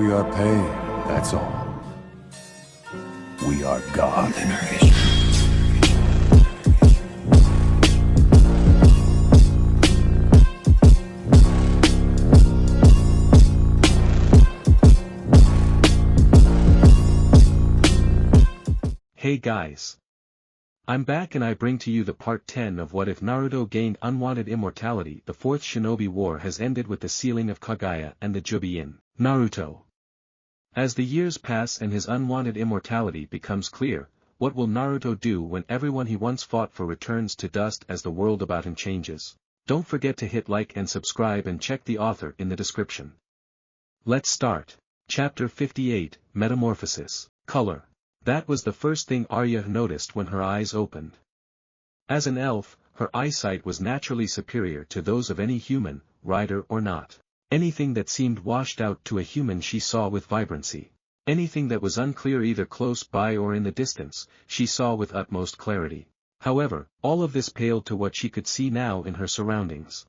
We are pain, that's all. We are God. Hey guys. I'm back and I bring to you the part 10 of What If Naruto Gained Unwanted Immortality. The fourth Shinobi War has ended with the sealing of Kaguya and the Juubi in Naruto. As the years pass and his unwanted immortality becomes clear, what will Naruto do when everyone he once fought for returns to dust as the world about him changes? Don't forget to hit like and subscribe and check the author in the description. Let's start. Chapter 58, Metamorphosis. Color. That was the first thing Arya noticed when her eyes opened. As an elf, her eyesight was naturally superior to those of any human, rider or not. Anything that seemed washed out to a human she saw with vibrancy. Anything that was unclear either close by or in the distance, she saw with utmost clarity. However, all of this paled to what she could see now in her surroundings.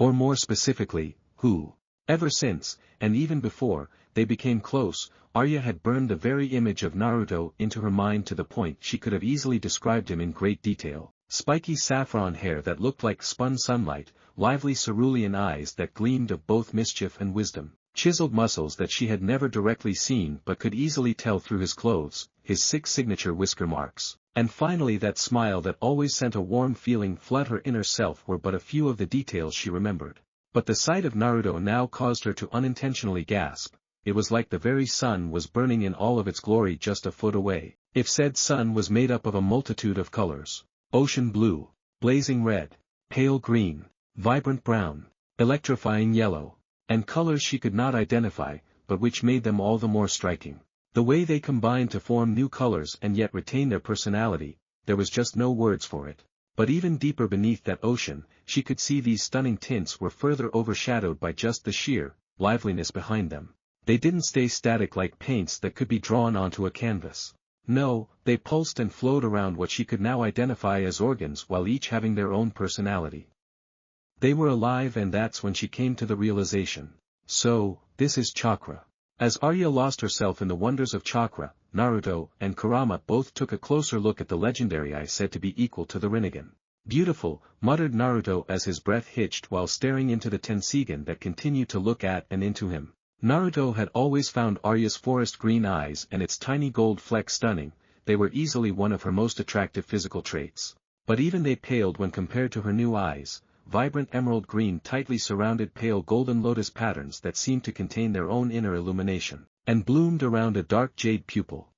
Or more specifically, who? Ever since, and even before, they became close, Arya had burned the very image of Naruto into her mind to the point she could have easily described him in great detail. Spiky saffron hair that looked like spun sunlight, lively cerulean eyes that gleamed of both mischief and wisdom, chiseled muscles that she had never directly seen but could easily tell through his clothes, his 6 signature whisker marks, and finally that smile that always sent a warm feeling flood her inner self were but a few of the details she remembered. But the sight of Naruto now caused her to unintentionally gasp. It was like the very sun was burning in all of its glory just a foot away, if said sun was made up of a multitude of colors. Ocean blue, blazing red, pale green, vibrant brown, electrifying yellow, and colors she could not identify, but which made them all the more striking. The way they combined to form new colors and yet retain their personality, there was just no words for it. But even deeper beneath that ocean, she could see these stunning tints were further overshadowed by just the sheer liveliness behind them. They didn't stay static like paints that could be drawn onto a canvas. No, they pulsed and flowed around what she could now identify as organs while each having their own personality. They were alive, and that's when she came to the realization. So, this is chakra. As Arya lost herself in the wonders of chakra, Naruto and Kurama both took a closer look at the legendary eye said to be equal to the Rinnegan. Beautiful, muttered Naruto as his breath hitched while staring into the Tensegan that continued to look at and into him. Naruto had always found Arya's forest green eyes and its tiny gold fleck stunning. They were easily one of her most attractive physical traits. But even they paled when compared to her new eyes, vibrant emerald green tightly surrounded pale golden lotus patterns that seemed to contain their own inner illumination, and bloomed around a dark jade pupil.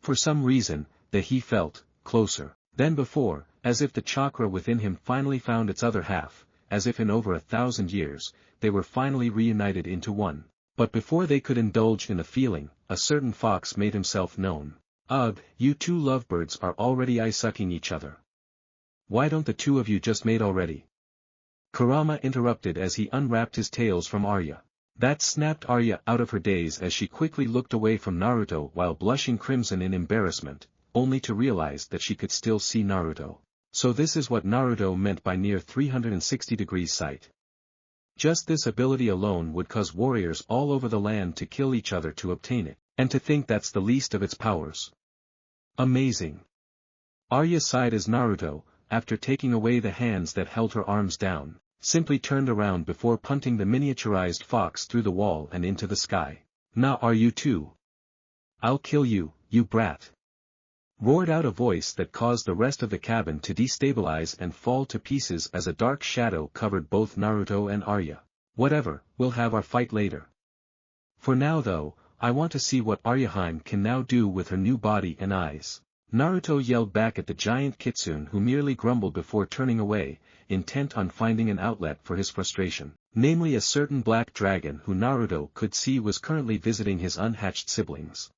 For some reason, he felt closer than before, as if the chakra within him finally found its other half, as if in over 1,000 years, they were finally reunited into one. But before they could indulge in the feeling, a certain fox made himself known. Ugh, you two lovebirds are already eye-sucking each other. Why don't the two of you just mate already? Kurama interrupted as he unwrapped his tails from Arya. That snapped Arya out of her daze as she quickly looked away from Naruto while blushing crimson in embarrassment, only to realize that she could still see Naruto. So this is what Naruto meant by near 360-degree sight. Just this ability alone would cause warriors all over the land to kill each other to obtain it, and to think that's the least of its powers. Amazing. Arya sighed as Naruto, after taking away the hands that held her arms down, simply turned around before punting the miniaturized fox through the wall and into the sky. Nah, are you too? I'll kill you, you brat. Roared out a voice that caused the rest of the cabin to destabilize and fall to pieces as a dark shadow covered both Naruto and Arya. Whatever, we'll have our fight later. For now though, I want to see what Aryaheim can now do with her new body and eyes. Naruto yelled back at the giant kitsune who merely grumbled before turning away, intent on finding an outlet for his frustration, namely a certain black dragon who Naruto could see was currently visiting his unhatched siblings.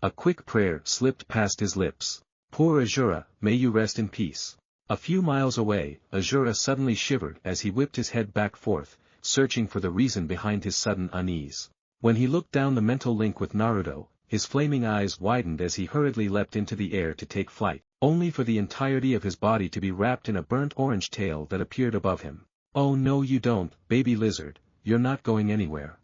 A quick prayer slipped past his lips. Poor Azura, may you rest in peace. A few miles away, Azura suddenly shivered as he whipped his head back forth, searching for the reason behind his sudden unease. When he looked down the mental link with Naruto, his flaming eyes widened as he hurriedly leapt into the air to take flight, only for the entirety of his body to be wrapped in a burnt orange tail that appeared above him. Oh no you don't, baby lizard, you're not going anywhere.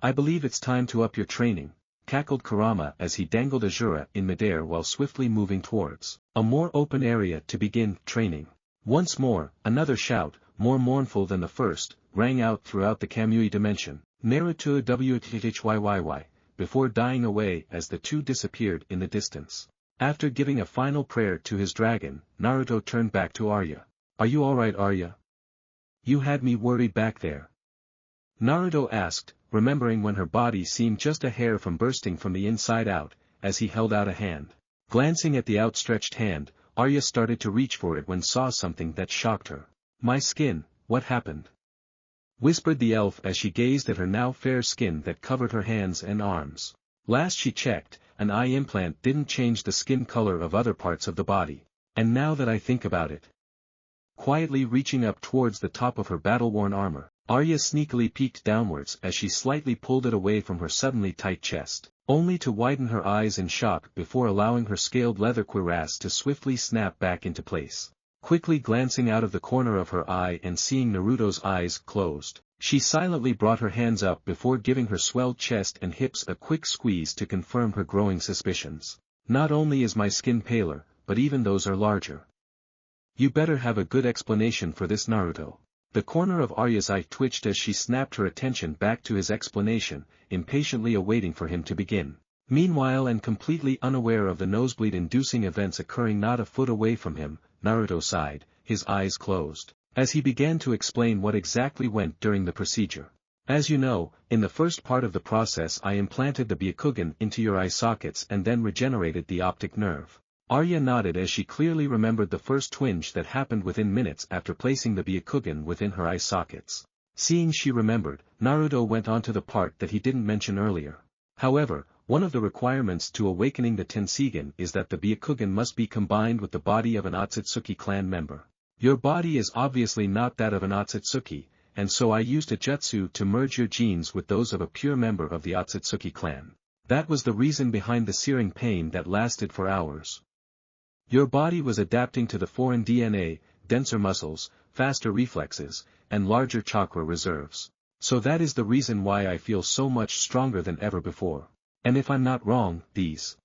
I believe it's time to up your training, cackled Kurama as he dangled Azura in midair while swiftly moving towards a more open area to begin training. Once more, another shout, more mournful than the first, rang out throughout the Kamui dimension, Naruto WHYYY, before dying away as the two disappeared in the distance. After giving a final prayer to his dragon, Naruto turned back to Arya. Are you alright, Arya? You had me worried back there. Naruto asked, remembering when her body seemed just a hair from bursting from the inside out, as he held out a hand. Glancing at the outstretched hand, Arya started to reach for it when saw something that shocked her. My skin, what happened? Whispered the elf as she gazed at her now fair skin that covered her hands and arms. Last she checked, an eye implant didn't change the skin color of other parts of the body. And now that I think about it. Quietly reaching up towards the top of her battle-worn armor, Arya sneakily peeked downwards as she slightly pulled it away from her suddenly tight chest, only to widen her eyes in shock before allowing her scaled leather cuirass to swiftly snap back into place. Quickly glancing out of the corner of her eye and seeing Naruto's eyes closed, she silently brought her hands up before giving her swelled chest and hips a quick squeeze to confirm her growing suspicions. Not only is my skin paler, but even those are larger. You better have a good explanation for this, Naruto. The corner of Arya's eye twitched as she snapped her attention back to his explanation, impatiently awaiting for him to begin. Meanwhile, and completely unaware of the nosebleed-inducing events occurring not a foot away from him, Naruto sighed, his eyes closed, as he began to explain what exactly went during the procedure. As you know, in the first part of the process I implanted the Byakugan into your eye sockets and then regenerated the optic nerve. Arya nodded as she clearly remembered the first twinge that happened within minutes after placing the Byakugan within her eye sockets. Seeing she remembered, Naruto went on to the part that he didn't mention earlier. However, one of the requirements to awakening the Tenseigan is that the Byakugan must be combined with the body of an Otsutsuki clan member. Your body is obviously not that of an Otsutsuki, and so I used a jutsu to merge your genes with those of a pure member of the Otsutsuki clan. That was the reason behind the searing pain that lasted for hours. Your body was adapting to the foreign DNA, denser muscles, faster reflexes, and larger chakra reserves. So that is the reason why I feel so much stronger than ever before. And if I'm not wrong, these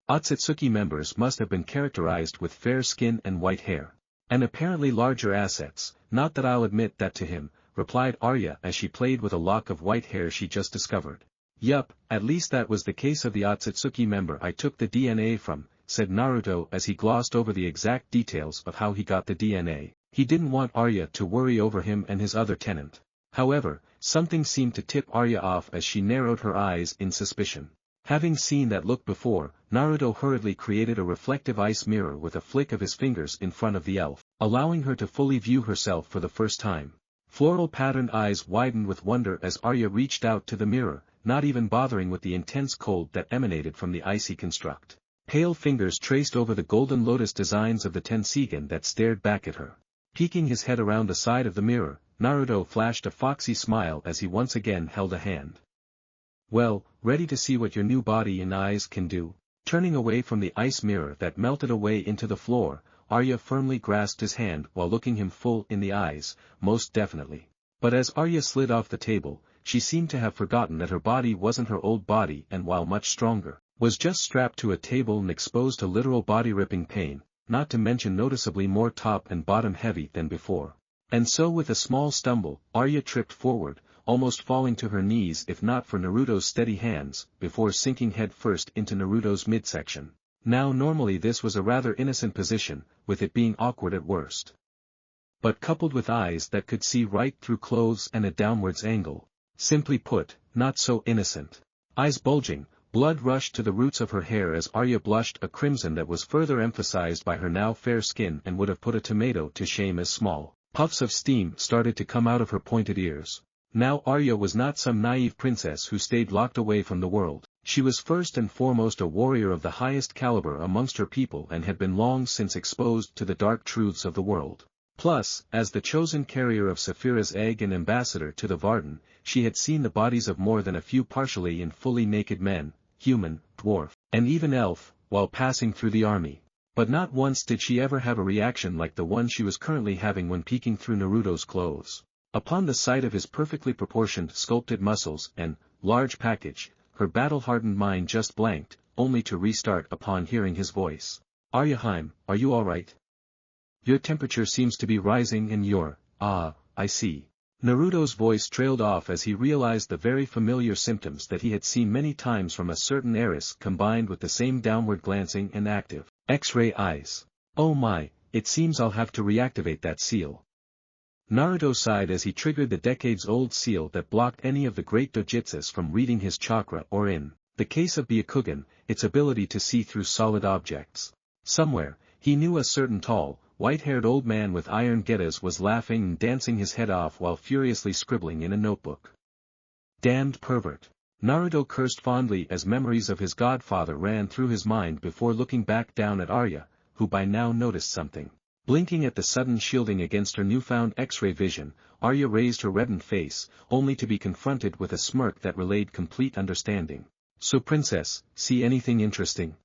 Otsutsuki members must have been characterized with fair skin and white hair. And apparently larger assets, not that I'll admit that to him, replied Arya as she played with a lock of white hair she just discovered. Yup, at least that was the case of the Otsutsuki member I took the DNA from, said Naruto as he glossed over the exact details of how he got the DNA. He didn't want Arya to worry over him and his other tenant. However, something seemed to tip Arya off as she narrowed her eyes in suspicion. Having seen that look before, Naruto hurriedly created a reflective ice mirror with a flick of his fingers in front of the elf, allowing her to fully view herself for the first time. Floral patterned eyes widened with wonder as Arya reached out to the mirror, not even bothering with the intense cold that emanated from the icy construct. Pale fingers traced over the golden lotus designs of the Tenseigan that stared back at her. Peeking his head around the side of the mirror, Naruto flashed a foxy smile as he once again held a hand. Well, ready to see what your new body and eyes can do? Turning away from the ice mirror that melted away into the floor, Arya firmly grasped his hand while looking him full in the eyes, most definitely. But as Arya slid off the table, she seemed to have forgotten that her body wasn't her old body and while much stronger, was just strapped to a table and exposed to literal body-ripping pain, not to mention noticeably more top and bottom heavy than before. And so with a small stumble, Arya tripped forward, almost falling to her knees if not for Naruto's steady hands, before sinking head first into Naruto's midsection. Now normally this was a rather innocent position, with it being awkward at worst. But coupled with eyes that could see right through clothes and a downwards angle. Simply put, not so innocent. Eyes bulging, blood rushed to the roots of her hair as Arya blushed a crimson that was further emphasized by her now fair skin and would have put a tomato to shame as small puffs of steam started to come out of her pointed ears. Now Arya was not some naive princess who stayed locked away from the world. She was first and foremost a warrior of the highest caliber amongst her people and had been long since exposed to the dark truths of the world. Plus, as the chosen carrier of Saphira's egg and ambassador to the Varden, she had seen the bodies of more than a few partially and fully naked men, human, dwarf, and even elf, while passing through the army. But not once did she ever have a reaction like the one she was currently having when peeking through Naruto's clothes. Upon the sight of his perfectly proportioned sculpted muscles and large package, her battle-hardened mind just blanked, only to restart upon hearing his voice. Arya, are you alright? Your temperature seems to be rising and you're, I see. Naruto's voice trailed off as he realized the very familiar symptoms that he had seen many times from a certain heiress combined with the same downward glancing and active, X-ray eyes. Oh my, it seems I'll have to reactivate that seal. Naruto sighed as he triggered the decades-old seal that blocked any of the great dojutsus from reading his chakra or in the case of Byakugan, its ability to see through solid objects. Somewhere, he knew a certain tall, white-haired old man with iron getas was laughing and dancing his head off while furiously scribbling in a notebook. Damned pervert. Naruto cursed fondly as memories of his godfather ran through his mind before looking back down at Arya, who by now noticed something. Blinking at the sudden shielding against her newfound X-ray vision, Arya raised her reddened face, only to be confronted with a smirk that relayed complete understanding. So princess, see anything interesting?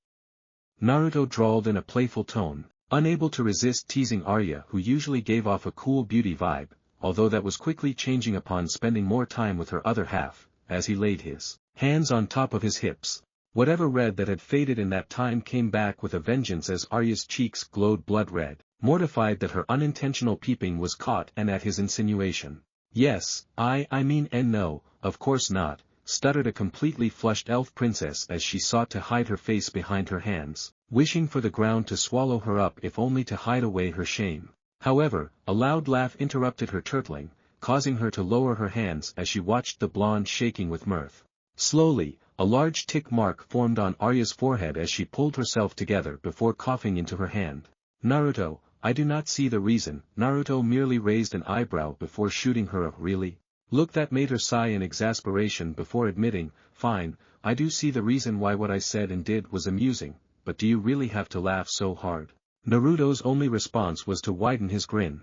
Naruto drawled in a playful tone, unable to resist teasing Arya, who usually gave off a cool beauty vibe, although that was quickly changing upon spending more time with her other half, as he laid his hands on top of his hips. Whatever red that had faded in that time came back with a vengeance as Arya's cheeks glowed blood red, mortified that her unintentional peeping was caught and at his insinuation. Yes, I mean no, of course not, stuttered a completely flushed elf princess as she sought to hide her face behind her hands, wishing for the ground to swallow her up if only to hide away her shame. However, a loud laugh interrupted her turtling, causing her to lower her hands as she watched the blonde shaking with mirth. Slowly, a large tick mark formed on Arya's forehead as she pulled herself together before coughing into her hand. Naruto, I do not see the reason. Naruto merely raised an eyebrow before shooting her a really look that made her sigh in exasperation before admitting, fine, I do see the reason why what I said and did was amusing, but do you really have to laugh so hard? Naruto's only response was to widen his grin.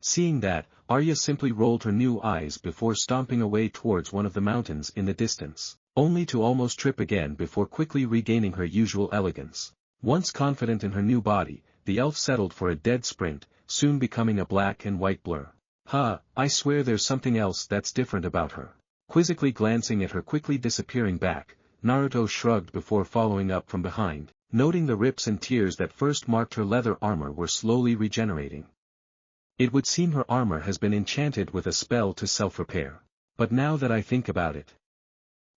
Seeing that, Arya simply rolled her new eyes before stomping away towards one of the mountains in the distance, only to almost trip again before quickly regaining her usual elegance. Once confident in her new body, the elf settled for a dead sprint, soon becoming a black and white blur. I swear there's something else that's different about her. Quizzically glancing at her quickly disappearing back, Naruto shrugged before following up from behind, noting the rips and tears that first marked her leather armor were slowly regenerating. It would seem her armor has been enchanted with a spell to self-repair. But now that I think about it.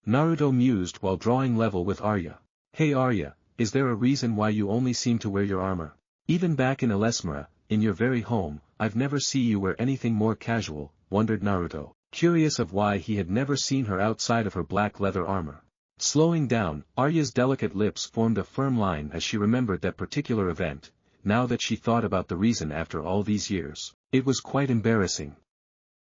Naruto mused while drawing level with Arya. Hey Arya, is there a reason why you only seem to wear your armor? Even back in Elesmera, in your very home, I've never seen you wear anything more casual, wondered Naruto, curious of why he had never seen her outside of her black leather armor. Slowing down, Arya's delicate lips formed a firm line as she remembered that particular event. Now that she thought about the reason after all these years, it was quite embarrassing.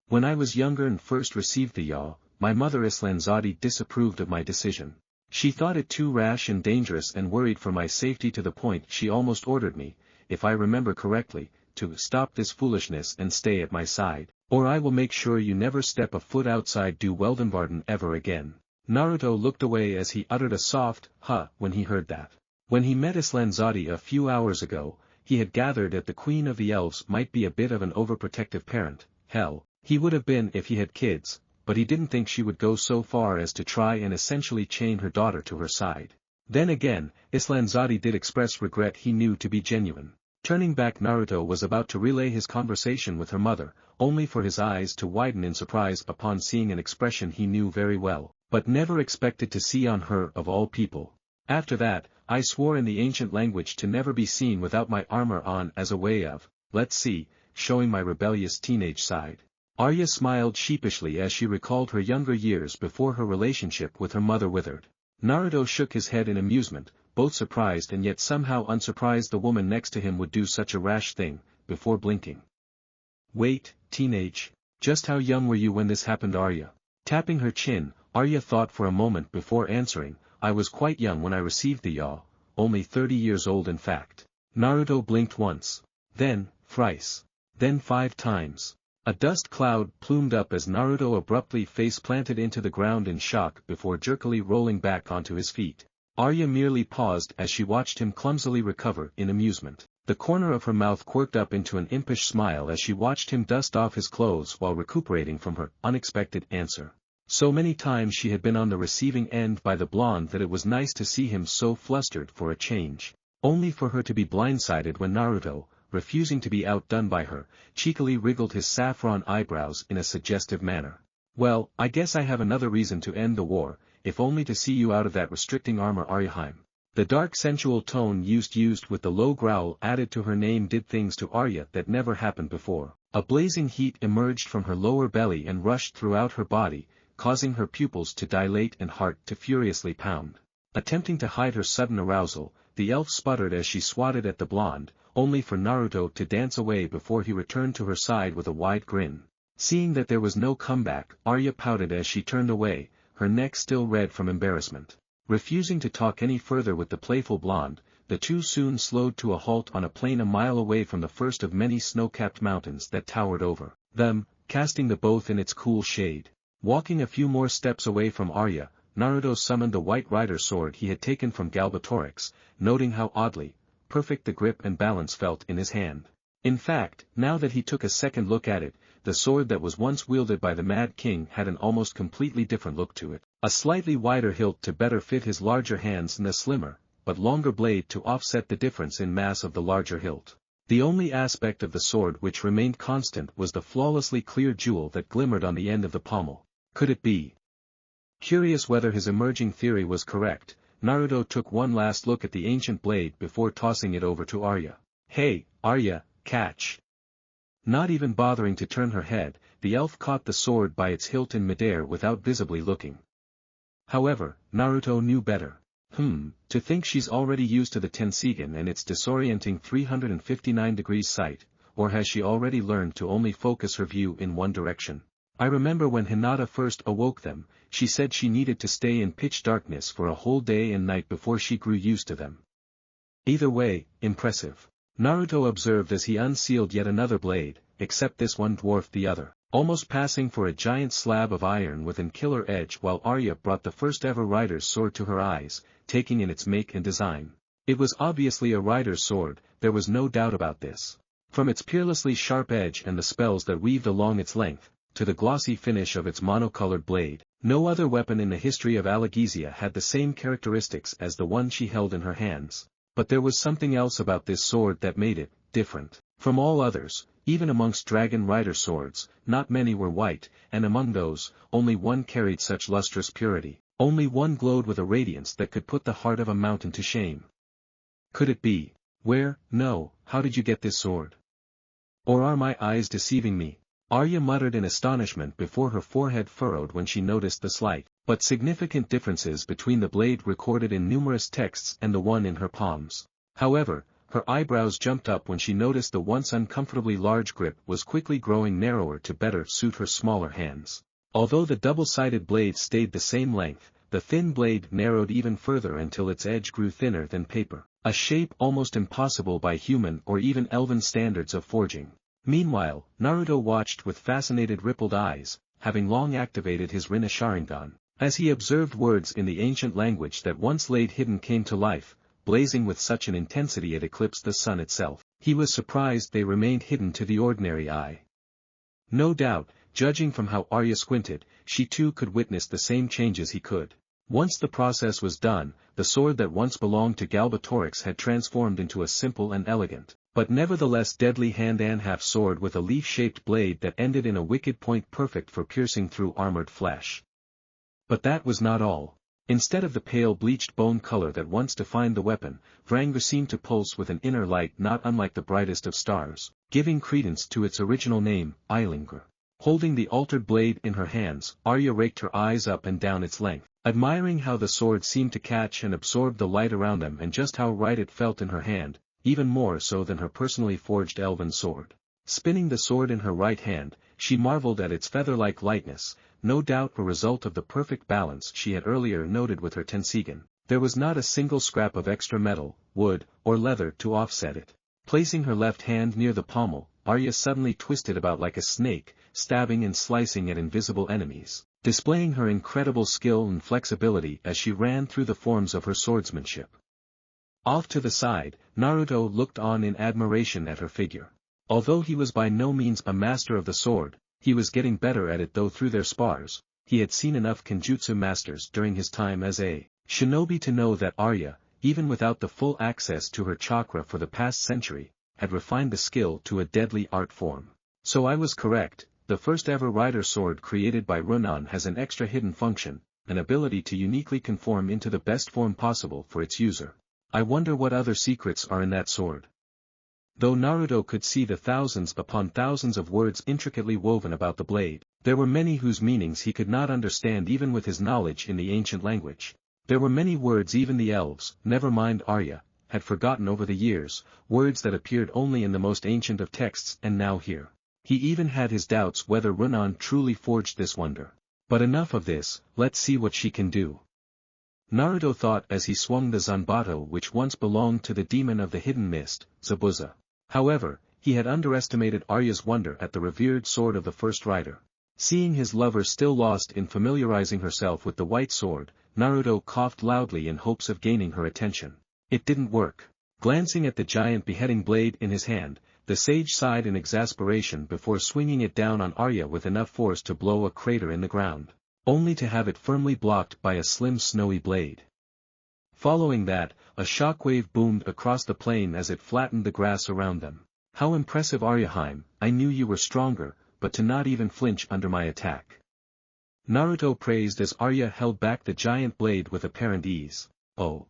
When I was younger and first received the yaw, my mother Islanzadi disapproved of my decision. She thought it too rash and dangerous and worried for my safety to the point she almost ordered me, if I remember correctly, to stop this foolishness and stay at my side, or I will make sure you never step a foot outside Du Weldenvarden ever again. Naruto looked away as he uttered a soft, when he heard that. When he met Islanzadi a few hours ago, he had gathered that the Queen of the Elves might be a bit of an overprotective parent. Hell, he would have been if he had kids, but he didn't think she would go so far as to try and essentially chain her daughter to her side. Then again, Islanzadi did express regret he knew to be genuine. Turning back, Naruto was about to relay his conversation with her mother, only for his eyes to widen in surprise upon seeing an expression he knew very well, but never expected to see on her of all people. After that, I swore in the ancient language to never be seen without my armor on as a way of, let's see, showing my rebellious teenage side. Arya smiled sheepishly as she recalled her younger years before her relationship with her mother withered. Naruto shook his head in amusement, both surprised and yet somehow unsurprised the woman next to him would do such a rash thing, before blinking. Wait, teenage? Just how young were you when this happened, Arya? Tapping her chin, Arya thought for a moment before answering, I was quite young when I received the yaw, only 30 years old in fact. Naruto blinked once. Then, thrice. Then 5 times. A dust cloud plumed up as Naruto abruptly face-planted into the ground in shock before jerkily rolling back onto his feet. Arya merely paused as she watched him clumsily recover in amusement. The corner of her mouth quirked up into an impish smile as she watched him dust off his clothes while recuperating from her unexpected answer. So many times she had been on the receiving end by the blonde that it was nice to see him so flustered for a change. Only for her to be blindsided when Naruto, refusing to be outdone by her, cheekily wriggled his saffron eyebrows in a suggestive manner. Well, I guess I have another reason to end the war, if only to see you out of that restricting armor Arya. The dark sensual tone used with the low growl added to her name did things to Arya that never happened before. A blazing heat emerged from her lower belly and rushed throughout her body, causing her pupils to dilate and heart to furiously pound. Attempting to hide her sudden arousal, the elf sputtered as she swatted at the blonde, only for Naruto to dance away before he returned to her side with a wide grin. Seeing that there was no comeback, Arya pouted as she turned away, her neck still red from embarrassment. Refusing to talk any further with the playful blonde, the two soon slowed to a halt on a plain a mile away from the first of many snow-capped mountains that towered over them, casting the both in its cool shade. Walking a few more steps away from Arya, Naruto summoned the white rider sword he had taken from Galbatorix, noting how oddly perfect the grip and balance felt in his hand. In fact, now that he took a second look at it, the sword that was once wielded by the Mad King had an almost completely different look to it. A slightly wider hilt to better fit his larger hands and a slimmer, but longer blade to offset the difference in mass of the larger hilt. The only aspect of the sword which remained constant was the flawlessly clear jewel that glimmered on the end of the pommel. Could it be? Curious whether his emerging theory was correct, Naruto took one last look at the ancient blade before tossing it over to Arya. Hey, Arya, catch! Not even bothering to turn her head, the elf caught the sword by its hilt in midair without visibly looking. However, Naruto knew better. To think she's already used to the Tensigen and its disorienting 359 degrees sight, or has she already learned to only focus her view in one direction? I remember when Hinata first awoke them, she said she needed to stay in pitch darkness for a whole day and night before she grew used to them. Either way, impressive. Naruto observed as he unsealed yet another blade, except this one dwarfed the other, almost passing for a giant slab of iron with an killer edge, while Arya brought the first ever rider's sword to her eyes, taking in its make and design. It was obviously a rider's sword, there was no doubt about this. From its peerlessly sharp edge and the spells that weaved along its length, to the glossy finish of its monocolored blade, no other weapon in the history of Allegezia had the same characteristics as the one she held in her hands. But there was something else about this sword that made it different from all others. Even amongst dragon rider swords, not many were white, and among those, only one carried such lustrous purity. Only one glowed with a radiance that could put the heart of a mountain to shame. Could it be? Where? No, how did you get this sword? Or are my eyes deceiving me? Arya muttered in astonishment before her forehead furrowed when she noticed the slight, but significant differences between the blade recorded in numerous texts and the one in her palms. However, her eyebrows jumped up when she noticed the once uncomfortably large grip was quickly growing narrower to better suit her smaller hands. Although the double-sided blade stayed the same length, the thin blade narrowed even further until its edge grew thinner than paper, a shape almost impossible by human or even elven standards of forging. Meanwhile, Naruto watched with fascinated rippled eyes, having long activated his Rinne Sharingan, as he observed words in the ancient language that once laid hidden came to life, blazing with such an intensity it eclipsed the sun itself. He was surprised they remained hidden to the ordinary eye. No doubt, judging from how Arya squinted, she too could witness the same changes he could. Once the process was done, the sword that once belonged to Galbatorix had transformed into a simple and elegant, but nevertheless deadly hand-and-half sword with a leaf-shaped blade that ended in a wicked point perfect for piercing through armored flesh. But that was not all. Instead of the pale bleached bone color that once defined the weapon, Vrangr seemed to pulse with an inner light not unlike the brightest of stars, giving credence to its original name, Eilingr. Holding the altered blade in her hands, Arya raked her eyes up and down its length, admiring how the sword seemed to catch and absorb the light around them and just how right it felt in her hand, even more so than her personally forged elven sword. Spinning the sword in her right hand, she marveled at its feather-like lightness, no doubt a result of the perfect balance she had earlier noted with her Tensigen. There was not a single scrap of extra metal, wood, or leather to offset it. Placing her left hand near the pommel, Arya suddenly twisted about like a snake, stabbing and slicing at invisible enemies, displaying her incredible skill and flexibility as she ran through the forms of her swordsmanship. Off to the side, Naruto looked on in admiration at her figure. Although he was by no means a master of the sword, he was getting better at it though through their spars, he had seen enough Kenjutsu masters during his time as a shinobi to know that Arya, even without the full access to her chakra for the past century, had refined the skill to a deadly art form. So I was correct, the first ever rider sword created by Runan has an extra hidden function, an ability to uniquely conform into the best form possible for its user. I wonder what other secrets are in that sword. Though Naruto could see the thousands upon thousands of words intricately woven about the blade, there were many whose meanings he could not understand even with his knowledge in the ancient language. There were many words even the elves, never mind Arya, had forgotten over the years, words that appeared only in the most ancient of texts and now here. He even had his doubts whether Runan truly forged this wonder. But enough of this, let's see what she can do. Naruto thought as he swung the Zanbato which once belonged to the demon of the hidden mist, Zabuza. However, he had underestimated Arya's wonder at the revered sword of the first rider. Seeing his lover still lost in familiarizing herself with the white sword, Naruto coughed loudly in hopes of gaining her attention. It didn't work. Glancing at the giant beheading blade in his hand, the sage sighed in exasperation before swinging it down on Arya with enough force to blow a crater in the ground, only to have it firmly blocked by a slim snowy blade. Following that, a shockwave boomed across the plain as it flattened the grass around them. How impressive, Aryaheim, I knew you were stronger, but to not even flinch under my attack. Naruto praised as Arya held back the giant blade with apparent ease. Oh.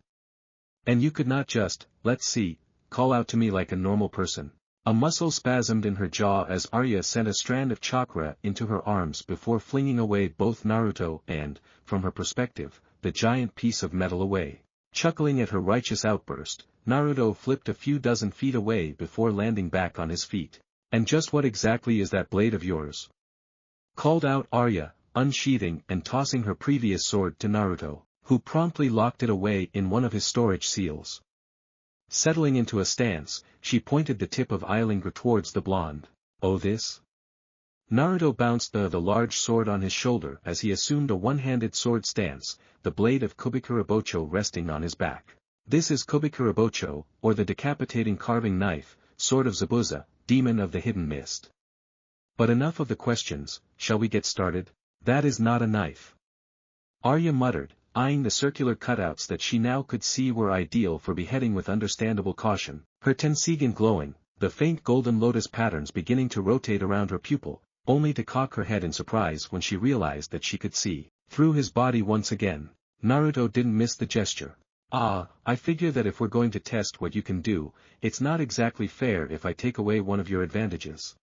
And you could not just, let's see, call out to me like a normal person. A muscle spasmed in her jaw as Arya sent a strand of chakra into her arms before flinging away both Naruto and, from her perspective, the giant piece of metal away. Chuckling at her righteous outburst, Naruto flipped a few dozen feet away before landing back on his feet. And just what exactly is that blade of yours? Called out Arya, unsheathing and tossing her previous sword to Naruto, who promptly locked it away in one of his storage seals. Settling into a stance, she pointed the tip of Eilinger towards the blonde. Oh, this? Naruto bounced the large sword on his shoulder as he assumed a one-handed sword stance, the blade of Kubikurabocho resting on his back. This is Kubikurabocho, or the decapitating carving knife, sword of Zabuza, demon of the hidden mist. But enough of the questions, shall we get started? That is not a knife. Arya muttered, eyeing the circular cutouts that she now could see were ideal for beheading with understandable caution, her tensegan glowing, the faint golden lotus patterns beginning to rotate around her pupil, only to cock her head in surprise when she realized that she could see through his body once again. Naruto didn't miss the gesture. Ah, I figure that if we're going to test what you can do, it's not exactly fair if I take away one of your advantages.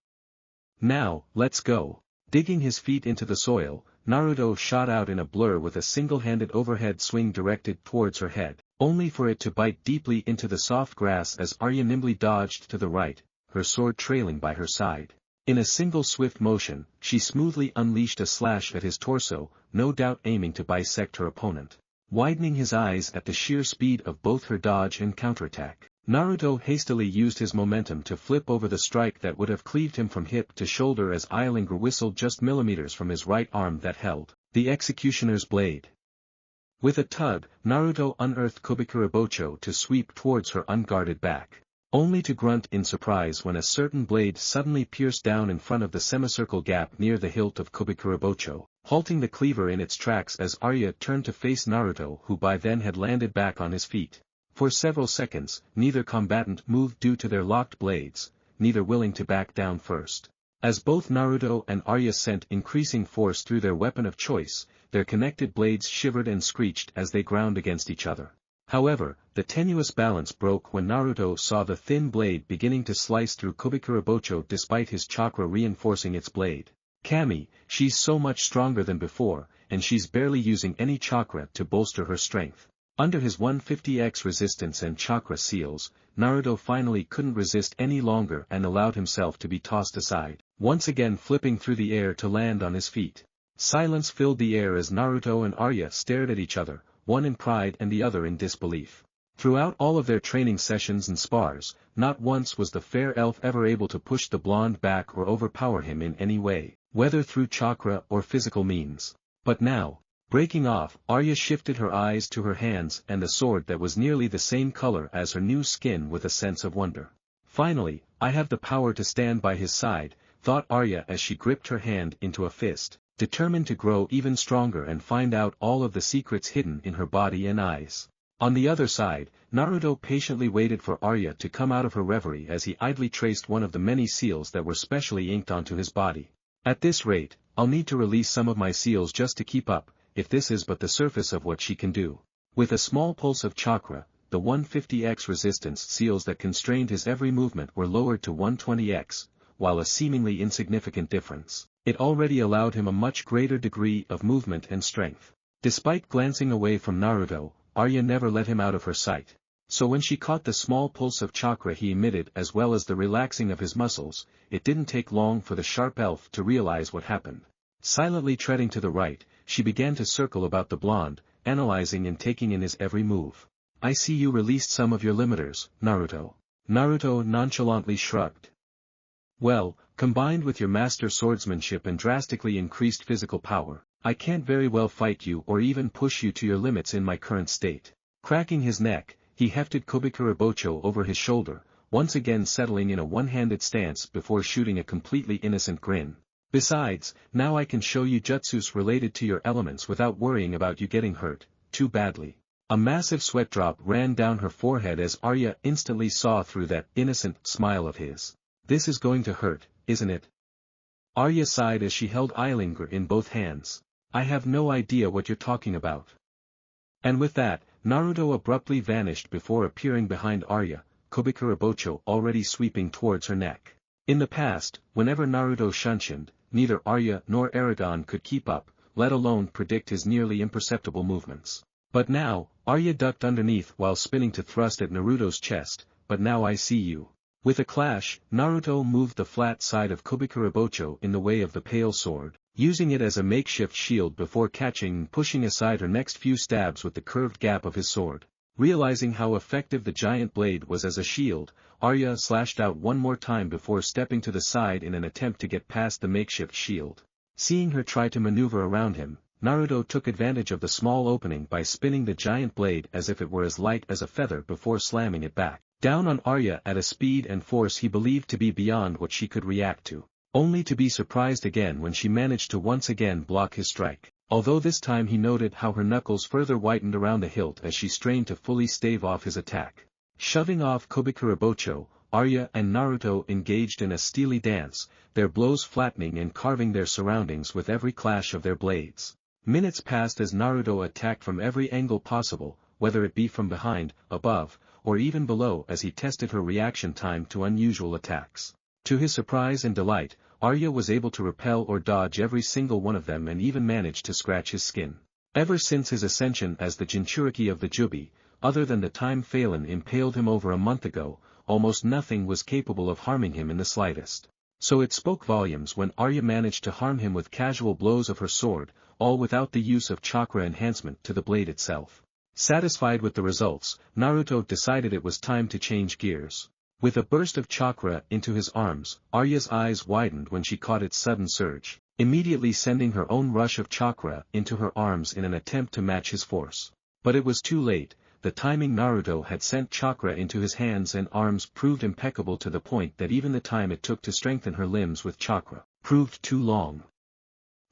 Now, let's go. Digging his feet into the soil, Naruto shot out in a blur with a single-handed overhead swing directed towards her head, only for it to bite deeply into the soft grass as Arya nimbly dodged to the right, her sword trailing by her side. In a single swift motion, she smoothly unleashed a slash at his torso, no doubt aiming to bisect her opponent. Widening his eyes at the sheer speed of both her dodge and counterattack, Naruto hastily used his momentum to flip over the strike that would have cleaved him from hip to shoulder as Eilinger whistled just millimeters from his right arm that held the executioner's blade. With a tug, Naruto unearthed Kubikurabocho to sweep towards her unguarded back, only to grunt in surprise when a certain blade suddenly pierced down in front of the semicircle gap near the hilt of Kubikurabocho, halting the cleaver in its tracks as Arya turned to face Naruto, who by then had landed back on his feet. For several seconds, neither combatant moved due to their locked blades, neither willing to back down first. As both Naruto and Arya sent increasing force through their weapon of choice, their connected blades shivered and screeched as they ground against each other. However, the tenuous balance broke when Naruto saw the thin blade beginning to slice through Kubikurabocho despite his chakra reinforcing its blade. Kami, she's so much stronger than before, and she's barely using any chakra to bolster her strength. Under his 150x resistance and chakra seals, Naruto finally couldn't resist any longer and allowed himself to be tossed aside, once again flipping through the air to land on his feet. Silence filled the air as Naruto and Arya stared at each other, one in pride and the other in disbelief. Throughout all of their training sessions and spars, not once was the fair elf ever able to push the blonde back or overpower him in any way, whether through chakra or physical means. But now, breaking off, Arya shifted her eyes to her hands and the sword that was nearly the same color as her new skin with a sense of wonder. Finally, I have the power to stand by his side, thought Arya as she gripped her hand into a fist, determined to grow even stronger and find out all of the secrets hidden in her body and eyes. On the other side, Naruto patiently waited for Arya to come out of her reverie as he idly traced one of the many seals that were specially inked onto his body. At this rate, I'll need to release some of my seals just to keep up, if this is but the surface of what she can do. With a small pulse of chakra, the 150x resistance seals that constrained his every movement were lowered to 120x, while a seemingly insignificant difference, it already allowed him a much greater degree of movement and strength. Despite glancing away from Naruto, Arya never let him out of her sight. So when she caught the small pulse of chakra he emitted as well as the relaxing of his muscles, it didn't take long for the sharp elf to realize what happened. Silently treading to the right, she began to circle about the blonde, analyzing and taking in his every move. I see you released some of your limiters, Naruto. Naruto nonchalantly shrugged. Well, combined with your master swordsmanship and drastically increased physical power, I can't very well fight you or even push you to your limits in my current state. Cracking his neck, he hefted Kubikurabocho over his shoulder, once again settling in a one-handed stance before shooting a completely innocent grin. Besides, now I can show you jutsus related to your elements without worrying about you getting hurt, too badly. A massive sweat drop ran down her forehead as Arya instantly saw through that innocent smile of his. This is going to hurt, isn't it? Arya sighed as she held Eilinger in both hands. I have no idea what you're talking about. And with that, Naruto abruptly vanished before appearing behind Arya, Kubikurabocho already sweeping towards her neck. In the past, whenever Naruto shunshined, neither Arya nor Eragon could keep up, let alone predict his nearly imperceptible movements. But now, Arya ducked underneath while spinning to thrust at Naruto's chest, but now I see you. With a clash, Naruto moved the flat side of Kubikurabocho in the way of the pale sword, using it as a makeshift shield before catching and pushing aside her next few stabs with the curved gap of his sword. Realizing how effective the giant blade was as a shield, Arya slashed out one more time before stepping to the side in an attempt to get past the makeshift shield. Seeing her try to maneuver around him, Naruto took advantage of the small opening by spinning the giant blade as if it were as light as a feather before slamming it back down on Arya at a speed and force he believed to be beyond what she could react to, only to be surprised again when she managed to once again block his strike, although this time he noted how her knuckles further whitened around the hilt as she strained to fully stave off his attack. Shoving off Kubikurabocho, Arya and Naruto engaged in a steely dance, their blows flattening and carving their surroundings with every clash of their blades. Minutes passed as Naruto attacked from every angle possible, whether it be from behind, above, or even below as he tested her reaction time to unusual attacks. To his surprise and delight, Arya was able to repel or dodge every single one of them and even managed to scratch his skin. Ever since his ascension as the Jinchuriki of the Juubi, other than the time Phelan impaled him over a month ago, almost nothing was capable of harming him in the slightest. So it spoke volumes when Arya managed to harm him with casual blows of her sword, all without the use of chakra enhancement to the blade itself. Satisfied with the results, Naruto decided it was time to change gears. With a burst of chakra into his arms, Arya's eyes widened when she caught its sudden surge, immediately sending her own rush of chakra into her arms in an attempt to match his force. But it was too late, the timing Naruto had sent chakra into his hands and arms proved impeccable to the point that even the time it took to strengthen her limbs with chakra proved too long.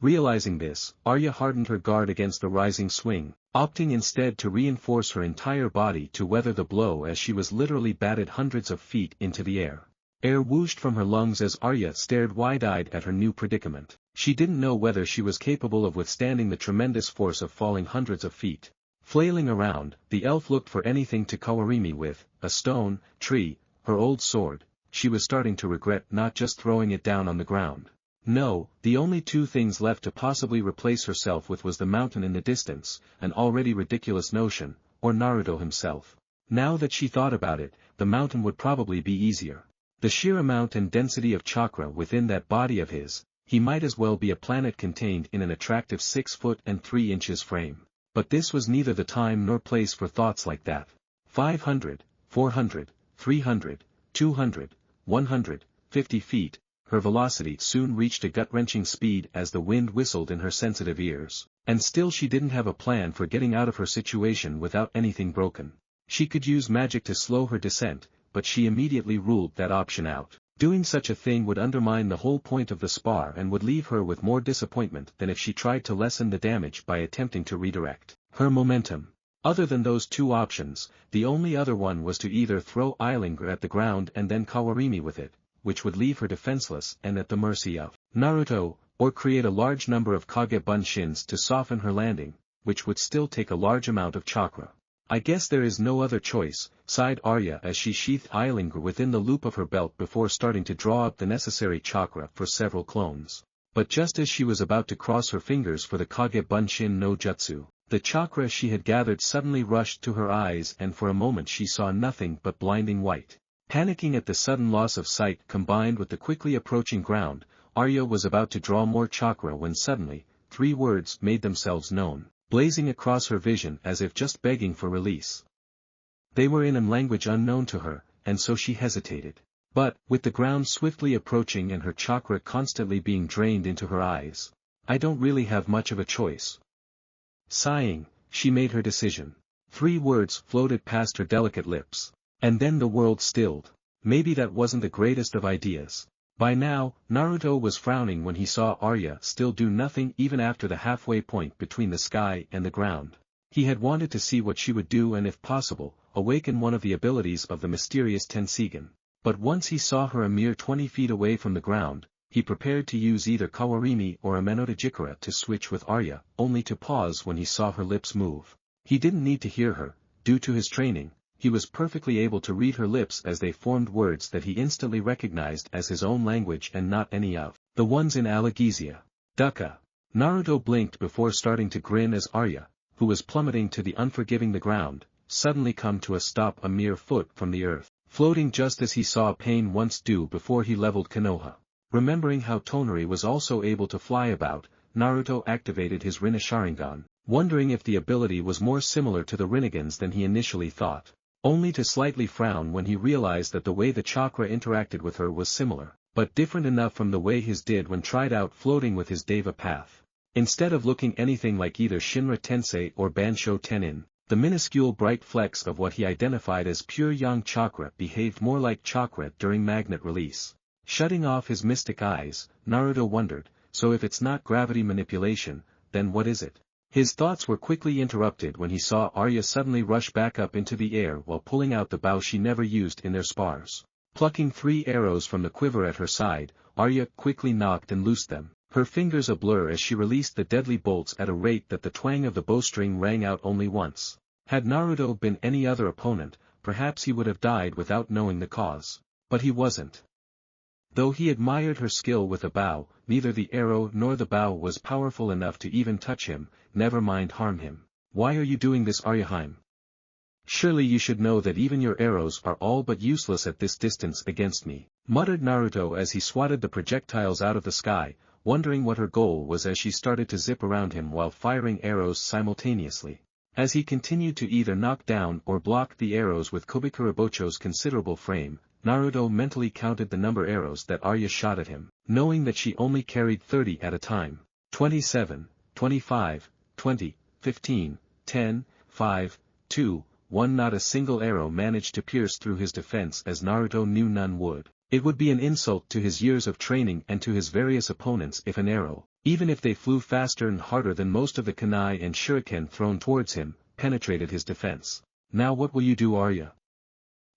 Realizing this, Arya hardened her guard against the rising swing, opting instead to reinforce her entire body to weather the blow as she was literally batted hundreds of feet into the air. Air whooshed from her lungs as Arya stared wide-eyed at her new predicament. She didn't know whether she was capable of withstanding the tremendous force of falling hundreds of feet. Flailing around, the elf looked for anything to Kawarimi with, a stone, tree, her old sword. She was starting to regret not just throwing it down on the ground. No, the only two things left to possibly replace herself with was the mountain in the distance, an already ridiculous notion, or Naruto himself. Now that she thought about it, the mountain would probably be easier. The sheer amount and density of chakra within that body of his, he might as well be a planet contained in an attractive 6 foot and 3 inches frame. But this was neither the time nor place for thoughts like that. 500, 400, 300, 200, 150 feet. Her velocity soon reached a gut-wrenching speed as the wind whistled in her sensitive ears, and still she didn't have a plan for getting out of her situation without anything broken. She could use magic to slow her descent, but she immediately ruled that option out. Doing such a thing would undermine the whole point of the spar and would leave her with more disappointment than if she tried to lessen the damage by attempting to redirect her momentum. Other than those two options, the only other one was to either throw Eilinger at the ground and then Kawarimi with it, which would leave her defenseless and at the mercy of Naruto, or create a large number of Kage Bunshins to soften her landing, which would still take a large amount of chakra. I guess there is no other choice, sighed Arya as she sheathed Eilinger within the loop of her belt before starting to draw up the necessary chakra for several clones. But just as she was about to cross her fingers for the Kage Bunshin no Jutsu, the chakra she had gathered suddenly rushed to her eyes and for a moment she saw nothing but blinding white. Panicking at the sudden loss of sight combined with the quickly approaching ground, Arya was about to draw more chakra when suddenly, 3 words made themselves known, blazing across her vision as if just begging for release. They were in a language unknown to her, and so she hesitated. But, with the ground swiftly approaching and her chakra constantly being drained into her eyes, I don't really have much of a choice. Sighing, she made her decision. 3 words floated past her delicate lips. And then the world stilled. Maybe that wasn't the greatest of ideas. By now, Naruto was frowning when he saw Arya still do nothing even after the halfway point between the sky and the ground. He had wanted to see what she would do and if possible, awaken one of the abilities of the mysterious Tenseigan. But once he saw her a mere 20 feet away from the ground, he prepared to use either Kawarimi or Amenotajikara to switch with Arya, only to pause when he saw her lips move. He didn't need to hear her, due to his training. He was perfectly able to read her lips as they formed words that he instantly recognized as his own language and not any of the ones in Allegezia. Ducka. Naruto blinked before starting to grin as Arya, who was plummeting to the unforgiving the ground, suddenly come to a stop a mere foot from the earth, floating just as he saw Pain once do before he leveled Konoha. Remembering how Tonari was also able to fly about, Naruto activated his Rinne Sharingan, wondering if the ability was more similar to the Rinnegans than he initially thought. Only to slightly frown when he realized that the way the chakra interacted with her was similar, but different enough from the way his did when tried out floating with his Deva path. Instead of looking anything like either Shinra Tensei or Bansho Tenin, the minuscule bright flecks of what he identified as pure yang chakra behaved more like chakra during magnet release. Shutting off his mystic eyes, Naruto wondered, so if it's not gravity manipulation, then what is it? His thoughts were quickly interrupted when he saw Arya suddenly rush back up into the air while pulling out the bow she never used in their spars. Plucking 3 arrows from the quiver at her side, Arya quickly knocked and loosed them, her fingers a blur as she released the deadly bolts at a rate that the twang of the bowstring rang out only once. Had Naruto been any other opponent, perhaps he would have died without knowing the cause. But he wasn't. Though he admired her skill with a bow, neither the arrow nor the bow was powerful enough to even touch him, never mind harm him. Why are you doing this, Aryaheim? Surely you should know that even your arrows are all but useless at this distance against me, muttered Naruto as he swatted the projectiles out of the sky, wondering what her goal was as she started to zip around him while firing arrows simultaneously. As he continued to either knock down or block the arrows with Kubikurabocho's considerable frame, Naruto mentally counted the number arrows that Arya shot at him, knowing that she only carried 30 at a time. 27, 25, 20, 15, 10, 5, 2, 1. Not a single arrow managed to pierce through his defense as Naruto knew none would. It would be an insult to his years of training and to his various opponents if an arrow, even if they flew faster and harder than most of the kunai and shuriken thrown towards him, penetrated his defense. Now what will you do, Arya?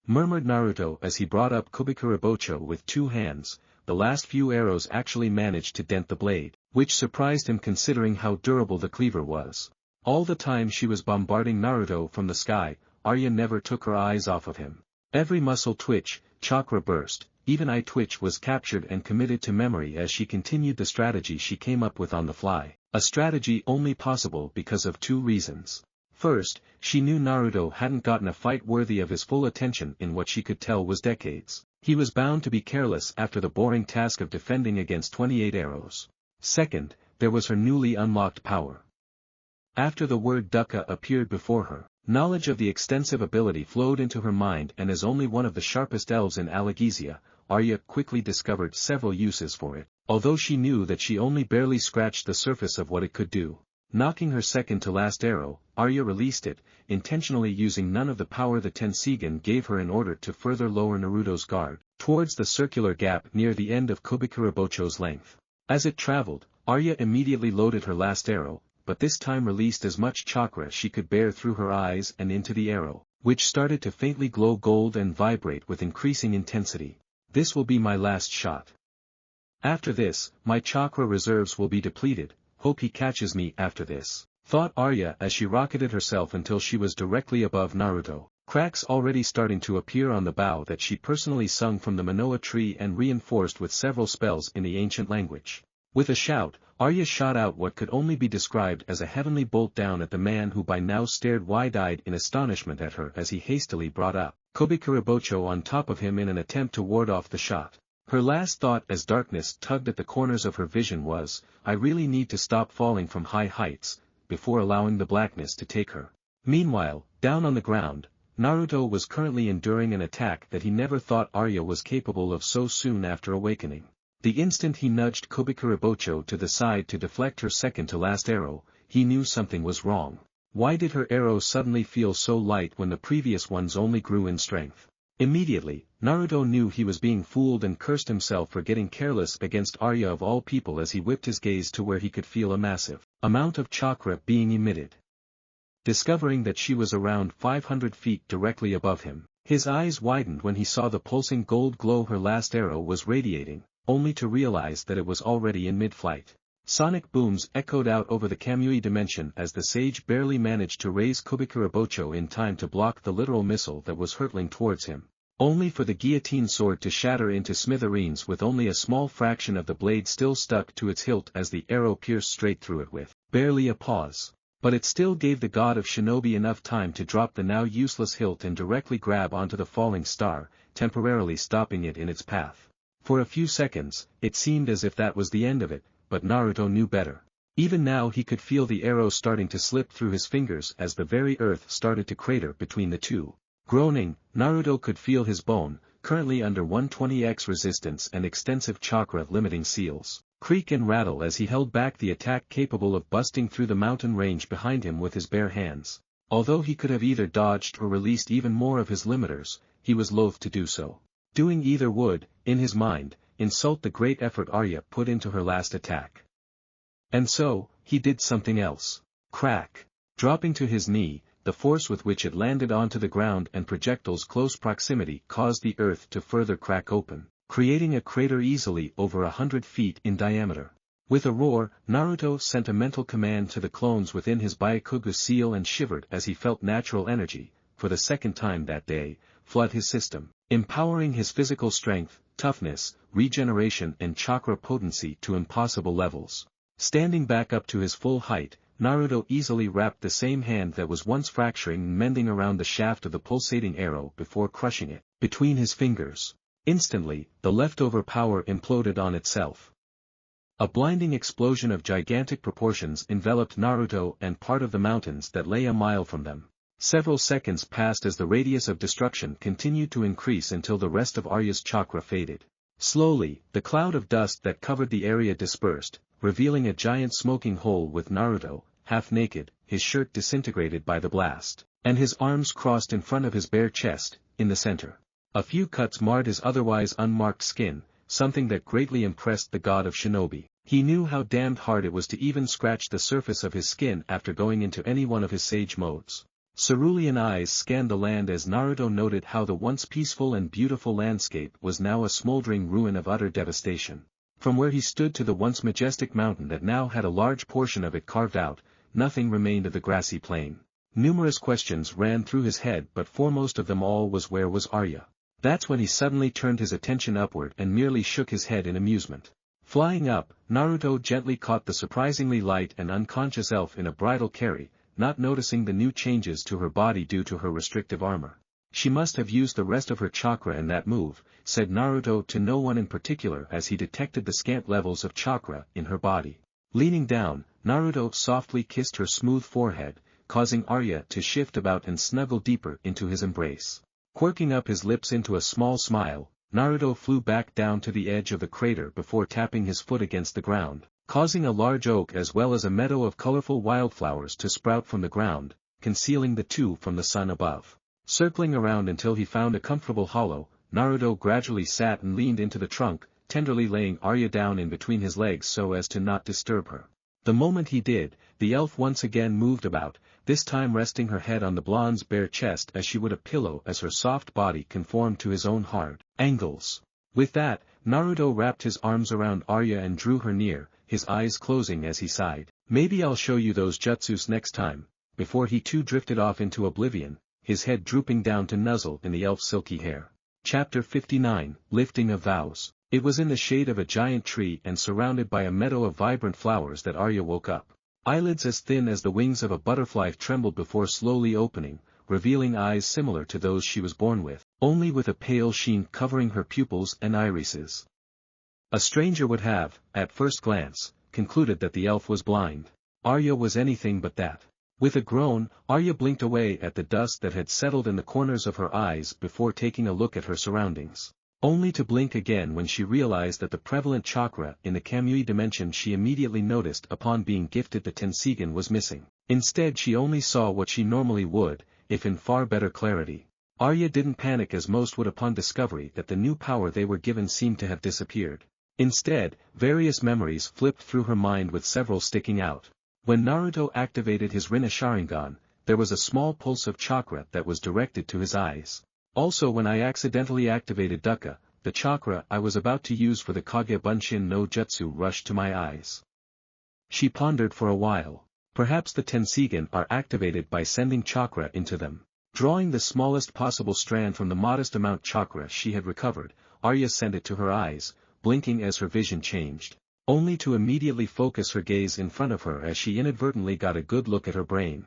Murmured Naruto as he brought up Kubikurabocho with 2 hands. The last few arrows actually managed to dent the blade, which surprised him considering how durable the cleaver was. All the time she was bombarding Naruto from the sky, Arya never took her eyes off of him. Every muscle twitch, chakra burst, even eye twitch was captured and committed to memory as she continued the strategy she came up with on the fly, a strategy only possible because of 2 reasons. First, she knew Naruto hadn't gotten a fight worthy of his full attention in what she could tell was decades. He was bound to be careless after the boring task of defending against 28 arrows. Second, there was her newly unlocked power. After the word Dukkha appeared before her, knowledge of the extensive ability flowed into her mind, and as only one of the sharpest elves in Allegezia, Arya quickly discovered several uses for it, although she knew that she only barely scratched the surface of what it could do. Knocking her second to last arrow, Arya released it, intentionally using none of the power the Tensigan gave her in order to further lower Naruto's guard, towards the circular gap near the end of Kubikurabocho's length. As it traveled, Arya immediately loaded her last arrow, but this time released as much chakra she could bear through her eyes and into the arrow, which started to faintly glow gold and vibrate with increasing intensity. This will be my last shot. After this, my chakra reserves will be depleted, hope he catches me after this, thought Arya as she rocketed herself until she was directly above Naruto. Cracks already starting to appear on the bough that she personally sung from the Manoa tree and reinforced with several spells in the ancient language. With a shout, Arya shot out what could only be described as a heavenly bolt down at the man who by now stared wide-eyed in astonishment at her as he hastily brought up Kubikurabocho on top of him in an attempt to ward off the shot. Her last thought as darkness tugged at the corners of her vision was, I really need to stop falling from high heights, before allowing the blackness to take her. Meanwhile, down on the ground, Naruto was currently enduring an attack that he never thought Arya was capable of so soon after awakening. The instant he nudged Kubikurabocho to the side to deflect her second to last arrow, he knew something was wrong. Why did her arrow suddenly feel so light when the previous ones only grew in strength? Immediately, Naruto knew he was being fooled and cursed himself for getting careless against Arya of all people as he whipped his gaze to where he could feel a massive amount of chakra being emitted. Discovering that she was around 500 feet directly above him, his eyes widened when he saw the pulsing gold glow her last arrow was radiating, only to realize that it was already in mid-flight. Sonic booms echoed out over the Kamui dimension as the sage barely managed to raise Kubikurabocho in time to block the literal missile that was hurtling towards him, only for the guillotine sword to shatter into smithereens with only a small fraction of the blade still stuck to its hilt as the arrow pierced straight through it with barely a pause. But it still gave the god of shinobi enough time to drop the now useless hilt and directly grab onto the falling star, temporarily stopping it in its path. For a few seconds, it seemed as if that was the end of it, but Naruto knew better. Even now he could feel the arrow starting to slip through his fingers as the very earth started to crater between the two. Groaning, Naruto could feel his bone, currently under 120x resistance and extensive chakra limiting seals, creak and rattle as he held back the attack capable of busting through the mountain range behind him with his bare hands. Although he could have either dodged or released even more of his limiters, he was loath to do so. Doing either would, in his mind, insult the great effort Arya put into her last attack. And so, he did something else. Crack. Dropping to his knee, the force with which it landed onto the ground and projectile's close proximity caused the earth to further crack open, creating a crater easily over 100 feet in diameter. With a roar, Naruto sent a mental command to the clones within his Byakugan seal and shivered as he felt natural energy, for the second time that day, flood his system, empowering his physical strength, toughness, regeneration and chakra potency to impossible levels. Standing back up to his full height, Naruto easily wrapped the same hand that was once fracturing and mending around the shaft of the pulsating arrow before crushing it between his fingers. Instantly, the leftover power imploded on itself. A blinding explosion of gigantic proportions enveloped Naruto and part of the mountains that lay a mile from them. Several seconds passed as the radius of destruction continued to increase until the rest of Arya's chakra faded. Slowly, the cloud of dust that covered the area dispersed, revealing a giant smoking hole with Naruto, half naked, his shirt disintegrated by the blast, and his arms crossed in front of his bare chest, in the center. A few cuts marred his otherwise unmarked skin, something that greatly impressed the god of shinobi. He knew how damned hard it was to even scratch the surface of his skin after going into any one of his sage modes. Cerulean eyes scanned the land as Naruto noted how the once peaceful and beautiful landscape was now a smoldering ruin of utter devastation. From where he stood to the once majestic mountain that now had a large portion of it carved out, nothing remained of the grassy plain. Numerous questions ran through his head, but foremost of them all was where was Arya? That's when he suddenly turned his attention upward and merely shook his head in amusement. Flying up, Naruto gently caught the surprisingly light and unconscious elf in a bridal carry, not noticing the new changes to her body due to her restrictive armor. She must have used the rest of her chakra in that move, said Naruto to no one in particular as he detected the scant levels of chakra in her body. Leaning down, Naruto softly kissed her smooth forehead, causing Arya to shift about and snuggle deeper into his embrace. Quirking up his lips into a small smile, Naruto flew back down to the edge of the crater before tapping his foot against the ground, causing a large oak as well as a meadow of colorful wildflowers to sprout from the ground, concealing the two from the sun above. Circling around until he found a comfortable hollow, Naruto gradually sat and leaned into the trunk, tenderly laying Arya down in between his legs so as to not disturb her. The moment he did, the elf once again moved about, this time resting her head on the blonde's bare chest as she would a pillow as her soft body conformed to his own hard angles. With that, Naruto wrapped his arms around Arya and drew her near, his eyes closing as he sighed. Maybe I'll show you those jutsus next time, before he too drifted off into oblivion, his head drooping down to nuzzle in the elf's silky hair. Chapter 59, Lifting of Vows. It was in the shade of a giant tree and surrounded by a meadow of vibrant flowers that Arya woke up. Eyelids as thin as the wings of a butterfly trembled before slowly opening, revealing eyes similar to those she was born with, only with a pale sheen covering her pupils and irises. A stranger would have, at first glance, concluded that the elf was blind. Arya was anything but that. With a groan, Arya blinked away at the dust that had settled in the corners of her eyes before taking a look at her surroundings. Only to blink again when she realized that the prevalent chakra in the Kamui dimension she immediately noticed upon being gifted the Tensigen was missing. Instead she only saw what she normally would, if in far better clarity. Arya didn't panic as most would upon discovery that the new power they were given seemed to have disappeared. Instead, various memories flipped through her mind with several sticking out. When Naruto activated his Rinne Sharingan, there was a small pulse of chakra that was directed to his eyes. Also when I accidentally activated Dukkha, the chakra I was about to use for the Kage Bunshin no Jutsu rushed to my eyes. She pondered for a while. Perhaps the Tensigen are activated by sending chakra into them. Drawing the smallest possible strand from the modest amount chakra she had recovered, Arya sent it to her eyes, blinking as her vision changed, only to immediately focus her gaze in front of her as she inadvertently got a good look at her brain.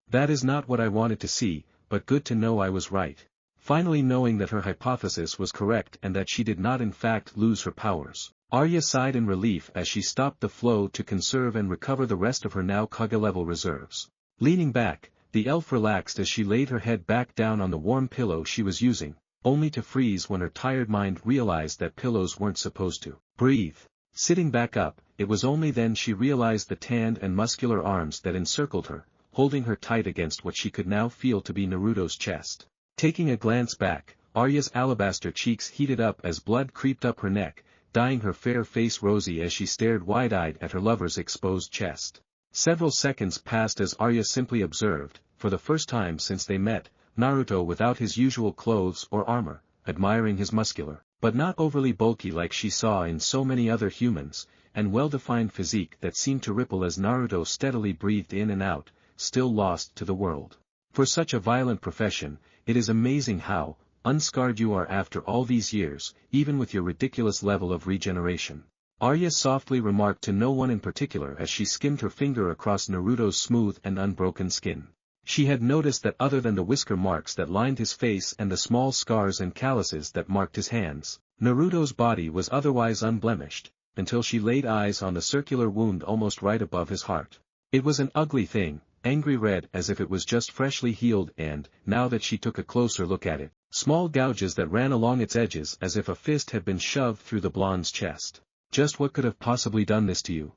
That is not what I wanted to see, but good to know I was right. Finally knowing that her hypothesis was correct and that she did not in fact lose her powers, Arya sighed in relief as she stopped the flow to conserve and recover the rest of her now Kage-level reserves. Leaning back, the elf relaxed as she laid her head back down on the warm pillow she was using, only to freeze when her tired mind realized that pillows weren't supposed to breathe. Sitting back up, it was only then she realized the tanned and muscular arms that encircled her, holding her tight against what she could now feel to be Naruto's chest. Taking a glance back, Arya's alabaster cheeks heated up as blood creeped up her neck, dyeing her fair face rosy as she stared wide-eyed at her lover's exposed chest. Several seconds passed as Arya simply observed, for the first time since they met, Naruto without his usual clothes or armor, admiring his muscular, but not overly bulky like she saw in so many other humans, and well-defined physique that seemed to ripple as Naruto steadily breathed in and out, still lost to the world. For such a violent profession, it is amazing how unscarred you are after all these years, even with your ridiculous level of regeneration. Arya softly remarked to no one in particular as she skimmed her finger across Naruto's smooth and unbroken skin. She had noticed that other than the whisker marks that lined his face and the small scars and calluses that marked his hands, Naruto's body was otherwise unblemished, until she laid eyes on the circular wound almost right above his heart. It was an ugly thing, angry red as if it was just freshly healed and, now that she took a closer look at it, small gouges that ran along its edges as if a fist had been shoved through the blonde's chest. Just what could have possibly done this to you?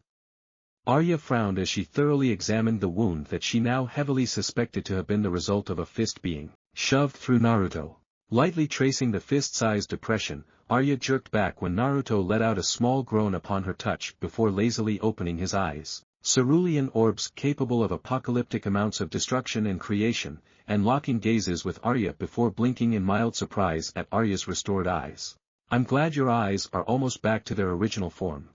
Arya frowned as she thoroughly examined the wound that she now heavily suspected to have been the result of a fist being shoved through Naruto. Lightly tracing the fist-sized depression, Arya jerked back when Naruto let out a small groan upon her touch before lazily opening his eyes. Cerulean orbs capable of apocalyptic amounts of destruction and creation, and locking gazes with Arya before blinking in mild surprise at Arya's restored eyes. I'm glad your eyes are almost back to their original form.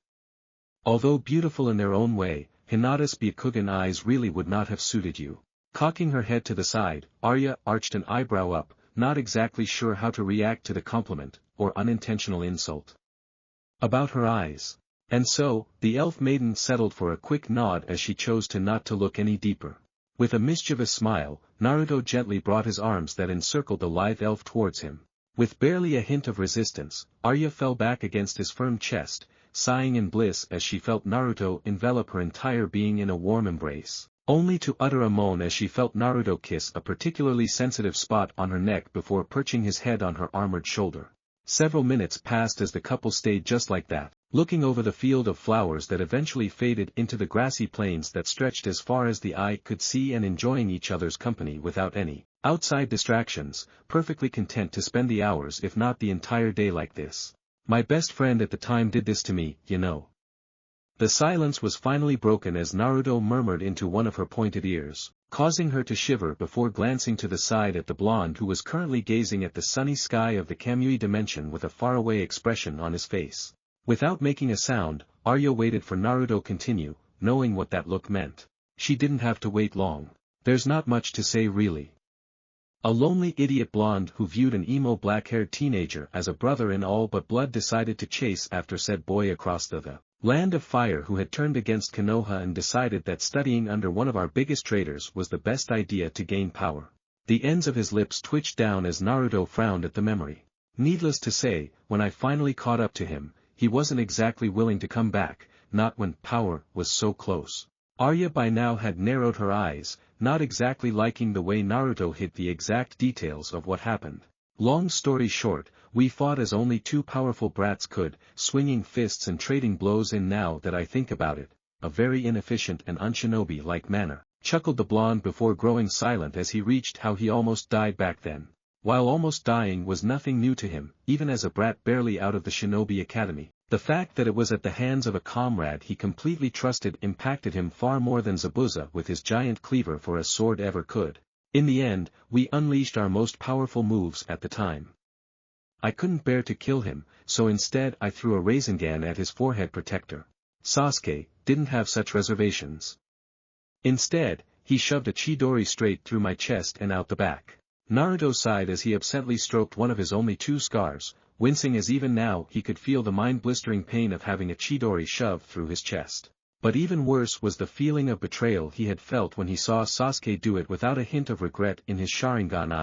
Although beautiful in their own way, Hinata's Byakugan eyes really would not have suited you. Cocking her head to the side, Arya arched an eyebrow up, not exactly sure how to react to the compliment, or unintentional insult. About her eyes. And so, the elf maiden settled for a quick nod as she chose to not to look any deeper. With a mischievous smile, Naruto gently brought his arms that encircled the lithe elf towards him. With barely a hint of resistance, Arya fell back against his firm chest, sighing in bliss as she felt Naruto envelop her entire being in a warm embrace, only to utter a moan as she felt Naruto kiss a particularly sensitive spot on her neck before perching his head on her armored shoulder. Several minutes passed as the couple stayed just like that, looking over the field of flowers that eventually faded into the grassy plains that stretched as far as the eye could see and enjoying each other's company without any outside distractions, perfectly content to spend the hours if not the entire day like this. My best friend at the time did this to me, you know. The silence was finally broken as Naruto murmured into one of her pointed ears, causing her to shiver before glancing to the side at the blonde who was currently gazing at the sunny sky of the Kamui dimension with a faraway expression on his face. Without making a sound, Arya waited for Naruto to continue, knowing what that look meant. She didn't have to wait long. There's not much to say really. A lonely idiot blonde who viewed an emo black-haired teenager as a brother in all but blood decided to chase after said boy across the land of fire who had turned against Konoha and decided that studying under one of our biggest traitors was the best idea to gain power. The ends of his lips twitched down as Naruto frowned at the memory. Needless to say, when I finally caught up to him, he wasn't exactly willing to come back, not when power was so close. Arya by now had narrowed her eyes, not exactly liking the way Naruto hid the exact details of what happened. Long story short, we fought as only two powerful brats could, swinging fists and trading blows in now that I think about it, a very inefficient and un-shinobi-like manner, chuckled the blonde before growing silent as he reached how he almost died back then. While almost dying was nothing new to him, even as a brat barely out of the Shinobi Academy, the fact that it was at the hands of a comrade he completely trusted impacted him far more than Zabuza with his giant cleaver for a sword ever could. In the end, we unleashed our most powerful moves at the time. I couldn't bear to kill him, so instead I threw a Rasengan at his forehead protector. Sasuke didn't have such reservations. Instead, he shoved a Chidori straight through my chest and out the back. Naruto sighed as he absently stroked one of his only two scars, wincing as even now he could feel the mind-blistering pain of having a Chidori shoved through his chest. But even worse was the feeling of betrayal he had felt when he saw Sasuke do it without a hint of regret in his Sharingan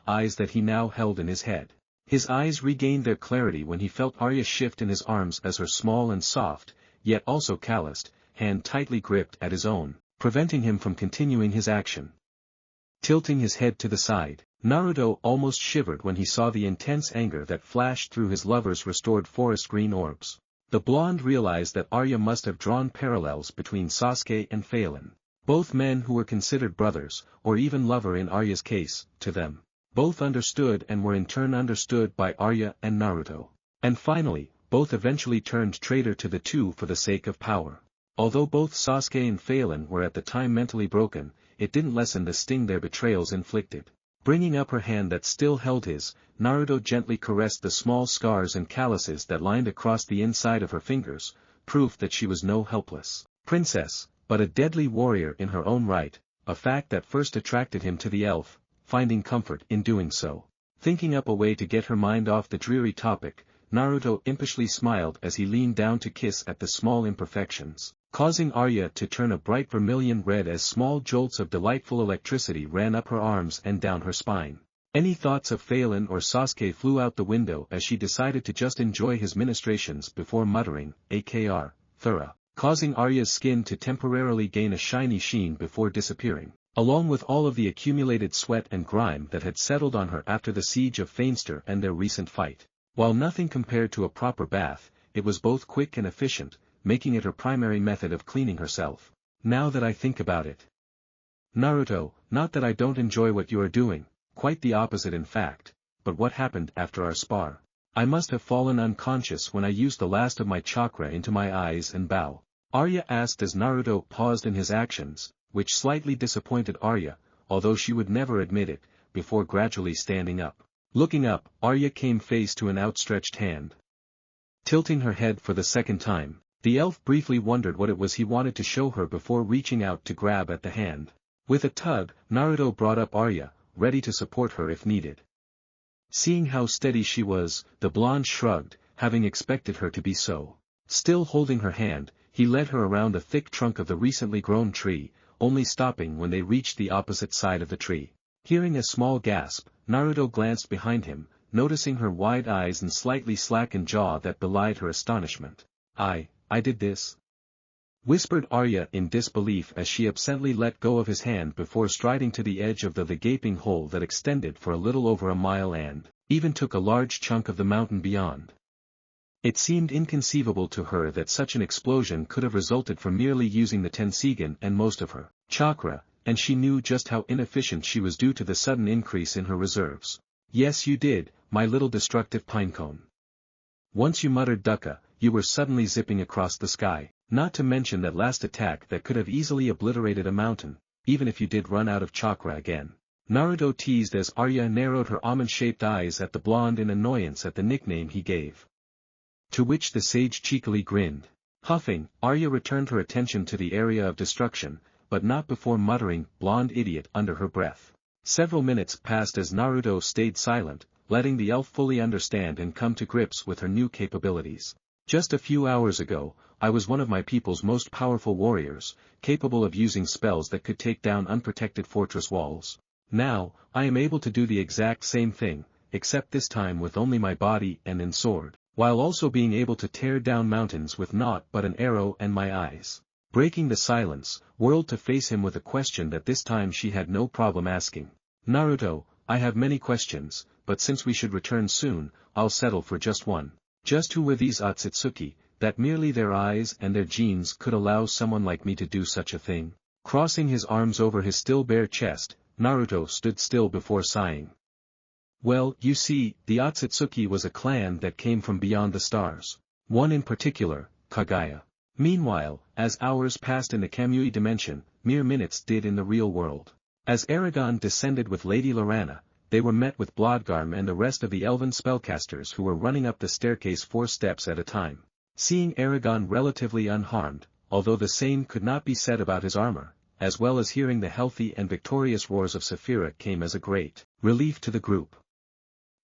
eyes that he now held in his head. His eyes regained their clarity when he felt Arya shift in his arms as her small and soft, yet also calloused, hand tightly gripped at his own, preventing him from continuing his action. Tilting his head to the side, Naruto almost shivered when he saw the intense anger that flashed through his lover's restored forest green orbs. The blonde realized that Arya must have drawn parallels between Sasuke and Phelan, both men who were considered brothers, or even lover in Arya's case, to them. Both understood and were in turn understood by Arya and Naruto. And finally, both eventually turned traitor to the two for the sake of power. Although both Sasuke and Phelan were at the time mentally broken, it didn't lessen the sting their betrayals inflicted. Bringing up her hand that still held his, Naruto gently caressed the small scars and calluses that lined across the inside of her fingers, proof that she was no helpless princess, but a deadly warrior in her own right, a fact that first attracted him to the elf, finding comfort in doing so. Thinking up a way to get her mind off the dreary topic, Naruto impishly smiled as he leaned down to kiss at the small imperfections, causing Arya to turn a bright vermilion red as small jolts of delightful electricity ran up her arms and down her spine. Any thoughts of Phelan or Sasuke flew out the window as she decided to just enjoy his ministrations before muttering, "Akr, thorough," causing Arya's skin to temporarily gain a shiny sheen before disappearing, along with all of the accumulated sweat and grime that had settled on her after the siege of Feinster and their recent fight. While nothing compared to a proper bath, it was both quick and efficient, making it her primary method of cleaning herself. Now that I think about it. Naruto, not that I don't enjoy what you are doing, quite the opposite in fact, but what happened after our spar? I must have fallen unconscious when I used the last of my chakra into my eyes and bow. Arya asked as Naruto paused in his actions, which slightly disappointed Arya, although she would never admit it, before gradually standing up. Looking up, Arya came face to an outstretched hand. Tilting her head for the second time, the elf briefly wondered what it was he wanted to show her before reaching out to grab at the hand. With a tug, Naruto brought up Arya, ready to support her if needed. Seeing how steady she was, the blonde shrugged, having expected her to be so. Still holding her hand, he led her around the thick trunk of the recently grown tree, only stopping when they reached the opposite side of the tree. Hearing a small gasp, Naruto glanced behind him, noticing her wide eyes and slightly slackened jaw that belied her astonishment. I did this?" whispered Arya in disbelief as she absently let go of his hand before striding to the edge of the gaping hole that extended for a little over a mile and even took a large chunk of the mountain beyond. It seemed inconceivable to her that such an explosion could have resulted from merely using the Tensigan and most of her chakra, and she knew just how inefficient she was due to the sudden increase in her reserves. Yes, you did, my little destructive pinecone. Once you muttered dukkha, you were suddenly zipping across the sky, not to mention that last attack that could have easily obliterated a mountain, even if you did run out of chakra again. Naruto teased as Arya narrowed her almond-shaped eyes at the blonde in annoyance at the nickname he gave. To which the sage cheekily grinned. Huffing, Arya returned her attention to the area of destruction, but not before muttering, "blonde idiot," under her breath. Several minutes passed as Naruto stayed silent, letting the elf fully understand and come to grips with her new capabilities. Just a few hours ago, I was one of my people's most powerful warriors, capable of using spells that could take down unprotected fortress walls. Now, I am able to do the exact same thing, except this time with only my body and sword, while also being able to tear down mountains with naught but an arrow and my eyes. Breaking the silence, whirled to face him with a question that this time she had no problem asking. Naruto, I have many questions, but since we should return soon, I'll settle for just one. Just who were these Otsutsuki, that merely their eyes and their genes could allow someone like me to do such a thing? Crossing his arms over his still bare chest, Naruto stood still before sighing. Well, you see, the Otsutsuki was a clan that came from beyond the stars. One in particular, Kaguya. Meanwhile, as hours passed in the Kamui dimension, mere minutes did in the real world. As Eragon descended with Lady Lorana, they were met with Blodgarm and the rest of the elven spellcasters who were running up the staircase 4 steps at a time. Seeing Eragon relatively unharmed, although the same could not be said about his armor, as well as hearing the healthy and victorious roars of Saphira came as a great relief to the group.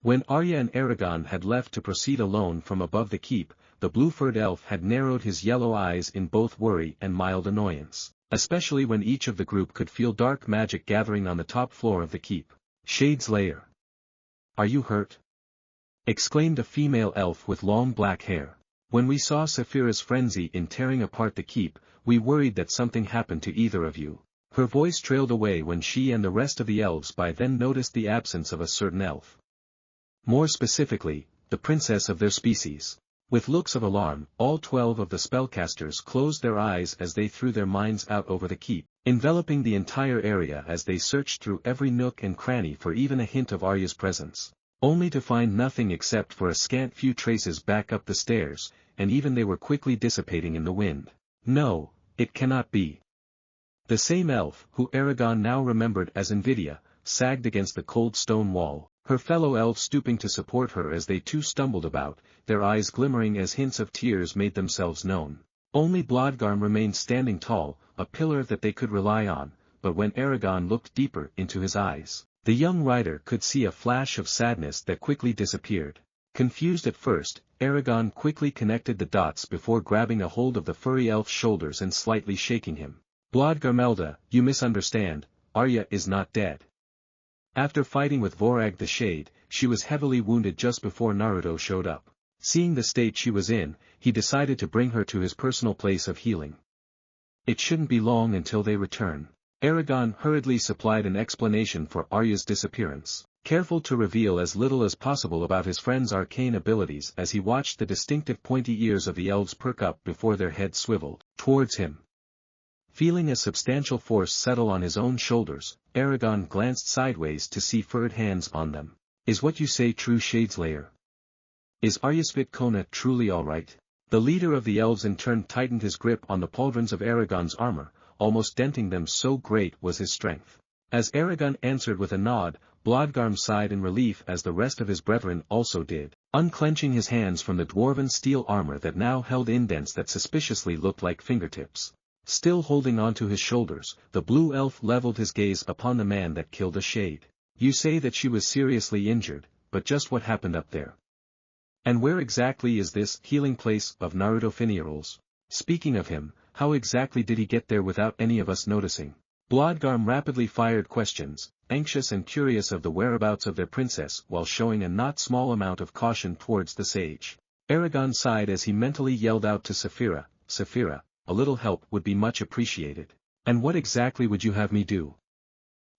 When Arya and Eragon had left to proceed alone from above the keep, the blue-furred elf had narrowed his yellow eyes in both worry and mild annoyance, especially when each of the group could feel dark magic gathering on the top floor of the keep. Shade's lair. Are you hurt? Exclaimed a female elf with long black hair. When we saw Saphira's frenzy in tearing apart the keep, we worried that something happened to either of you. Her voice trailed away when she and the rest of the elves by then noticed the absence of a certain elf. More specifically, the princess of their species. With looks of alarm, all 12 of the spellcasters closed their eyes as they threw their minds out over the keep, enveloping the entire area as they searched through every nook and cranny for even a hint of Arya's presence, only to find nothing except for a scant few traces back up the stairs, and even they were quickly dissipating in the wind. No, it cannot be. The same elf, who Eragon now remembered as Invidia, sagged against the cold stone wall, her fellow elves stooping to support her as they too stumbled about, their eyes glimmering as hints of tears made themselves known. Only Blodgarm remained standing tall, a pillar that they could rely on, but when Eragon looked deeper into his eyes, the young rider could see a flash of sadness that quickly disappeared. Confused at first, Eragon quickly connected the dots before grabbing a hold of the furry elf's shoulders and slightly shaking him. Blodgarmelda, you misunderstand, Arya is not dead. After fighting with Vorag the Shade, she was heavily wounded just before Naruto showed up. Seeing the state she was in, he decided to bring her to his personal place of healing. It shouldn't be long until they return. Eragon hurriedly supplied an explanation for Arya's disappearance, careful to reveal as little as possible about his friend's arcane abilities as he watched the distinctive pointy ears of the elves perk up before their heads swiveled towards him. Feeling a substantial force settle on his own shoulders, Eragon glanced sideways to see furred hands on them. Is what you say true, Shadeslayer? Is Aryasvit Kona truly alright? The leader of the elves in turn tightened his grip on the pauldrons of Eragon's armor, almost denting them, so great was his strength. As Eragon answered with a nod, Blodgarm sighed in relief as the rest of his brethren also did, unclenching his hands from the dwarven steel armor that now held indents that suspiciously looked like fingertips. Still holding onto his shoulders, the blue elf leveled his gaze upon the man that killed a shade. You say that she was seriously injured, but just what happened up there? And where exactly is this healing place of Naruto Finierals? Speaking of him, how exactly did he get there without any of us noticing? Blodgarm rapidly fired questions, anxious and curious of the whereabouts of their princess while showing a not small amount of caution towards the sage. Eragon sighed as he mentally yelled out to Saphira, Saphira, a little help would be much appreciated. And what exactly would you have me do?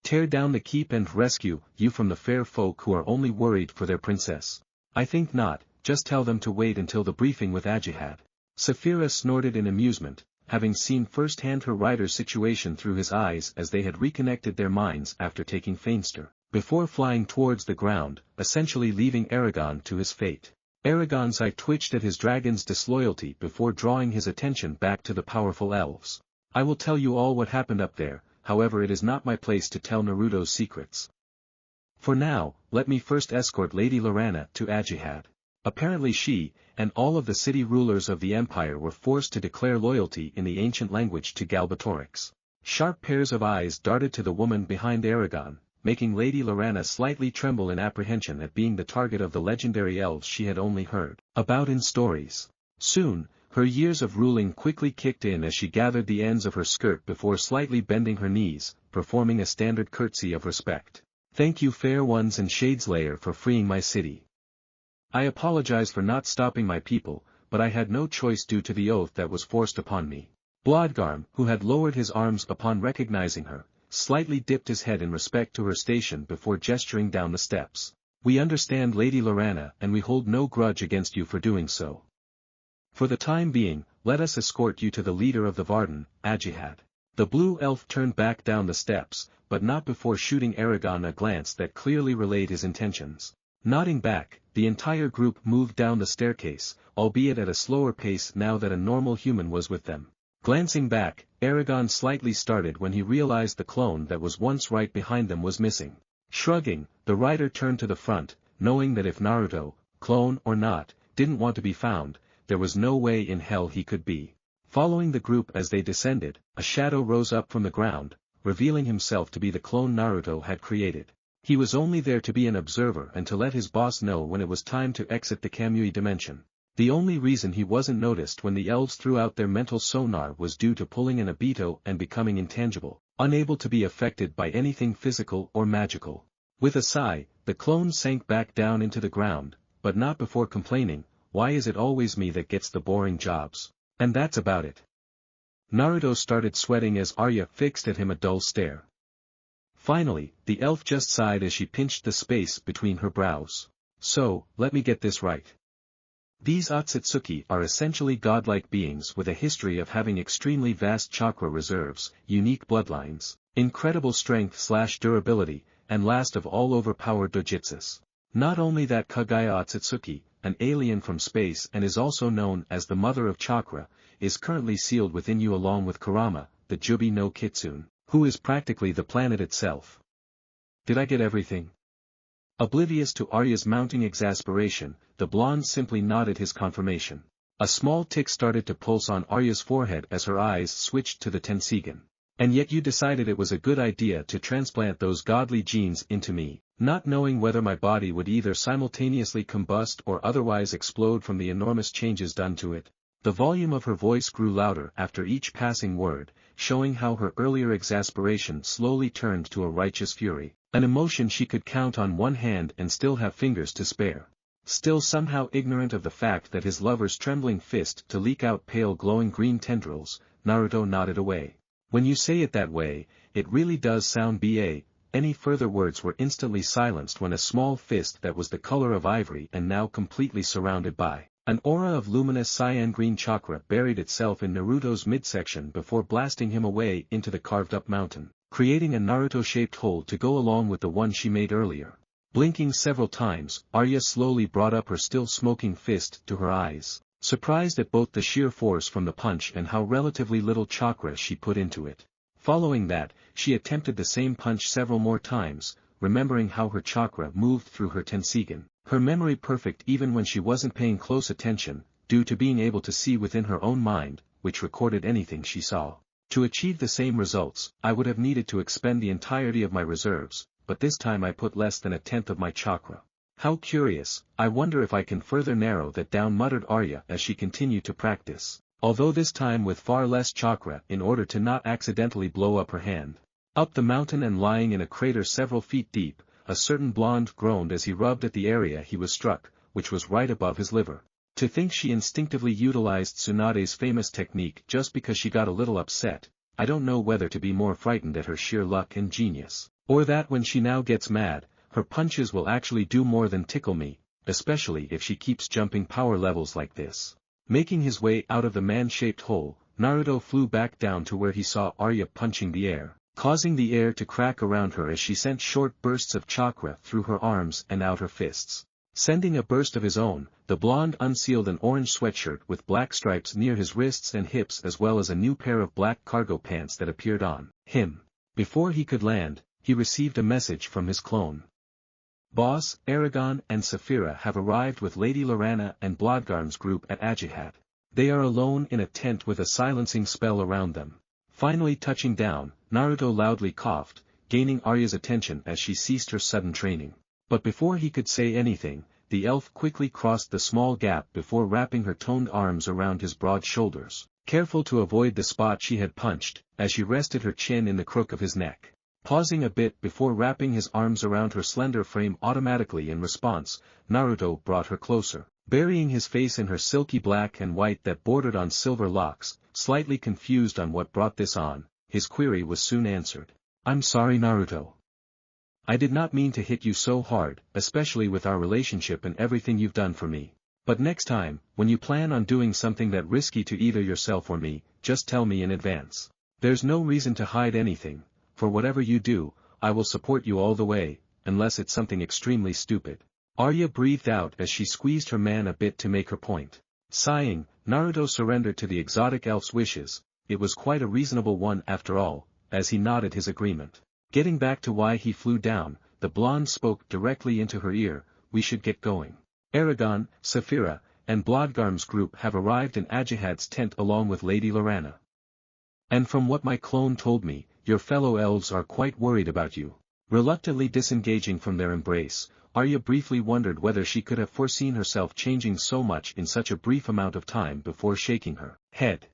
Tear down the keep and rescue you from the fair folk who are only worried for their princess? I think not, just tell them to wait until the briefing with Ajihad. Saphira snorted in amusement, having seen firsthand her rider's situation through his eyes as they had reconnected their minds after taking Feinster, before flying towards the ground, essentially leaving Eragon to his fate. Eragon's eye twitched at his dragon's disloyalty before drawing his attention back to the powerful elves. I will tell you all what happened up there, however it is not my place to tell Naruto's secrets. For now, let me first escort Lady Lorana to Ajihad. Apparently she, and all of the city rulers of the empire were forced to declare loyalty in the ancient language to Galbatorix. Sharp pairs of eyes darted to the woman behind Eragon, making Lady Lorana slightly tremble in apprehension at being the target of the legendary elves she had only heard about in stories. Soon, her years of ruling quickly kicked in as she gathered the ends of her skirt before slightly bending her knees, performing a standard curtsy of respect. Thank you fair ones and Shadeslayer for freeing my city. I apologize for not stopping my people, but I had no choice due to the oath that was forced upon me. Blodgarm, who had lowered his arms upon recognizing her, slightly dipped his head in respect to her station before gesturing down the steps. We understand Lady Lorana and we hold no grudge against you for doing so. For the time being, let us escort you to the leader of the Varden, Ajihad. The blue elf turned back down the steps, but not before shooting Eragon a glance that clearly relayed his intentions. Nodding back, the entire group moved down the staircase, albeit at a slower pace now that a normal human was with them. Glancing back, Eragon slightly started when he realized the clone that was once right behind them was missing. Shrugging, the rider turned to the front, knowing that if Naruto, clone or not, didn't want to be found, there was no way in hell he could be. Following the group as they descended, a shadow rose up from the ground, revealing himself to be the clone Naruto had created. He was only there to be an observer and to let his boss know when it was time to exit the Kamui dimension. The only reason he wasn't noticed when the elves threw out their mental sonar was due to pulling an Obito and becoming intangible, unable to be affected by anything physical or magical. With a sigh, the clone sank back down into the ground, but not before complaining, why is it always me that gets the boring jobs? And that's about it. Naruto started sweating as Arya fixed at him a dull stare. Finally, the elf just sighed as she pinched the space between her brows. So, let me get this right. These Otsutsuki are essentially godlike beings with a history of having extremely vast chakra reserves, unique bloodlines, incredible strength/durability, and last of all overpowered dojutsus. Not only that, Kaguya Otsutsuki, an alien from space and is also known as the Mother of Chakra, is currently sealed within you along with Kurama, the Juubi no Kitsune, who is practically the planet itself. Did I get everything? Oblivious to Arya's mounting exasperation, the blonde simply nodded his confirmation. A small tick started to pulse on Arya's forehead as her eyes switched to the Tensigen. And yet you decided it was a good idea to transplant those godly genes into me, not knowing whether my body would either simultaneously combust or otherwise explode from the enormous changes done to it. The volume of her voice grew louder after each passing word, showing how her earlier exasperation slowly turned to a righteous fury, an emotion she could count on one hand and still have fingers to spare. Still somehow ignorant of the fact that his lover's trembling fist to leak out pale glowing green tendrils, Naruto nodded away. When you say it that way, it really does sound BA. Any further words were instantly silenced when a small fist that was the color of ivory and now completely surrounded by an aura of luminous cyan-green chakra buried itself in Naruto's midsection before blasting him away into the carved-up mountain, creating a Naruto-shaped hole to go along with the one she made earlier. Blinking several times, Arya slowly brought up her still smoking fist to her eyes, surprised at both the sheer force from the punch and how relatively little chakra she put into it. Following that, she attempted the same punch several more times, remembering how her chakra moved through her Tensigen, her memory perfect even when she wasn't paying close attention, due to being able to see within her own mind, which recorded anything she saw. To achieve the same results, I would have needed to expend the entirety of my reserves, but this time I put less than a tenth of my chakra. How curious, I wonder if I can further narrow that down, muttered Arya as she continued to practice, although this time with far less chakra in order to not accidentally blow up her hand. Up the mountain and lying in a crater several feet deep, a certain blonde groaned as he rubbed at the area he was struck, which was right above his liver. To think she instinctively utilized Tsunade's famous technique just because she got a little upset. I don't know whether to be more frightened at her sheer luck and genius, or that when she now gets mad, her punches will actually do more than tickle me. especially if she keeps jumping power levels like this. Making his way out of the man-shaped hole, Naruto flew back down to where he saw Arya punching the air, causing the air to crack around her as she sent short bursts of chakra through her arms and out her fists. Sending a burst of his own, the blonde unsealed an orange sweatshirt with black stripes near his wrists and hips as well as a new pair of black cargo pants that appeared on him. Before he could land, he received a message from his clone. Boss, Eragon and Saphira have arrived with Lady Lorana and Blodgarm's group at Ajihad. They are alone in a tent with a silencing spell around them. Finally touching down, Naruto loudly coughed, gaining Arya's attention as she ceased her sudden training. But before he could say anything, the elf quickly crossed the small gap before wrapping her toned arms around his broad shoulders, careful to avoid the spot she had punched, as she rested her chin in the crook of his neck. Pausing a bit before wrapping his arms around her slender frame automatically in response, Naruto brought her closer, burying his face in her silky black and white that bordered on silver locks. Slightly confused on what brought this on, his query was soon answered. I'm sorry, Naruto. I did not mean to hit you so hard, especially with our relationship and everything you've done for me. But next time, when you plan on doing something that risky to either yourself or me, just tell me in advance. There's no reason to hide anything. For whatever you do, I will support you all the way, unless it's something extremely stupid. Arya breathed out as she squeezed her man a bit to make her point. Sighing, Naruto surrendered to the exotic elf's wishes. It was quite a reasonable one after all, as he nodded his agreement. Getting back to why he flew down, the blonde spoke directly into her ear, we should get going. Eragon, Saphira, and Blodgarm's group have arrived in Ajihad's tent along with Lady Lorana. And from what my clone told me, your fellow elves are quite worried about you. Reluctantly disengaging from their embrace, Arya briefly wondered whether she could have foreseen herself changing so much in such a brief amount of time before shaking her head.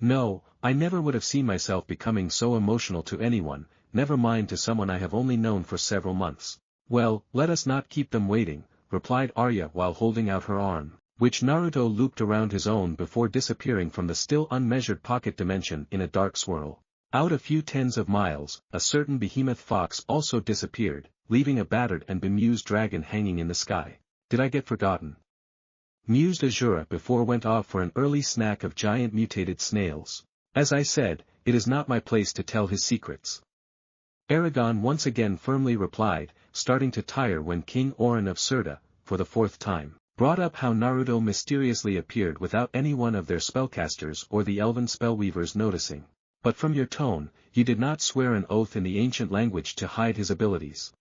No, I never would have seen myself becoming so emotional to anyone, never mind to someone I have only known for several months. Well, let us not keep them waiting, replied Arya while holding out her arm, which Naruto looped around his own before disappearing from the still unmeasured pocket dimension in a dark swirl. Out a few tens of miles, a certain behemoth fox also disappeared, leaving a battered and bemused dragon hanging in the sky. Did I get forgotten? Mused Azura before went off for an early snack of giant mutated snails. As I said, it is not my place to tell his secrets. Eragon once again firmly replied, starting to tire when King Orin of Surda, for the fourth time, brought up how Naruto mysteriously appeared without any one of their spellcasters or the elven spellweavers noticing. But from your tone, you did not swear an oath in the ancient language to hide his abilities.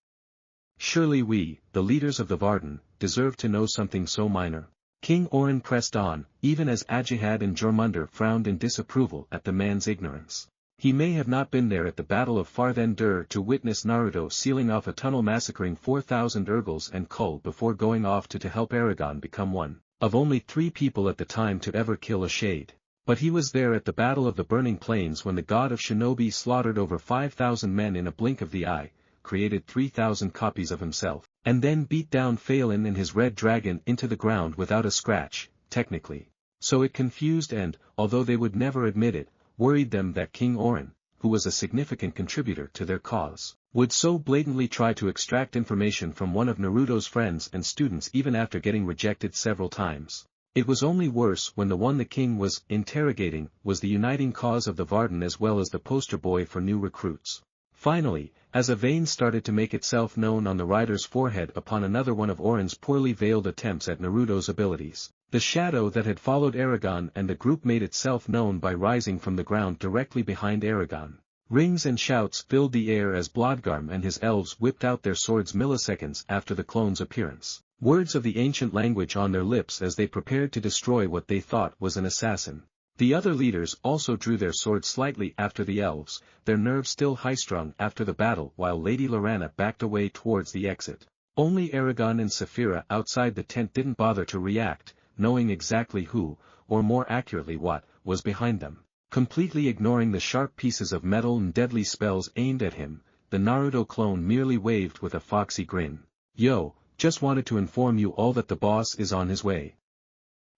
Surely we, the leaders of the Varden, deserve to know something so minor. King Orin pressed on, even as Ajihad and Jormungandr frowned in disapproval at the man's ignorance. He may have not been there at the Battle of Farthendur to witness Naruto sealing off a tunnel massacring 4,000 Urgals and Kull before going off to help Eragon become one of only 3 people at the time to ever kill a shade. But he was there at the Battle of the Burning Plains when the god of Shinobi slaughtered over 5,000 men in a blink of the eye, created 3,000 copies of himself, and then beat down Phelan and his red dragon into the ground without a scratch, technically. So it confused and, although they would never admit it, worried them that King Orin, who was a significant contributor to their cause, would so blatantly try to extract information from one of Naruto's friends and students even after getting rejected several times. It was only worse when the one the king was interrogating was the uniting cause of the Varden as well as the poster boy for new recruits. Finally, as a vein started to make itself known on the rider's forehead upon another one of Orin's poorly veiled attempts at Naruto's abilities, the shadow that had followed Eragon and the group made itself known by rising from the ground directly behind Eragon. Rings and shouts filled the air as Blodgarm and his elves whipped out their swords milliseconds after the clone's appearance, words of the ancient language on their lips as they prepared to destroy what they thought was an assassin. The other leaders also drew their swords slightly after the elves, their nerves still high-strung after the battle while Lady Lorana backed away towards the exit. Only Eragon and Saphira outside the tent didn't bother to react, knowing exactly who, or more accurately what, was behind them. Completely ignoring the sharp pieces of metal and deadly spells aimed at him, the Naruto clone merely waved with a foxy grin. Yo, just wanted to inform you all that the boss is on his way.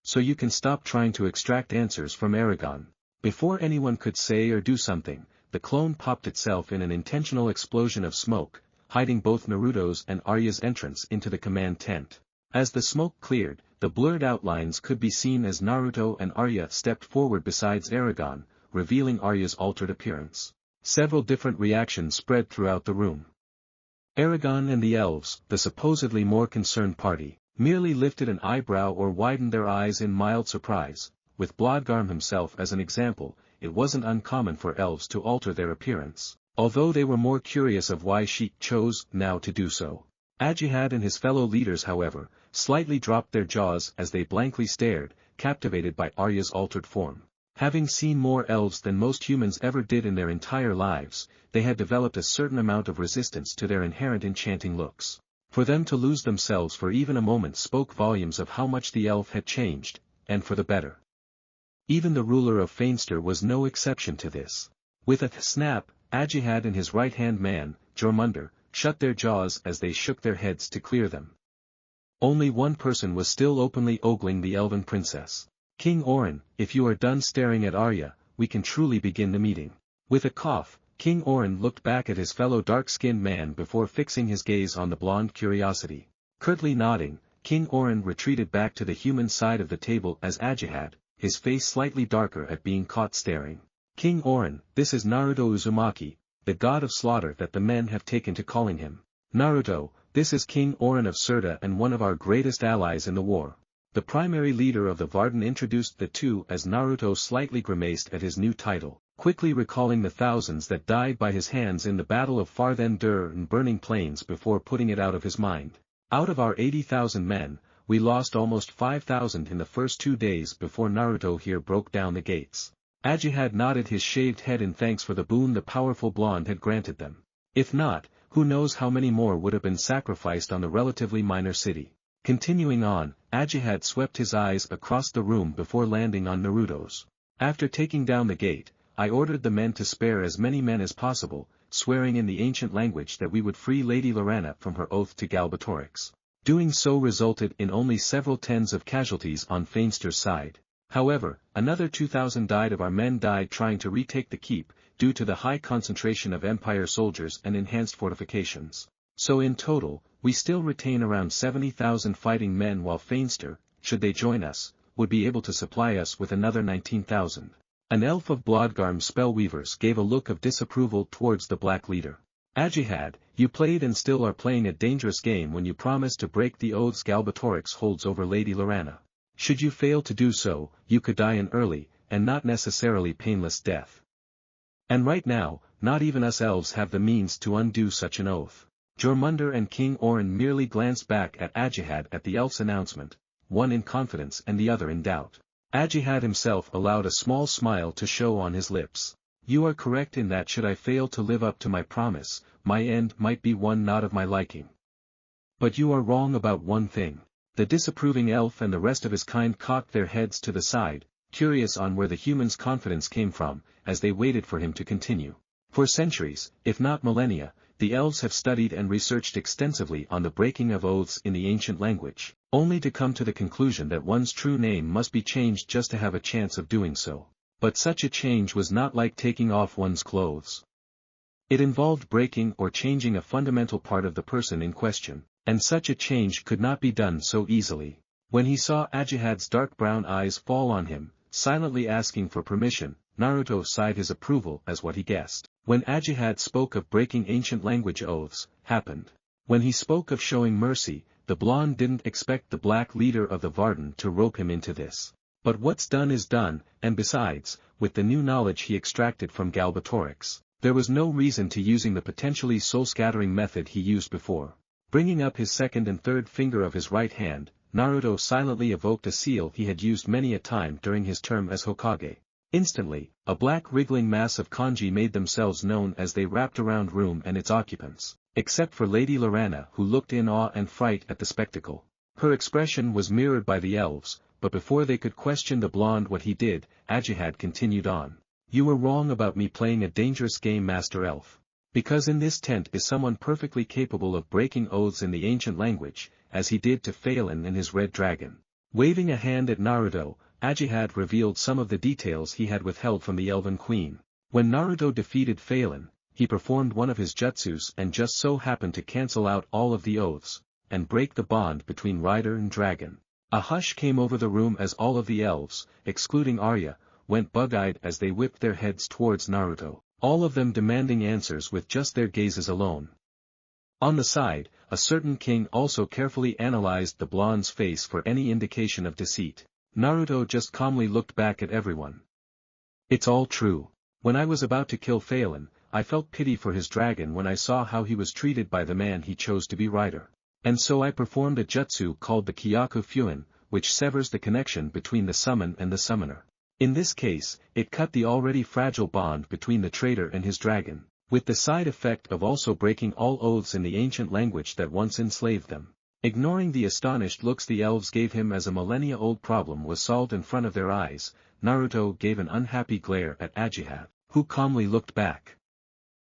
So you can stop trying to extract answers from Eragon. Before anyone could say or do something, the clone popped itself in an intentional explosion of smoke, hiding both Naruto's and Arya's entrance into the command tent. As the smoke cleared, the blurred outlines could be seen as Naruto and Arya stepped forward beside Eragon, revealing Arya's altered appearance. Several different reactions spread throughout the room. Eragon and the elves, the supposedly more concerned party, merely lifted an eyebrow or widened their eyes in mild surprise. With Blodgarm himself as an example, it wasn't uncommon for elves to alter their appearance, although they were more curious of why Sheik chose now to do so. Ajihad and his fellow leaders, however, slightly dropped their jaws as they blankly stared, captivated by Arya's altered form. Having seen more elves than most humans ever did in their entire lives, they had developed a certain amount of resistance to their inherent enchanting looks. For them to lose themselves for even a moment spoke volumes of how much the elf had changed, and for the better. Even the ruler of Feinster was no exception to this. With a snap, Ajihad and his right-hand man, Jormungandr, shut their jaws as they shook their heads to clear them. Only one person was still openly ogling the elven princess. King Orin, if you are done staring at Arya, we can truly begin the meeting. With a cough, King Orin looked back at his fellow dark-skinned man before fixing his gaze on the blonde curiosity. Curtly nodding, King Orin retreated back to the human side of the table as Ajihad, his face slightly darker at being caught staring. King Orin, this is Naruto Uzumaki, the god of slaughter that the men have taken to calling him. Naruto, this is King Orin of Surta and one of our greatest allies in the war. The primary leader of the Varden introduced the two as Naruto slightly grimaced at his new title, quickly recalling the thousands that died by his hands in the Battle of Farthen-Dur and Burning Plains before putting it out of his mind. Out of our 80,000 men, we lost almost 5,000 in the first 2 days before Naruto here broke down the gates. Ajihad nodded his shaved head in thanks for the boon the powerful blonde had granted them. If not, who knows how many more would have been sacrificed on the relatively minor city. Continuing on, Ajihad swept his eyes across the room before landing on Naruto's. After taking down the gate, I ordered the men to spare as many men as possible, swearing in the ancient language that we would free Lady Laranna from her oath to Galbatorix. Doing so resulted in only several tens of casualties on Feinster's side. However, another 2,000 of our men died trying to retake the keep, due to the high concentration of Empire soldiers and enhanced fortifications. So in total, we still retain around 70,000 fighting men while Feinster, should they join us, would be able to supply us with another 19,000. An elf of Blodgarm's spellweavers gave a look of disapproval towards the black leader. Ajihad, you played and still are playing a dangerous game when you promised to break the oaths Galbatorix holds over Lady Laranna. Should you fail to do so, you could die an early, and not necessarily painless death. And right now, not even us elves have the means to undo such an oath. Jormungandr and King Orin merely glanced back at Ajihad at the elf's announcement, one in confidence and the other in doubt. Ajihad himself allowed a small smile to show on his lips. You are correct in that should I fail to live up to my promise, my end might be one not of my liking. But you are wrong about one thing. The disapproving elf and the rest of his kind cocked their heads to the side, curious on where the humans' confidence came from, as they waited for him to continue. For centuries, if not millennia, the elves have studied and researched extensively on the breaking of oaths in the ancient language, only to come to the conclusion that one's true name must be changed just to have a chance of doing so. But such a change was not like taking off one's clothes. It involved breaking or changing a fundamental part of the person in question, and such a change could not be done so easily. When he saw Ajihad's dark brown eyes fall on him, silently asking for permission, Naruto sighed his approval as what he guessed. When Ajihad spoke of breaking ancient language oaths, happened. When he spoke of showing mercy, the blonde didn't expect the black leader of the Varden to rope him into this. But what's done is done, and besides, with the new knowledge he extracted from Galbatorix, there was no reason to using the potentially soul-scattering method he used before. Bringing up his second and third finger of his right hand, Naruto silently evoked a seal he had used many a time during his term as Hokage. Instantly, a black wriggling mass of kanji made themselves known as they wrapped around room and its occupants, except for Lady Laranna who looked in awe and fright at the spectacle. Her expression was mirrored by the elves, but before they could question the blonde what he did, Ajihad continued on. You were wrong about me playing a dangerous game, Master Elf. Because in this tent is someone perfectly capable of breaking oaths in the ancient language, as he did to Phelan and his red dragon. Waving a hand at Naruto, Ajihad revealed some of the details he had withheld from the Elven Queen. When Naruto defeated Phelan, he performed one of his jutsus and just so happened to cancel out all of the oaths. and break the bond between rider and dragon. A hush came over the room as all of the elves, excluding Arya, went bug-eyed as they whipped their heads towards Naruto, all of them demanding answers with just their gazes alone. On the side, a certain king also carefully analyzed the blonde's face for any indication of deceit. Naruto just calmly looked back at everyone. It's all true. When I was about to kill Phelan, I felt pity for his dragon when I saw how he was treated by the man he chose to be rider. And so I performed a jutsu called the Kyaku Fuin, which severs the connection between the summon and the summoner. In this case, it cut the already fragile bond between the traitor and his dragon, with the side effect of also breaking all oaths in the ancient language that once enslaved them. Ignoring the astonished looks the elves gave him as a millennia-old problem was solved in front of their eyes, Naruto gave an unhappy glare at Ajihad, who calmly looked back.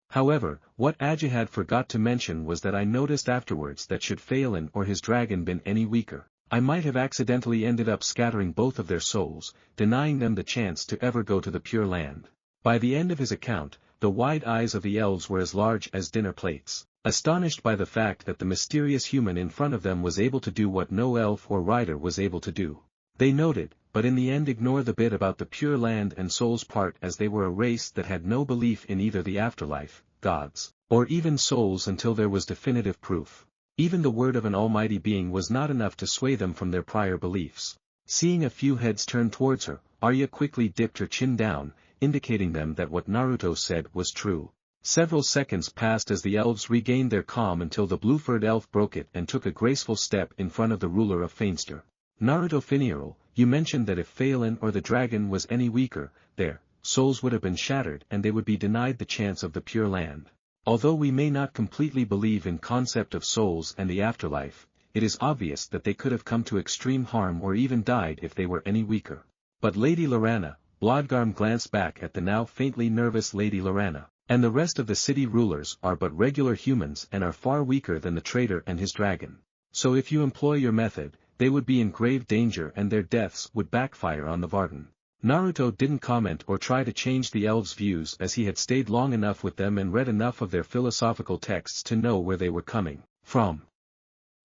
However, what Ajihad forgot to mention was that I noticed afterwards that should Phelan or his dragon been any weaker, I might have accidentally ended up scattering both of their souls, denying them the chance to ever go to the Pure Land. By the end of his account, the wide eyes of the elves were as large as dinner plates, astonished by the fact that the mysterious human in front of them was able to do what no elf or rider was able to do. They noted, but in the end ignore the bit about the Pure Land and souls part as they were a race that had no belief in either the afterlife, gods, or even souls until there was definitive proof. Even the word of an almighty being was not enough to sway them from their prior beliefs. Seeing a few heads turn towards her, Arya quickly dipped her chin down, indicating them that what Naruto said was true. Several seconds passed as the elves regained their calm until the blue-furred elf broke it and took a graceful step in front of the ruler of Feinster. Naruto Finierl, you mentioned that if Phelan or the dragon was any weaker, their souls would have been shattered and they would be denied the chance of the Pure Land. Although we may not completely believe in concept of souls and the afterlife, it is obvious that they could have come to extreme harm or even died if they were any weaker. But Lady Laranna, Blodgarm glanced back at the now faintly nervous Lady Laranna, and the rest of the city rulers are but regular humans and are far weaker than the traitor and his dragon. So if you employ your method, they would be in grave danger and their deaths would backfire on the Varden. Naruto didn't comment or try to change the elves' views as he had stayed long enough with them and read enough of their philosophical texts to know where they were coming from.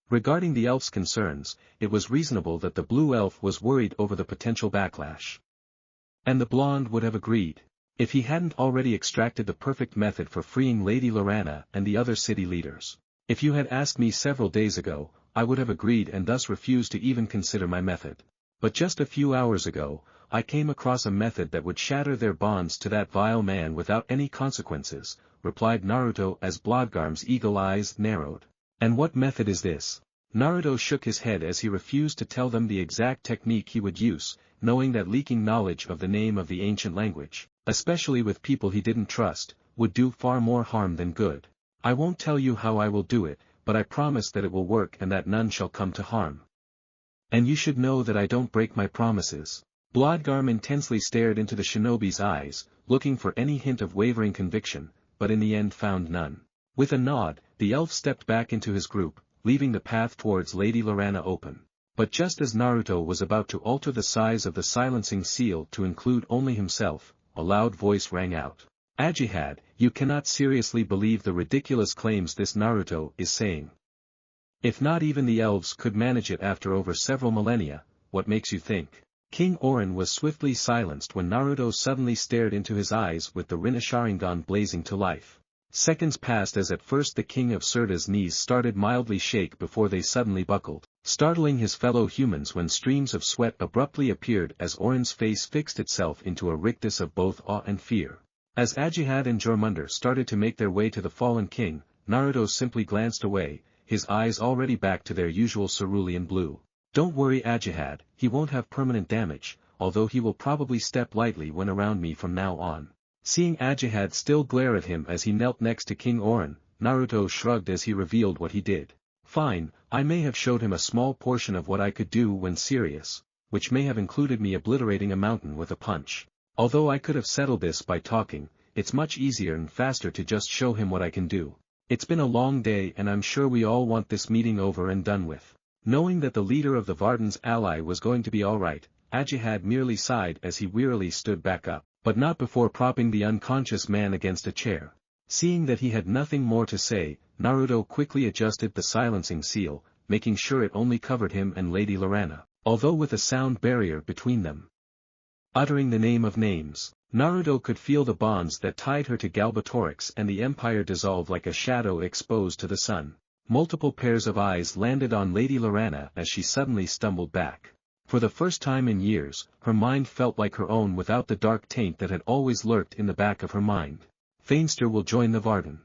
Regarding the elf's concerns, it was reasonable that the blue elf was worried over the potential backlash. And the blonde would have agreed, if he hadn't already extracted the perfect method for freeing Lady Laranna and the other city leaders. If you had asked me several days ago, I would have agreed and thus refused to even consider my method. But just a few hours ago, I came across a method that would shatter their bonds to that vile man without any consequences, replied Naruto as Blodgarm's eagle eyes narrowed. And what method is this? Naruto shook his head as he refused to tell them the exact technique he would use, knowing that leaking knowledge of the name of the ancient language, especially with people he didn't trust, would do far more harm than good. I won't tell you how I will do it, but I promise that it will work and that none shall come to harm. And you should know that I don't break my promises. Blodgarm intensely stared into the shinobi's eyes, looking for any hint of wavering conviction, but in the end found none. With a nod, the elf stepped back into his group, leaving the path towards Lady Laranna open. But just as Naruto was about to alter the size of the silencing seal to include only himself, a loud voice rang out. Ajihad, you cannot seriously believe the ridiculous claims this Naruto is saying. If not even the elves could manage it after over several millennia, what makes you think? King Orin was swiftly silenced when Naruto suddenly stared into his eyes with the Rinna Sharingan blazing to life. Seconds passed as at first the king of Sirta's knees started mildly shake before they suddenly buckled, startling his fellow humans when streams of sweat abruptly appeared as Orin's face fixed itself into a rictus of both awe and fear. As Ajihad and Jormungandr started to make their way to the fallen king, Naruto simply glanced away, his eyes already back to their usual cerulean blue. Don't worry Ajihad, he won't have permanent damage, although he will probably step lightly when around me from now on. Seeing Ajihad still glare at him as he knelt next to King Orin, Naruto shrugged as he revealed what he did. Fine, I may have showed him a small portion of what I could do when serious, which may have included me obliterating a mountain with a punch. Although I could have settled this by talking, it's much easier and faster to just show him what I can do. It's been a long day and I'm sure we all want this meeting over and done with. Knowing that the leader of the Varden's ally was going to be alright, Ajihad merely sighed as he wearily stood back up, but not before propping the unconscious man against a chair. Seeing that he had nothing more to say, Naruto quickly adjusted the silencing seal, making sure it only covered him and Lady Lorana, although with a sound barrier between them. Uttering the name of names, Naruto could feel the bonds that tied her to Galbatorix and the Empire dissolve like a shadow exposed to the sun. Multiple pairs of eyes landed on Lady Lorana as she suddenly stumbled back. For the first time in years, her mind felt like her own without the dark taint that had always lurked in the back of her mind. Feinster will join the Varden.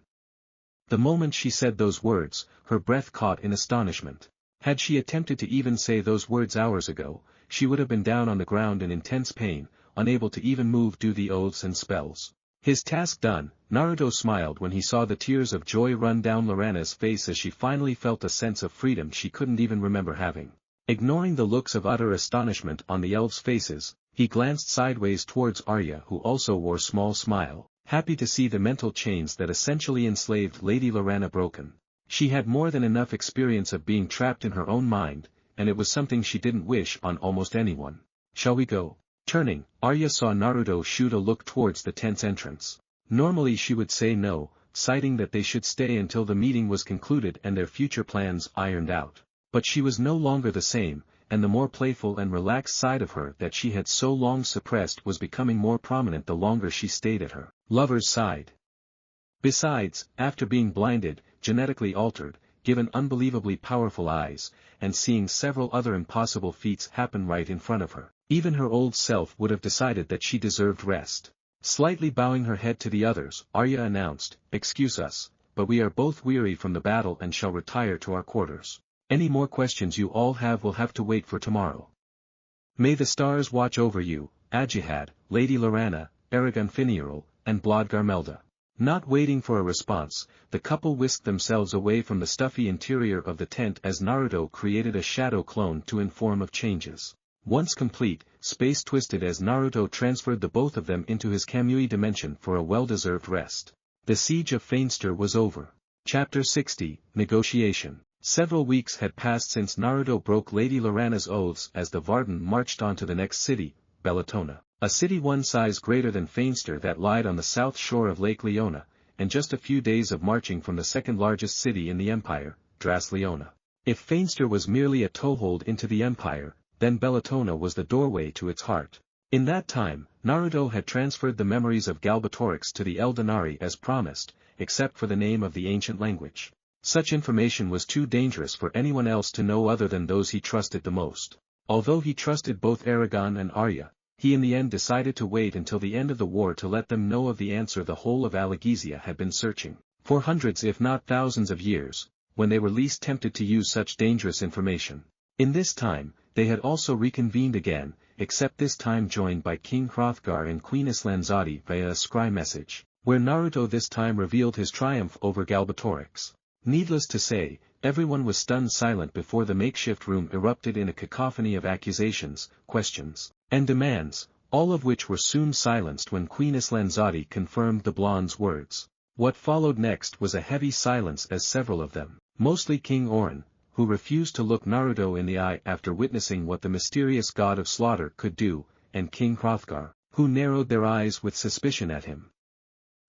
The moment she said those words, her breath caught in astonishment. Had she attempted to even say those words hours ago, she would have been down on the ground in intense pain, unable to even move due to the oaths and spells. His task done, Naruto smiled when he saw the tears of joy run down Lorana's face as she finally felt a sense of freedom she couldn't even remember having. Ignoring the looks of utter astonishment on the elves' faces, he glanced sideways towards Arya, who also wore a small smile, happy to see the mental chains that essentially enslaved Lady Lorana broken. She had more than enough experience of being trapped in her own mind, and it was something she didn't wish on almost anyone. Shall we go? Turning, Arya saw Naruto shoot a look towards the tent's entrance. Normally she would say no, citing that they should stay until the meeting was concluded and their future plans ironed out. But she was no longer the same, and the more playful and relaxed side of her that she had so long suppressed was becoming more prominent the longer she stayed at her lover's side. Besides, after being blinded, genetically altered, given unbelievably powerful eyes, and seeing several other impossible feats happen right in front of her, even her old self would have decided that she deserved rest. Slightly bowing her head to the others, Arya announced, "Excuse us, but we are both weary from the battle and shall retire to our quarters. Any more questions you all have will have to wait for tomorrow. May the stars watch over you, Ajihad, Lady Lorana, Eragon Finierl, and Blodgar Melda." Not waiting for a response, the couple whisked themselves away from the stuffy interior of the tent as Naruto created a shadow clone to inform of changes. Once complete, space twisted as Naruto transferred the both of them into his Kamui dimension for a well-deserved rest. The siege of Feinster was over. Chapter 60, Negotiation. Several weeks had passed since Naruto broke Lady Lorana's oaths as the Varden marched on to the next city, Bellatona. A city one size greater than Feinster that lied on the south shore of Lake Leona, and just a few days of marching from the second largest city in the empire, Dras Leona. If Feinster was merely a toehold into the empire, then Bellatona was the doorway to its heart. In that time, Naruto had transferred the memories of Galbatorix to the Eldenari as promised, except for the name of the ancient language. Such information was too dangerous for anyone else to know other than those he trusted the most. Although he trusted both Eragon and Arya, he in the end decided to wait until the end of the war to let them know of the answer the whole of Allegezia had been searching for hundreds if not thousands of years, when they were least tempted to use such dangerous information. In this time, they had also reconvened again, except this time joined by King Hrothgar and Queen Islanzadi via a scry message, where Naruto this time revealed his triumph over Galbatorix. Needless to say, everyone was stunned silent before the makeshift room erupted in a cacophony of accusations, questions, and demands, all of which were soon silenced when Queen Islanzadi confirmed the blonde's words. What followed next was a heavy silence as several of them, mostly King Orin, who refused to look Naruto in the eye after witnessing what the mysterious god of slaughter could do, and King Hrothgar, who narrowed their eyes with suspicion at him.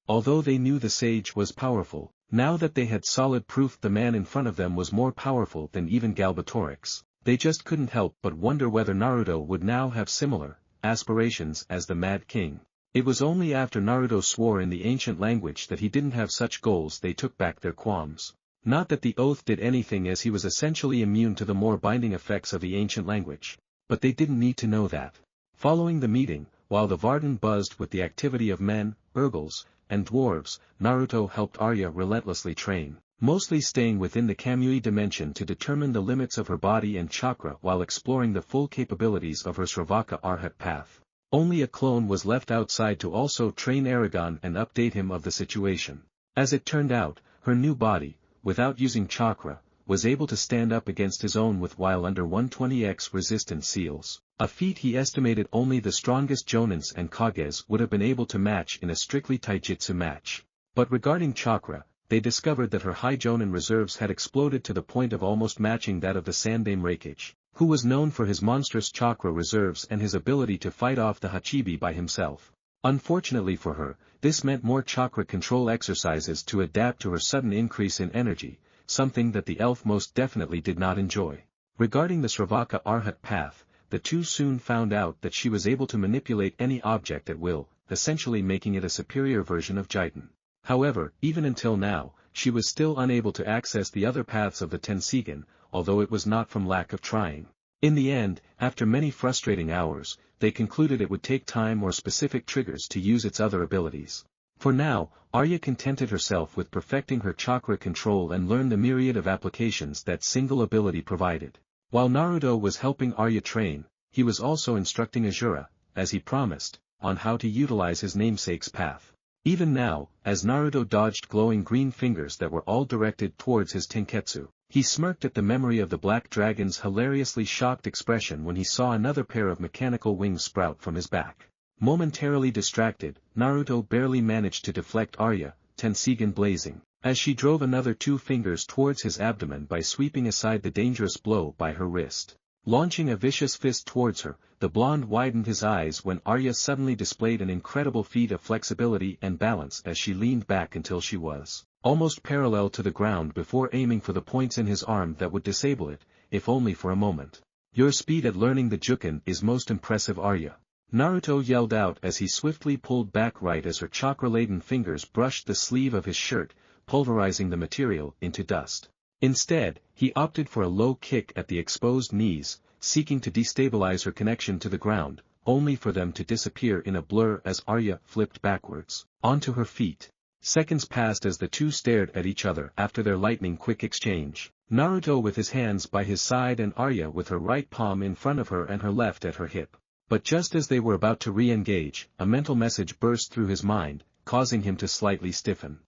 Although they knew the sage was powerful, now that they had solid proof the man in front of them was more powerful than even Galbatorix, they just couldn't help but wonder whether Naruto would now have similar aspirations as the Mad King. It was only after Naruto swore in the ancient language that he didn't have such goals they took back their qualms. Not that the oath did anything as he was essentially immune to the more binding effects of the ancient language. But they didn't need to know that. Following the meeting, while the Varden buzzed with the activity of men, Urgles, and dwarves, Naruto helped Arya relentlessly train, mostly staying within the Kamui dimension to determine the limits of her body and chakra while exploring the full capabilities of her Sravaka Arhat path. Only a clone was left outside to also train Eragon and update him of the situation. As it turned out, her new body, without using chakra, was able to stand up against his own with while under 120x resistance seals, a feat he estimated only the strongest Jonins and Kages would have been able to match in a strictly taijutsu match. But regarding chakra, they discovered that her high Jonin reserves had exploded to the point of almost matching that of the Sandaime Reikage, who was known for his monstrous chakra reserves and his ability to fight off the Hachibi by himself. Unfortunately for her, this meant more chakra control exercises to adapt to her sudden increase in energy, something that the elf most definitely did not enjoy. Regarding the Sravaka Arhat path, the two soon found out that she was able to manipulate any object at will, essentially making it a superior version of Jiten. However, even until now, she was still unable to access the other paths of the Tensigen, although it was not from lack of trying. In the end, after many frustrating hours, they concluded it would take time or specific triggers to use its other abilities. For now, Arya contented herself with perfecting her chakra control and learned the myriad of applications that single ability provided. While Naruto was helping Arya train, he was also instructing Azura, as he promised, on how to utilize his namesake's path. Even now, as Naruto dodged glowing green fingers that were all directed towards his Tenketsu, he smirked at the memory of the Black Dragon's hilariously shocked expression when he saw another pair of mechanical wings sprout from his back. Momentarily distracted, Naruto barely managed to deflect Arya, Tensigen blazing, as she drove another two fingers towards his abdomen by sweeping aside the dangerous blow by her wrist. Launching a vicious fist towards her, the blonde widened his eyes when Arya suddenly displayed an incredible feat of flexibility and balance as she leaned back until she was almost parallel to the ground before aiming for the points in his arm that would disable it, if only for a moment. Your speed at learning the Juken is most impressive, Arya. Naruto yelled out as he swiftly pulled back right as her chakra-laden fingers brushed the sleeve of his shirt, pulverizing the material into dust. Instead, he opted for a low kick at the exposed knees, seeking to destabilize her connection to the ground, only for them to disappear in a blur as Arya flipped backwards, onto her feet. Seconds passed as the two stared at each other after their lightning-quick exchange, Naruto with his hands by his side and Arya with her right palm in front of her and her left at her hip. But just as they were about to re-engage, a mental message burst through his mind, causing him to slightly stiffen.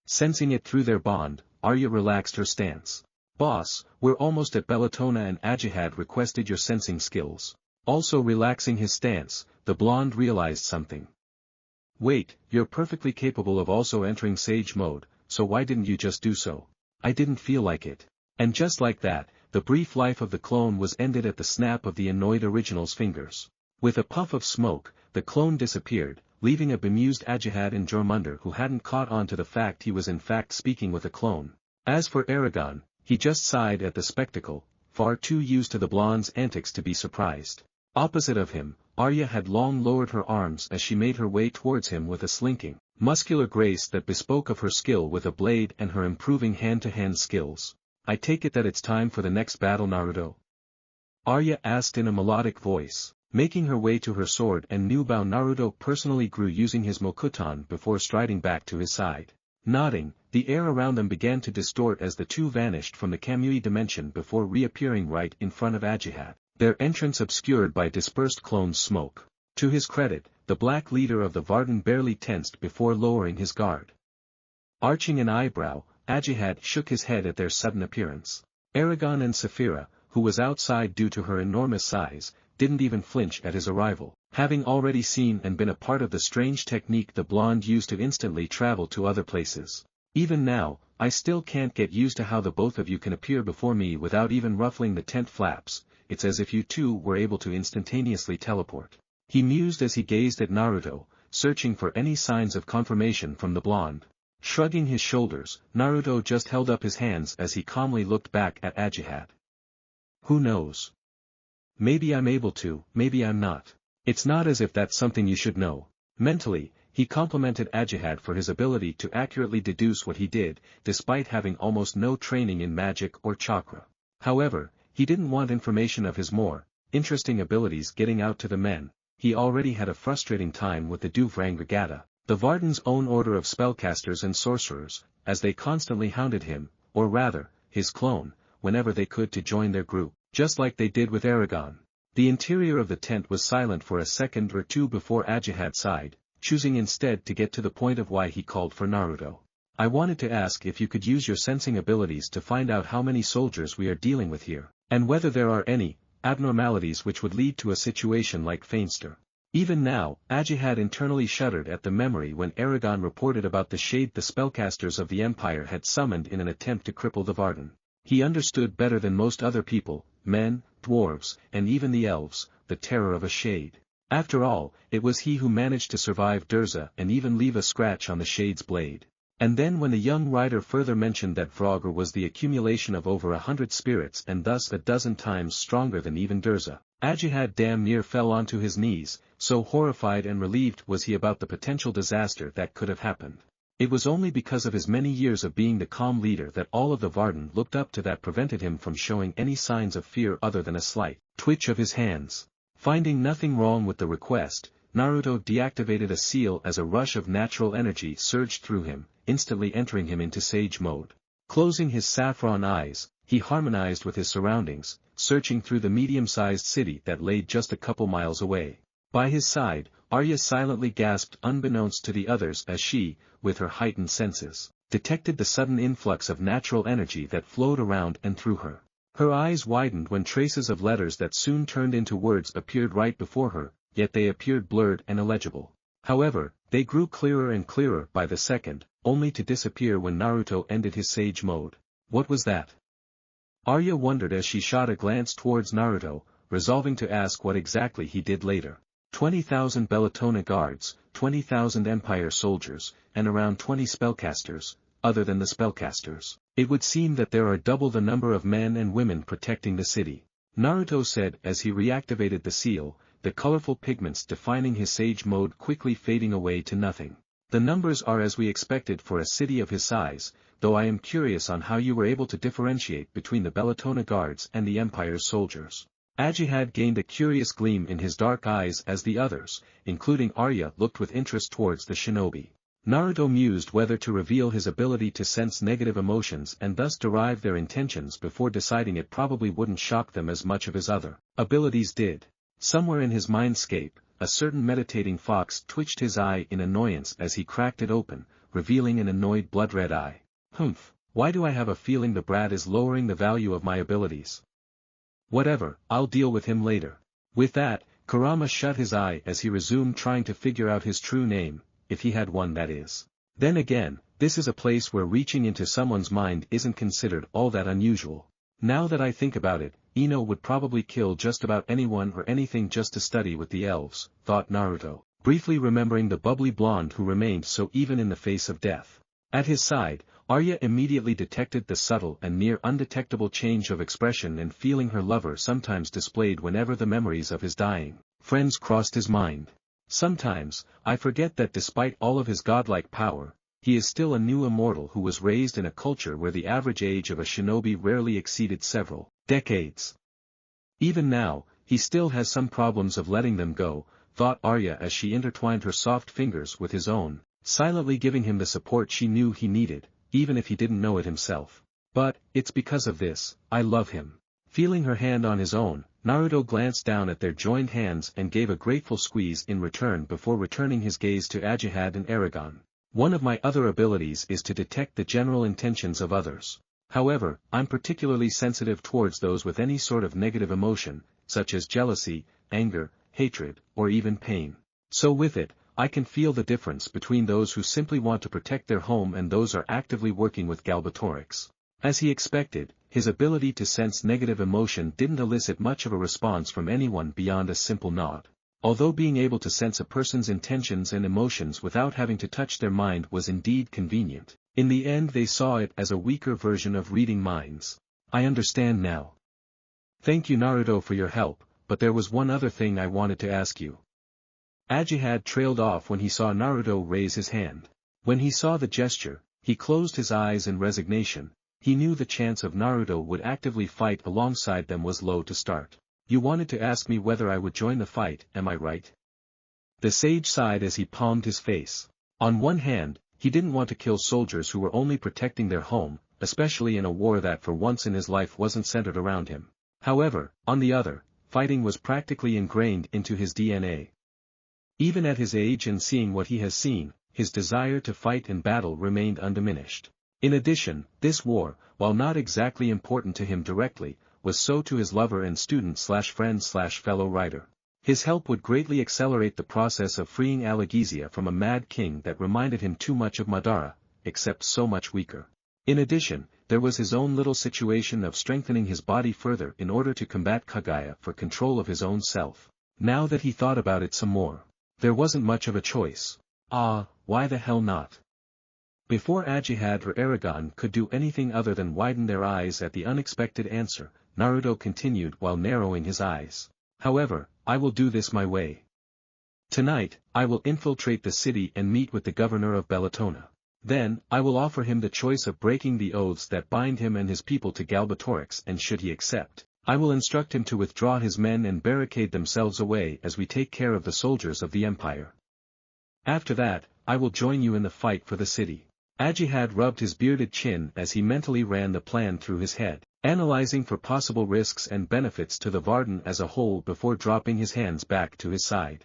Sensing it through their bond, Arya relaxed her stance. Boss, we're almost at Bellatona and Ajihad requested your sensing skills. Also relaxing his stance, the blonde realized something. Wait, you're perfectly capable of also entering Sage mode, so why didn't you just do so? I didn't feel like it. And just like that, the brief life of the clone was ended at the snap of the annoyed original's fingers. With a puff of smoke, the clone disappeared, leaving a bemused Ajihad and Jormungandr who hadn't caught on to the fact he was in fact speaking with a clone. As for Eragon, he just sighed at the spectacle, far too used to the blonde's antics to be surprised. Opposite of him, Arya had long lowered her arms as she made her way towards him with a slinking, muscular grace that bespoke of her skill with a blade and her improving hand-to-hand skills. I take it that it's time for the next battle, Naruto? Arya asked in a melodic voice. Making her way to her sword and Nubao, Naruto personally grew using his Mokuton before striding back to his side. Nodding, the air around them began to distort as the two vanished from the Kamui dimension before reappearing right in front of Ajihad, their entrance obscured by dispersed clone smoke. To his credit, the black leader of the Varden barely tensed before lowering his guard. Arching an eyebrow, Ajihad shook his head at their sudden appearance. Eragon and Saphira, who was outside due to her enormous size, didn't even flinch at his arrival, having already seen and been a part of the strange technique the blonde used to instantly travel to other places. Even now, I still can't get used to how the both of you can appear before me without even ruffling the tent flaps. It's as if you two were able to instantaneously teleport. He mused as he gazed at Naruto, searching for any signs of confirmation from the blonde. Shrugging his shoulders, Naruto just held up his hands as he calmly looked back at Ajihad. Who knows? Maybe I'm able to, maybe I'm not. It's not as if that's something you should know. Mentally, he complimented Ajihad for his ability to accurately deduce what he did, despite having almost no training in magic or chakra. However, he didn't want information of his more interesting abilities getting out to the men. He already had a frustrating time with the Duvrangragata, the Varden's own order of spellcasters and sorcerers, as they constantly hounded him, or rather, his clone, whenever they could to join their group, just like they did with Eragon. The interior of the tent was silent for a second or two before Ajihad sighed, choosing instead to get to the point of why he called for Naruto. I wanted to ask if you could use your sensing abilities to find out how many soldiers we are dealing with here, and whether there are any abnormalities which would lead to a situation like Feinster. Even now, Ajihad internally shuddered at the memory when Eragon reported about the shade the spellcasters of the Empire had summoned in an attempt to cripple the Varden. He understood better than most other people, men, dwarves, and even the elves, the terror of a shade. After all, it was he who managed to survive Durza and even leave a scratch on the shade's blade. And then when the young writer further mentioned that Vraugr was the accumulation of over 100 spirits and thus a dozen times stronger than even Durza, Ajihad damn near fell onto his knees, so horrified and relieved was he about the potential disaster that could have happened. It was only because of his many years of being the calm leader that all of the Varden looked up to that prevented him from showing any signs of fear other than a slight twitch of his hands. Finding nothing wrong with the request, Naruto deactivated a seal as a rush of natural energy surged through him, instantly entering him into sage mode. Closing his saffron eyes, he harmonized with his surroundings, searching through the medium-sized city that lay just a couple miles away. By his side, Arya silently gasped unbeknownst to the others as she, with her heightened senses, detected the sudden influx of natural energy that flowed around and through her. Her eyes widened when traces of letters that soon turned into words appeared right before her, yet they appeared blurred and illegible. However, they grew clearer and clearer by the second, only to disappear when Naruto ended his sage mode. What was that? Arya wondered as she shot a glance towards Naruto, resolving to ask what exactly he did later. 20,000 Bellatona guards, 20,000 Empire soldiers, and around 20 spellcasters, other than the spellcasters. It would seem that there are double the number of men and women protecting the city. Naruto said as he reactivated the seal, the colorful pigments defining his sage mode quickly fading away to nothing. The numbers are as we expected for a city of his size, though I am curious on how you were able to differentiate between the Bellatona guards and the Empire's soldiers. Ajihad gained a curious gleam in his dark eyes as the others, including Arya, looked with interest towards the shinobi. Naruto mused whether to reveal his ability to sense negative emotions and thus derive their intentions before deciding it probably wouldn't shock them as much of his other abilities did. Somewhere in his mindscape, a certain meditating fox twitched his eye in annoyance as he cracked it open, revealing an annoyed blood-red eye. Humph, why do I have a feeling the brat is lowering the value of my abilities? Whatever, I'll deal with him later. With that, Kurama shut his eye as he resumed trying to figure out his true name, if he had one that is. Then again, this is a place where reaching into someone's mind isn't considered all that unusual. Now that I think about it, Ino would probably kill just about anyone or anything just to study with the elves, thought Naruto, briefly remembering the bubbly blonde who remained so even in the face of death. At his side, Arya immediately detected the subtle and near undetectable change of expression and feeling her lover sometimes displayed whenever the memories of his dying friends crossed his mind. Sometimes, I forget that despite all of his godlike power, he is still a new immortal who was raised in a culture where the average age of a shinobi rarely exceeded several decades. Even now, he still has some problems of letting them go, thought Arya as she intertwined her soft fingers with his own, silently giving him the support she knew he needed, even if he didn't know it himself. But, it's because of this, I love him. Feeling her hand on his own, Naruto glanced down at their joined hands and gave a grateful squeeze in return before returning his gaze to Ajihad and Eragon. One of my other abilities is to detect the general intentions of others. However, I'm particularly sensitive towards those with any sort of negative emotion, such as jealousy, anger, hatred, or even pain. So with it, I can feel the difference between those who simply want to protect their home and those are actively working with Galbatorix. As he expected, his ability to sense negative emotion didn't elicit much of a response from anyone beyond a simple nod. Although being able to sense a person's intentions and emotions without having to touch their mind was indeed convenient, in the end they saw it as a weaker version of reading minds. I understand now. Thank you Naruto for your help, but there was one other thing I wanted to ask you. Ajihad trailed off when he saw Naruto raise his hand. When he saw the gesture, he closed his eyes in resignation. He knew the chance of Naruto would actively fight alongside them was low to start. You wanted to ask me whether I would join the fight, am I right? The sage sighed as he palmed his face. On one hand, he didn't want to kill soldiers who were only protecting their home, especially in a war that for once in his life wasn't centered around him. However, on the other, fighting was practically ingrained into his DNA. Even at his age and seeing what he has seen, his desire to fight and battle remained undiminished. In addition, this war, while not exactly important to him directly, was so to his lover and student/friend/fellow writer. His help would greatly accelerate the process of freeing Alagizia from a mad king that reminded him too much of Madara, except so much weaker. In addition, there was his own little situation of strengthening his body further in order to combat Kaguya for control of his own self. Now that he thought about it some more, there wasn't much of a choice. Why the hell not? Before Ajihad or Eragon could do anything other than widen their eyes at the unexpected answer, Naruto continued while narrowing his eyes. However, I will do this my way. Tonight, I will infiltrate the city and meet with the governor of Bellatona. Then, I will offer him the choice of breaking the oaths that bind him and his people to Galbatorix, and should he accept, I will instruct him to withdraw his men and barricade themselves away as we take care of the soldiers of the Empire. After that, I will join you in the fight for the city. Ajihad rubbed his bearded chin as he mentally ran the plan through his head, analyzing for possible risks and benefits to the Varden as a whole before dropping his hands back to his side.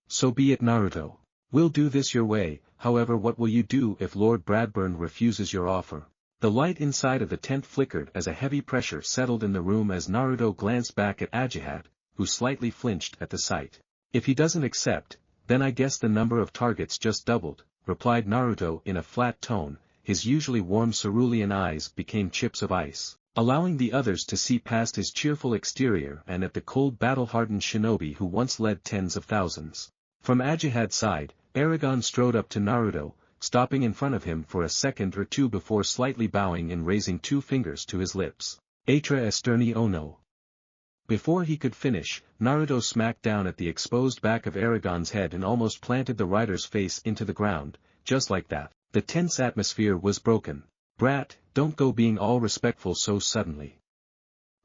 So be it, Naruto. We'll do this your way. However, what will you do if Lord Bradburn refuses your offer? The light inside of the tent flickered as a heavy pressure settled in the room as Naruto glanced back at Ajihad, who slightly flinched at the sight. If he doesn't accept, then I guess the number of targets just doubled, replied Naruto in a flat tone. His usually warm cerulean eyes became chips of ice, allowing the others to see past his cheerful exterior and at the cold battle-hardened shinobi who once led tens of thousands. From Ajihad's side, Eragon strode up to Naruto, stopping in front of him for a second or two before slightly bowing and raising 2 fingers to his lips. Atra esterni ono. Before he could finish, Naruto smacked down at the exposed back of Eragon's head and almost planted the rider's face into the ground. Just like that, the tense atmosphere was broken. Brat, don't go being all respectful so suddenly.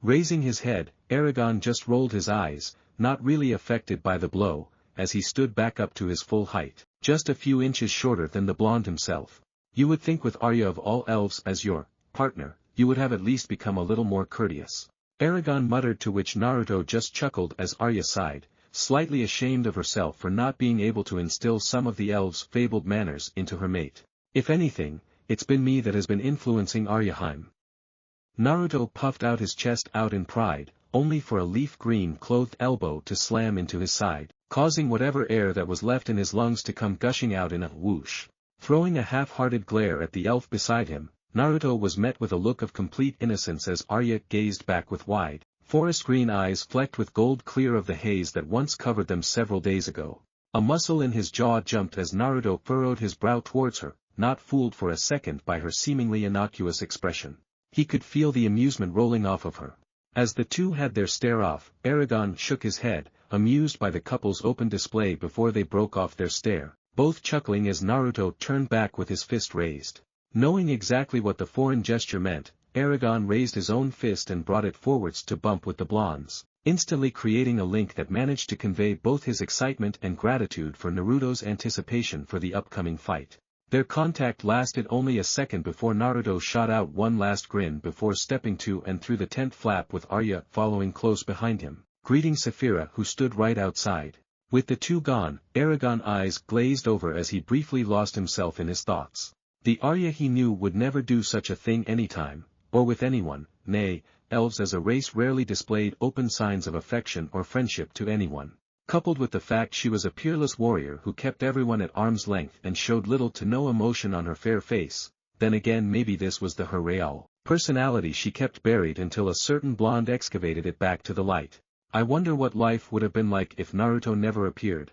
Raising his head, Eragon just rolled his eyes, not really affected by the blow, as he stood back up to his full height, just a few inches shorter than the blonde himself. You would think with Arya of all elves as your partner, you would have at least become a little more courteous. Eragon muttered, to which Naruto just chuckled as Arya sighed, slightly ashamed of herself for not being able to instill some of the elves' fabled manners into her mate. If anything, it's been me that has been influencing Aryaheim. Naruto puffed out his chest out in pride, only for a leaf-green clothed elbow to slam into his side, causing whatever air that was left in his lungs to come gushing out in a whoosh. Throwing a half-hearted glare at the elf beside him, Naruto was met with a look of complete innocence as Arya gazed back with wide, forest-green eyes flecked with gold clear of the haze that once covered them several days ago. A muscle in his jaw jumped as Naruto furrowed his brow towards her, not fooled for a second by her seemingly innocuous expression. He could feel the amusement rolling off of her. As the two had their stare off, Eragon shook his head, amused by the couple's open display before they broke off their stare, both chuckling as Naruto turned back with his fist raised. Knowing exactly what the foreign gesture meant, Eragon raised his own fist and brought it forwards to bump with the blonde's, instantly creating a link that managed to convey both his excitement and gratitude for Naruto's anticipation for the upcoming fight. Their contact lasted only a second before Naruto shot out one last grin before stepping to and through the tent flap with Arya following close behind him, greeting Saphira who stood right outside. With the two gone, Eragon's eyes glazed over as he briefly lost himself in his thoughts. The Arya he knew would never do such a thing anytime, or with anyone. Nay, elves as a race rarely displayed open signs of affection or friendship to anyone. Coupled with the fact she was a peerless warrior who kept everyone at arm's length and showed little to no emotion on her fair face, then again maybe this was the her real personality she kept buried until a certain blonde excavated it back to the light. I wonder what life would have been like if Naruto never appeared.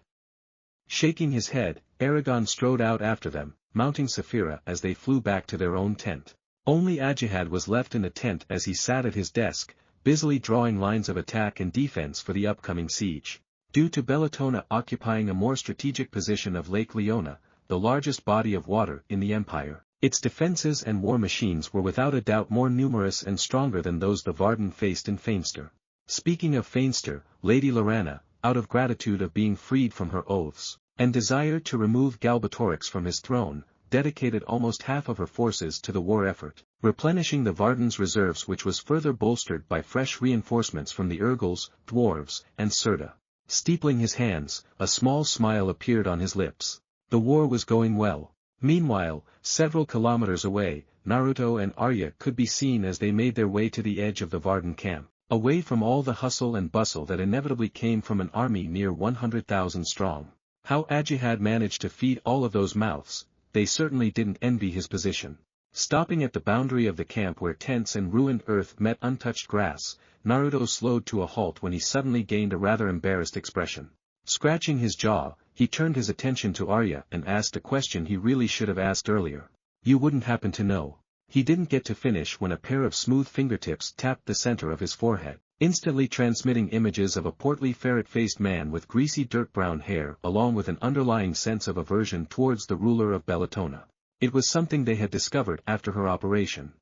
Shaking his head, Eragon strode out after them, mounting Saphira as they flew back to their own tent. Only Ajihad was left in the tent as he sat at his desk, busily drawing lines of attack and defense for the upcoming siege. Due to Bellatona occupying a more strategic position of Lake Leona, the largest body of water in the Empire, its defenses and war machines were without a doubt more numerous and stronger than those the Varden faced in Feinster. Speaking of Feinster, Lady Lorana, out of gratitude of being freed from her oaths, and desire to remove Galbatorix from his throne, dedicated almost half of her forces to the war effort, replenishing the Varden's reserves, which was further bolstered by fresh reinforcements from the Urgals, dwarves, and Serta. Steepling his hands, a small smile appeared on his lips. The war was going well. Meanwhile, several kilometers away, Naruto and Arya could be seen as they made their way to the edge of the Varden camp, away from all the hustle and bustle that inevitably came from an army near 100,000 strong. How Ajihad managed to feed all of those mouths, they certainly didn't envy his position. Stopping at the boundary of the camp where tents and ruined earth met untouched grass, Naruto slowed to a halt when he suddenly gained a rather embarrassed expression. Scratching his jaw, he turned his attention to Arya and asked a question he really should have asked earlier. You wouldn't happen to know. He didn't get to finish when a pair of smooth fingertips tapped the center of his forehead, instantly transmitting images of a portly ferret-faced man with greasy dirt-brown hair along with an underlying sense of aversion towards the ruler of Bellatona. It was something they had discovered after her operation.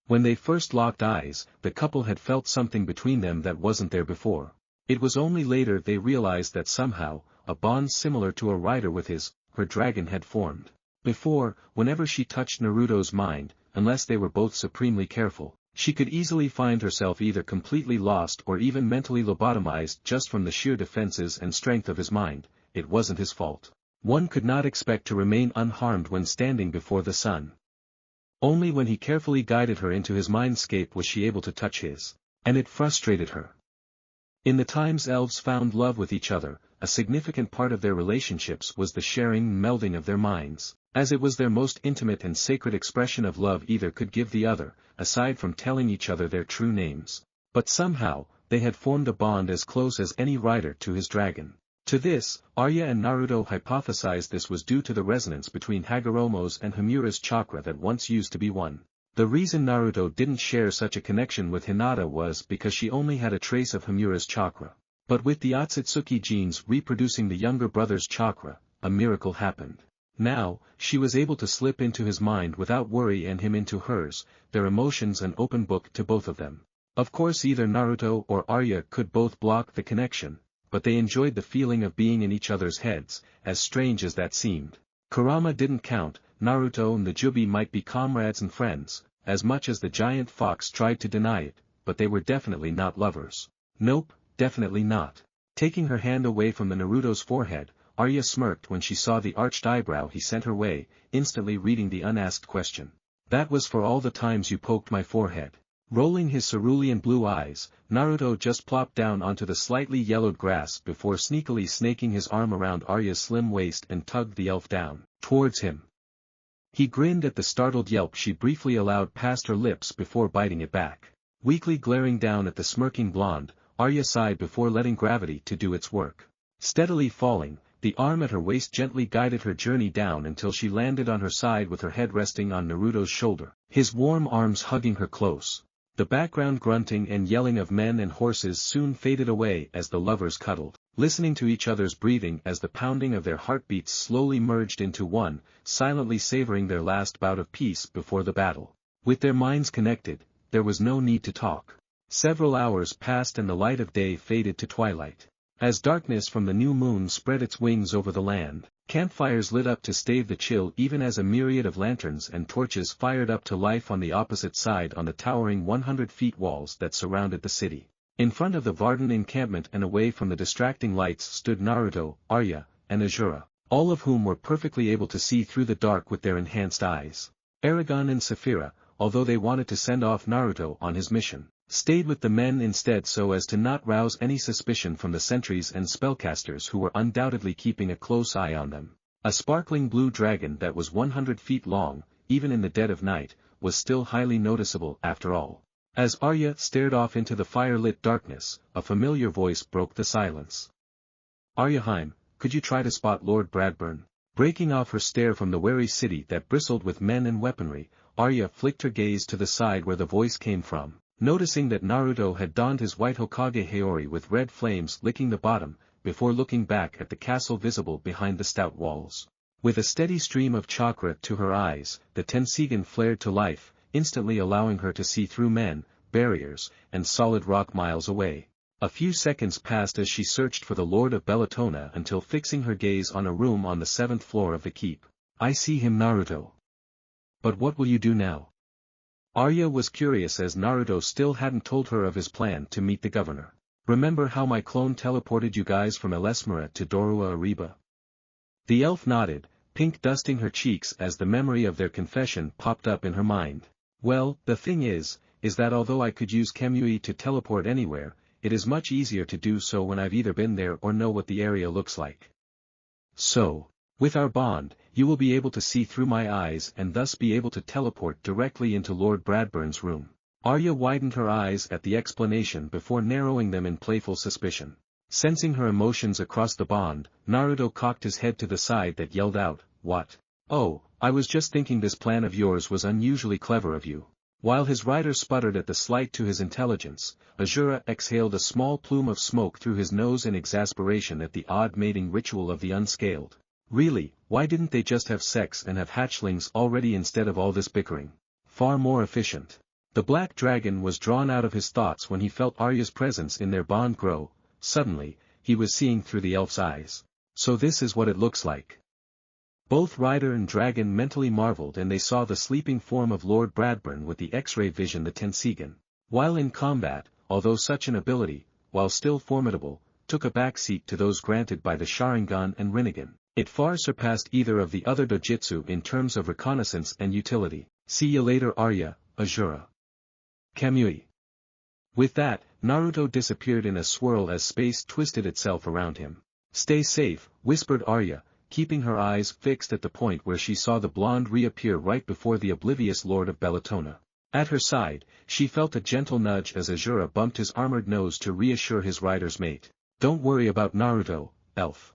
When they first locked eyes, the couple had felt something between them that wasn't there before. It was only later they realized that somehow, a bond similar to a rider with her dragon had formed. Before, whenever she touched Naruto's mind, unless they were both supremely careful, she could easily find herself either completely lost or even mentally lobotomized just from the sheer defenses and strength of his mind. It wasn't his fault. One could not expect to remain unharmed when standing before the sun. Only when he carefully guided her into his mindscape was she able to touch his, and it frustrated her. In the times elves found love with each other, a significant part of their relationships was the sharing and melding of their minds, as it was their most intimate and sacred expression of love either could give the other, aside from telling each other their true names. But somehow, they had formed a bond as close as any rider to his dragon. To this, Arya and Naruto hypothesized this was due to the resonance between Hagoromo's and Himura's chakra that once used to be one. The reason Naruto didn't share such a connection with Hinata was because she only had a trace of Himura's chakra. But with the Otsutsuki genes reproducing the younger brother's chakra, a miracle happened. Now, she was able to slip into his mind without worry and him into hers, their emotions an open book to both of them. Of course either Naruto or Arya could both block the connection, but they enjoyed the feeling of being in each other's heads, as strange as that seemed. Kurama didn't count. Naruto and the Juubi might be comrades and friends, as much as the giant fox tried to deny it, but they were definitely not lovers. Nope, definitely not. Taking her hand away from the Naruto's forehead, Arya smirked when she saw the arched eyebrow he sent her way, instantly reading the unasked question. That was for all the times you poked my forehead. Rolling his cerulean blue eyes, Naruto just plopped down onto the slightly yellowed grass before sneakily snaking his arm around Arya's slim waist and tugged the elf down, towards him. He grinned at the startled yelp she briefly allowed past her lips before biting it back. Weakly glaring down at the smirking blonde, Arya sighed before letting gravity to do its work. Steadily falling, the arm at her waist gently guided her journey down until she landed on her side with her head resting on Naruto's shoulder, his warm arms hugging her close. The background grunting and yelling of men and horses soon faded away as the lovers cuddled, listening to each other's breathing as the pounding of their heartbeats slowly merged into one, silently savoring their last bout of peace before the battle. With their minds connected, there was no need to talk. Several hours passed and the light of day faded to twilight. As darkness from the new moon spread its wings over the land, campfires lit up to stave the chill even as a myriad of lanterns and torches fired up to life on the opposite side on the towering 100-feet walls that surrounded the city. In front of the Varden encampment and away from the distracting lights stood Naruto, Arya, and Azura, all of whom were perfectly able to see through the dark with their enhanced eyes. Eragon and Saphira, although they wanted to send off Naruto on his mission, stayed with the men instead so as to not rouse any suspicion from the sentries and spellcasters who were undoubtedly keeping a close eye on them. A sparkling blue dragon that was 100 feet long, even in the dead of night, was still highly noticeable after all. As Arya stared off into the fire-lit darkness, a familiar voice broke the silence. Aryaheim, could you try to spot Lord Bradburn? Breaking off her stare from the wary city that bristled with men and weaponry, Arya flicked her gaze to the side where the voice came from. Noticing that Naruto had donned his white Hokage Haori with red flames licking the bottom, before looking back at the castle visible behind the stout walls. With a steady stream of chakra to her eyes, the Tensigan flared to life, instantly allowing her to see through men, barriers, and solid rock miles away. A few seconds passed as she searched for the Lord of Bellatona until fixing her gaze on a room on the 7th floor of the keep. I see him, Naruto. But what will you do now? Arya was curious as Naruto still hadn't told her of his plan to meet the governor. Remember how my clone teleported you guys from Elesmera to Dorua Ariba? The elf nodded, pink dusting her cheeks as the memory of their confession popped up in her mind. Well, the thing is that although I could use Kemui to teleport anywhere, it is much easier to do so when I've either been there or know what the area looks like. So, with our bond, you will be able to see through my eyes and thus be able to teleport directly into Lord Bradburn's room. Arya widened her eyes at the explanation before narrowing them in playful suspicion. Sensing her emotions across the bond, Naruto cocked his head to the side that yelled out, "What? Oh, I was just thinking this plan of yours was unusually clever of you." While his rider sputtered at the slight to his intelligence, Azura exhaled a small plume of smoke through his nose in exasperation at the odd mating ritual of the unscaled. Really, why didn't they just have sex and have hatchlings already instead of all this bickering? Far more efficient. The black dragon was drawn out of his thoughts when he felt Arya's presence in their bond grow. Suddenly, he was seeing through the elf's eyes. So this is what it looks like. Both rider and dragon mentally marveled, and they saw the sleeping form of Lord Bradburn with the X-ray vision, the Tensigan. While in combat, although such an ability, while still formidable, took a backseat to those granted by the Sharingan and Rinnegan, it far surpassed either of the other dojutsu in terms of reconnaissance and utility. See you later, Arya, Azura. Kamui. With that, Naruto disappeared in a swirl as space twisted itself around him. Stay safe, whispered Arya, keeping her eyes fixed at the point where she saw the blonde reappear right before the oblivious Lord of Bellatona. At her side, she felt a gentle nudge as Azura bumped his armored nose to reassure his rider's mate. Don't worry about Naruto, elf.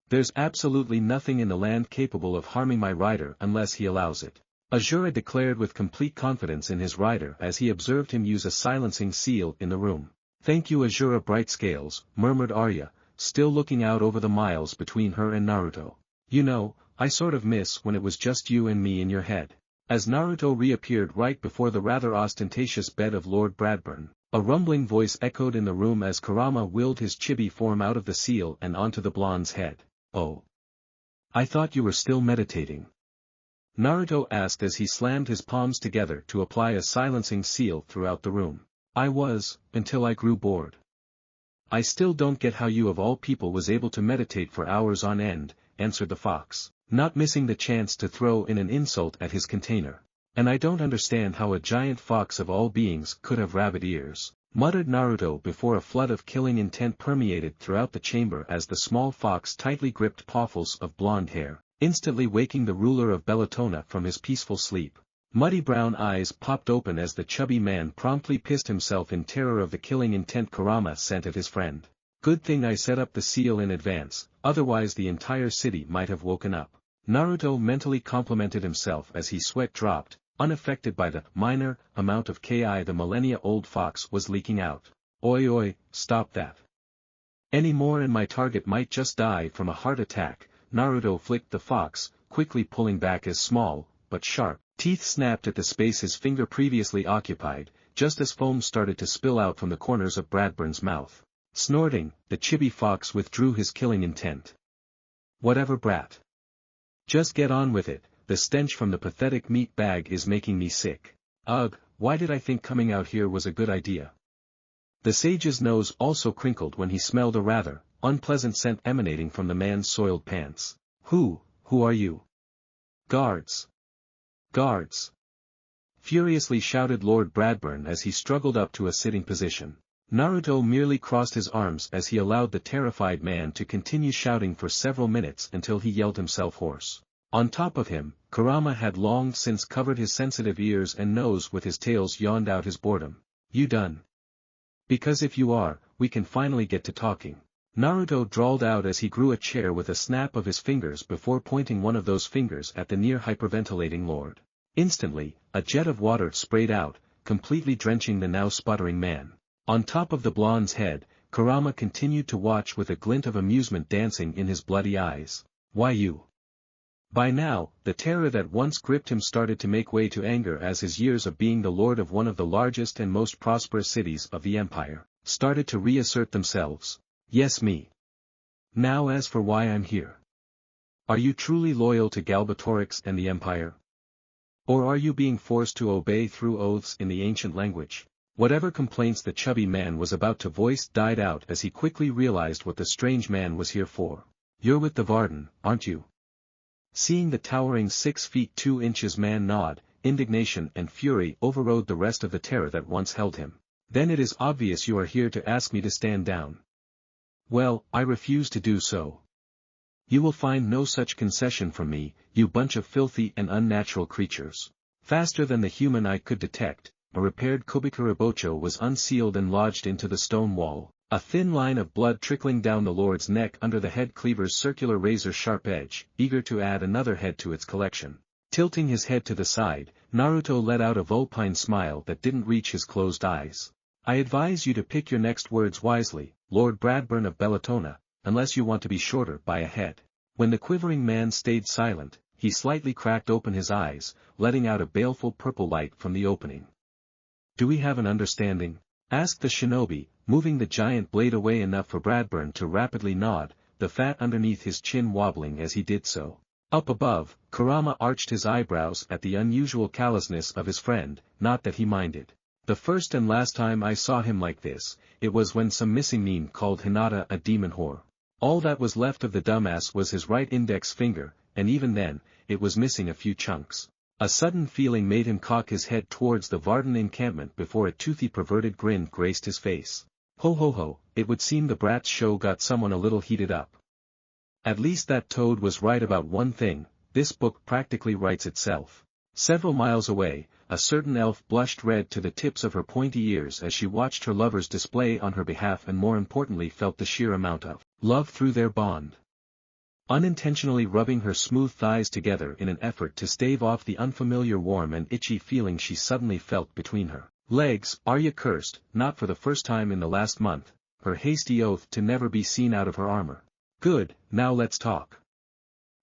There's absolutely nothing in the land capable of harming my rider unless he allows it. Azura declared with complete confidence in his rider as he observed him use a silencing seal in the room. Thank you, Azura Bright Scales, murmured Arya, still looking out over the miles between her and Naruto. You know, I sort of miss when it was just you and me in your head. As Naruto reappeared right before the rather ostentatious bed of Lord Bradburn, a rumbling voice echoed in the room as Kurama willed his chibi form out of the seal and onto the blonde's head. Oh. I thought you were still meditating. Naruto asked as he slammed his palms together to apply a silencing seal throughout the room. I was, until I grew bored. I still don't get how you of all people was able to meditate for hours on end, answered the fox, not missing the chance to throw in an insult at his container. And I don't understand how a giant fox of all beings could have rabbit ears, muttered Naruto before a flood of killing intent permeated throughout the chamber as the small fox tightly gripped paws of blonde hair, instantly waking the ruler of Bellatona from his peaceful sleep. Muddy brown eyes popped open as the chubby man promptly pissed himself in terror of the killing intent Kurama sent at his friend. Good thing I set up the seal in advance, otherwise the entire city might have woken up. Naruto mentally complimented himself as he sweat dropped, unaffected by the minor amount of ki the millennia-old fox was leaking out. Oi, stop that. Any more and my target might just die from a heart attack. Naruto flicked the fox, quickly pulling back his small, but sharp, teeth snapped at the space his finger previously occupied, just as foam started to spill out from the corners of Bradburn's mouth. Snorting, the chibi fox withdrew his killing intent. Whatever, brat. Just get on with it, the stench from the pathetic meat bag is making me sick. Ugh, why did I think coming out here was a good idea? The sage's nose also crinkled when he smelled a rather unpleasant scent emanating from the man's soiled pants. Who are you? Guards! Guards! Furiously shouted Lord Bradburn as he struggled up to a sitting position. Naruto merely crossed his arms as he allowed the terrified man to continue shouting for several minutes until he yelled himself hoarse. On top of him, Kurama had long since covered his sensitive ears and nose with his tails yawned out his boredom. You done? Because if you are, we can finally get to talking. Naruto drawled out as he grew a chair with a snap of his fingers before pointing one of those fingers at the near hyperventilating lord. Instantly, a jet of water sprayed out, completely drenching the now sputtering man. On top of the blonde's head, Kurama continued to watch with a glint of amusement dancing in his bloody eyes. Why you? By now, the terror that once gripped him started to make way to anger as his years of being the lord of one of the largest and most prosperous cities of the empire started to reassert themselves. Yes, me. Now as for why I'm here. Are you truly loyal to Galbatorix and the empire? Or are you being forced to obey through oaths in the ancient language? Whatever complaints the chubby man was about to voice died out as he quickly realized what the strange man was here for. You're with the Varden, aren't you? Seeing the towering 6 feet 2 inches man nod, indignation and fury overrode the rest of the terror that once held him. Then it is obvious you are here to ask me to stand down. Well, I refuse to do so. You will find no such concession from me, you bunch of filthy and unnatural creatures. Faster than the human eye could detect, a repaired Kubikuribocho was unsealed and lodged into the stone wall. A thin line of blood trickling down the lord's neck under the head cleaver's circular razor-sharp edge, eager to add another head to its collection. Tilting his head to the side, Naruto let out a vulpine smile that didn't reach his closed eyes. I advise you to pick your next words wisely, Lord Bradburn of Bellatona, unless you want to be shorter by a head. When the quivering man stayed silent, he slightly cracked open his eyes, letting out a baleful purple light from the opening. Do we have an understanding? Asked the shinobi, moving the giant blade away enough for Bradburn to rapidly nod, the fat underneath his chin wobbling as he did so. Up above, Kurama arched his eyebrows at the unusual callousness of his friend, not that he minded. The first and last time I saw him like this, it was when some missing nin called Hinata a demon whore. All that was left of the dumbass was his right index finger, and even then, it was missing a few chunks. A sudden feeling made him cock his head towards the Varden encampment before a toothy perverted grin graced his face. Ho ho ho, it would seem the brat's show got someone a little heated up. At least that toad was right about one thing, this book practically writes itself. Several miles away, a certain elf blushed red to the tips of her pointy ears as she watched her lovers display on her behalf and more importantly felt the sheer amount of love through their bond. Unintentionally rubbing her smooth thighs together in an effort to stave off the unfamiliar warm and itchy feeling she suddenly felt between her legs, Arya cursed, not for the first time in the last month, her hasty oath to never be seen out of her armor. Good, now let's talk.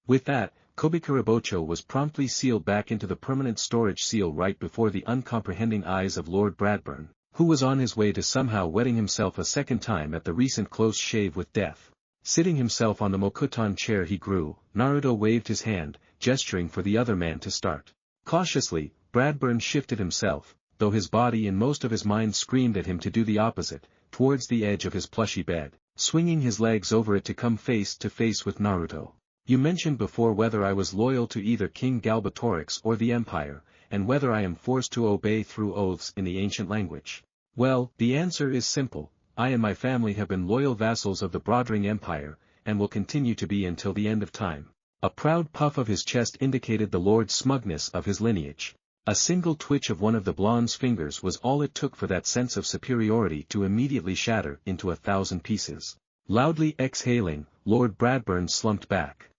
With that, Kobikurabocho was promptly sealed back into the permanent storage seal right before the uncomprehending eyes of Lord Bradburn, who was on his way to somehow wetting himself a second time at the recent close shave with death. Sitting himself on the Mokuton chair he grew, Naruto waved his hand, gesturing for the other man to start. Cautiously, Bradburn shifted himself, though his body and most of his mind screamed at him to do the opposite, towards the edge of his plushy bed, swinging his legs over it to come face to face with Naruto. You mentioned before whether I was loyal to either King Galbatorix or the Empire, and whether I am forced to obey through oaths in the ancient language. Well, the answer is simple. I and my family have been loyal vassals of the Brodring Empire, and will continue to be until the end of time. A proud puff of his chest indicated the lord's smugness of his lineage. A single twitch of one of the blonde's fingers was all it took for that sense of superiority to immediately shatter into 1,000 pieces. Loudly exhaling, Lord Bradburn slumped back.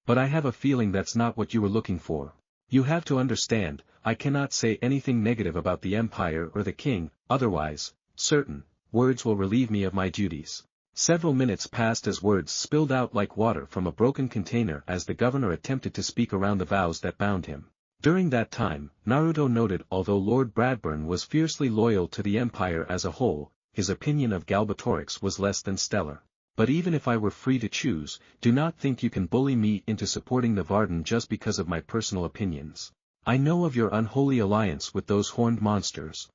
But I have a feeling that's not what you were looking for. You have to understand, I cannot say anything negative about the Empire or the King, otherwise, certain words will relieve me of my duties. Several minutes passed as words spilled out like water from a broken container as the governor attempted to speak around the vows that bound him. During that time, Naruto noted although Lord Bradburn was fiercely loyal to the Empire as a whole, his opinion of Galbatorix was less than stellar. But even if I were free to choose, do not think you can bully me into supporting the Varden just because of my personal opinions. I know of your unholy alliance with those horned monsters.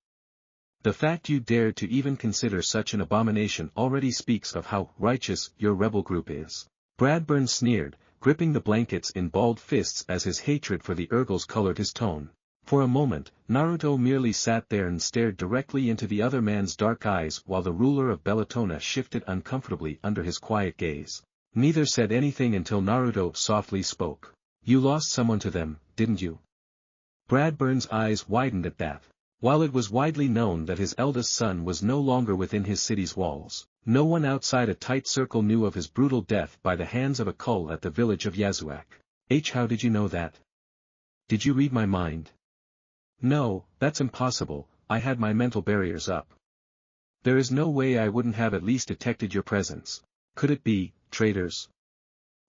The fact you dared to even consider such an abomination already speaks of how righteous your rebel group is. Bradburn sneered, gripping the blankets in balled fists as his hatred for the Urgles colored his tone. For a moment, Naruto merely sat there and stared directly into the other man's dark eyes while the ruler of Bellatona shifted uncomfortably under his quiet gaze. Neither said anything until Naruto softly spoke. You lost someone to them, didn't you? Bradburn's eyes widened at that. While it was widely known that his eldest son was no longer within his city's walls, no one outside a tight circle knew of his brutal death by the hands of a cull at the village of Yasuak. How did you know that? Did you read my mind? No, that's impossible, I had my mental barriers up. There is no way I wouldn't have at least detected your presence. Could it be, traitors?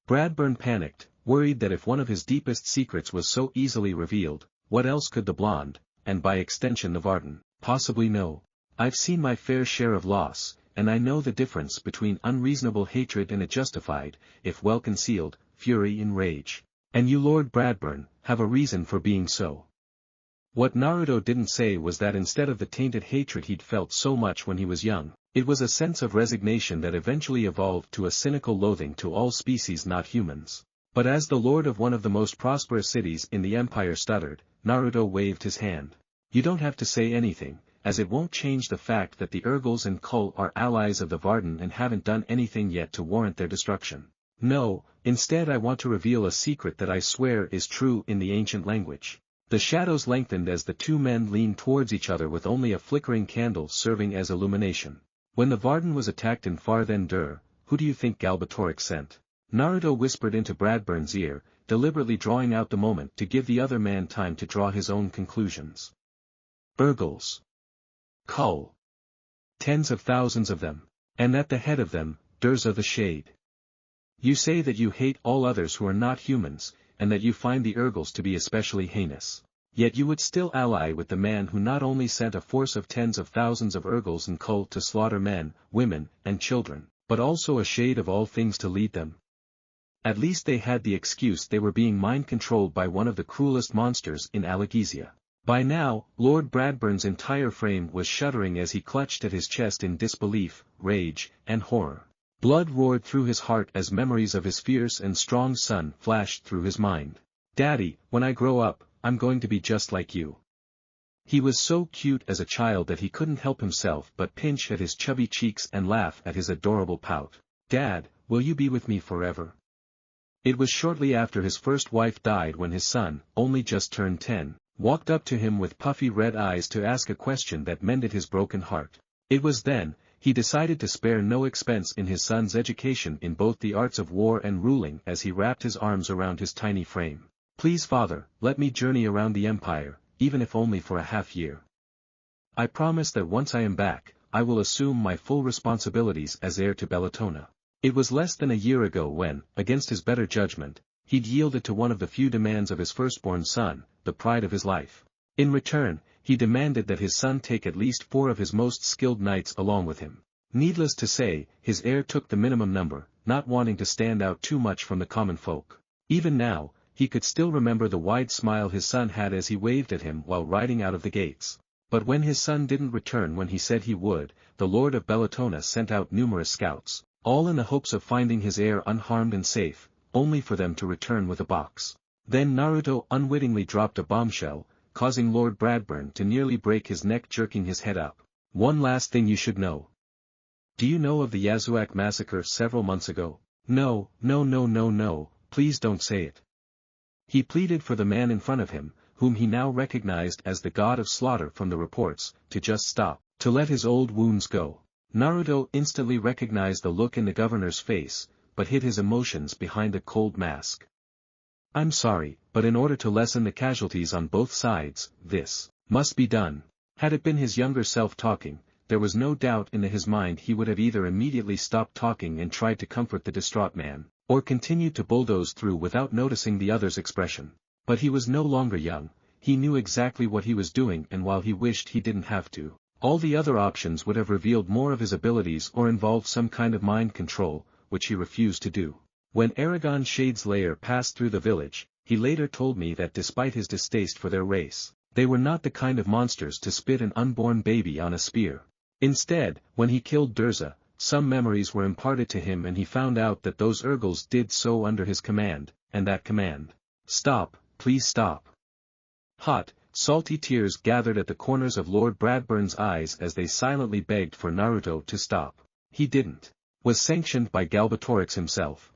Bradburn panicked, worried that if one of his deepest secrets was so easily revealed, what else could the blonde, and by extension the Varden, possibly know? I've seen my fair share of loss, and I know the difference between unreasonable hatred and a justified, if well concealed, fury and rage. And you Lord Bradburn, have a reason for being so. What Naruto didn't say was that instead of the tainted hatred he'd felt so much when he was young, it was a sense of resignation that eventually evolved to a cynical loathing to all species not humans. But as the lord of one of the most prosperous cities in the Empire stuttered, Naruto waved his hand. You don't have to say anything, as it won't change the fact that the Urgles and Kull are allies of the Varden and haven't done anything yet to warrant their destruction. No, instead I want to reveal a secret that I swear is true in the ancient language. The shadows lengthened as the two men leaned towards each other with only a flickering candle serving as illumination. When the Varden was attacked in Far-Then-Dur, who do you think Galbatorix sent? Naruto whispered into Bradburn's ear, deliberately drawing out the moment to give the other man time to draw his own conclusions. Urgles. Kull. Tens of thousands of them. And at the head of them, Durza the Shade. You say that you hate all others who are not humans, and that you find the Urgles to be especially heinous. Yet you would still ally with the man who not only sent a force of tens of thousands of Urgles and Kull to slaughter men, women, and children, but also a shade of all things to lead them. At least they had the excuse they were being mind-controlled by one of the cruelest monsters in Alagaezia. By now, Lord Bradburn's entire frame was shuddering as he clutched at his chest in disbelief, rage, and horror. Blood roared through his heart as memories of his fierce and strong son flashed through his mind. Daddy, when I grow up, I'm going to be just like you. He was so cute as a child that he couldn't help himself but pinch at his chubby cheeks and laugh at his adorable pout. Dad, will you be with me forever? It was shortly after his first wife died when his son, only just turned 10, walked up to him with puffy red eyes to ask a question that mended his broken heart. It was then, he decided to spare no expense in his son's education in both the arts of war and ruling as he wrapped his arms around his tiny frame. Please father, let me journey around the empire, even if only for a half-year. I promise that once I am back, I will assume my full responsibilities as heir to Bellatona. It was less than a year ago when, against his better judgment, he'd yielded to one of the few demands of his firstborn son, the pride of his life. In return, he demanded that his son take at least 4 of his most skilled knights along with him. Needless to say, his heir took the minimum number, not wanting to stand out too much from the common folk. Even now, he could still remember the wide smile his son had as he waved at him while riding out of the gates. But when his son didn't return when he said he would, the Lord of Bellatona sent out numerous scouts, all in the hopes of finding his heir unharmed and safe, only for them to return with a box. Then Naruto unwittingly dropped a bombshell, causing Lord Bradburn to nearly break his neck, jerking his head up. One last thing you should know. Do you know of the Yasuak massacre several months ago? No, please don't say it. He pleaded for the man in front of him, whom he now recognized as the god of slaughter from the reports, to just stop, to let his old wounds go. Naruto instantly recognized the look in the governor's face, but hid his emotions behind a cold mask. I'm sorry, but in order to lessen the casualties on both sides, this must be done. Had it been his younger self talking, there was no doubt in his mind he would have either immediately stopped talking and tried to comfort the distraught man, or continued to bulldoze through without noticing the other's expression. But he was no longer young, he knew exactly what he was doing, and while he wished he didn't have to, all the other options would have revealed more of his abilities or involved some kind of mind control, which he refused to do. When Eragon Shade's lair passed through the village, he later told me that despite his distaste for their race, they were not the kind of monsters to spit an unborn baby on a spear. Instead, when he killed Durza, some memories were imparted to him and he found out that those Urgles did so under his command, and that command. Stop, please stop. Hot, salty tears gathered at the corners of Lord Bradburn's eyes as they silently begged for Naruto to stop. He didn't. Was sanctioned by Galbatorix himself.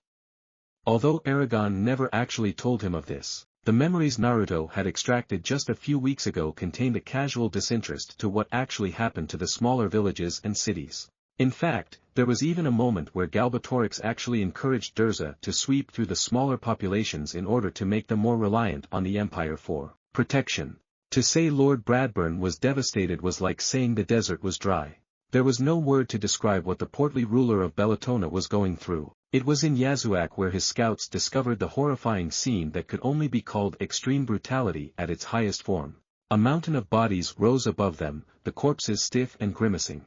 Although Eragon never actually told him of this, the memories Naruto had extracted just a few weeks ago contained a casual disinterest to what actually happened to the smaller villages and cities. In fact, there was even a moment where Galbatorix actually encouraged Durza to sweep through the smaller populations in order to make them more reliant on the Empire for protection. To say Lord Bradburn was devastated was like saying the desert was dry. There was no word to describe what the portly ruler of Bellatona was going through. It was in Yasuak where his scouts discovered the horrifying scene that could only be called extreme brutality at its highest form. A mountain of bodies rose above them, the corpses stiff and grimacing.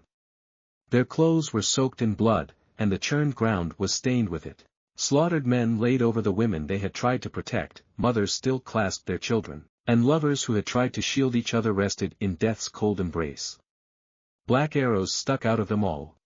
Their clothes were soaked in blood, and the churned ground was stained with it. Slaughtered men laid over the women they had tried to protect, mothers still clasped their children, and lovers who had tried to shield each other rested in death's cold embrace. Black arrows stuck out of them all.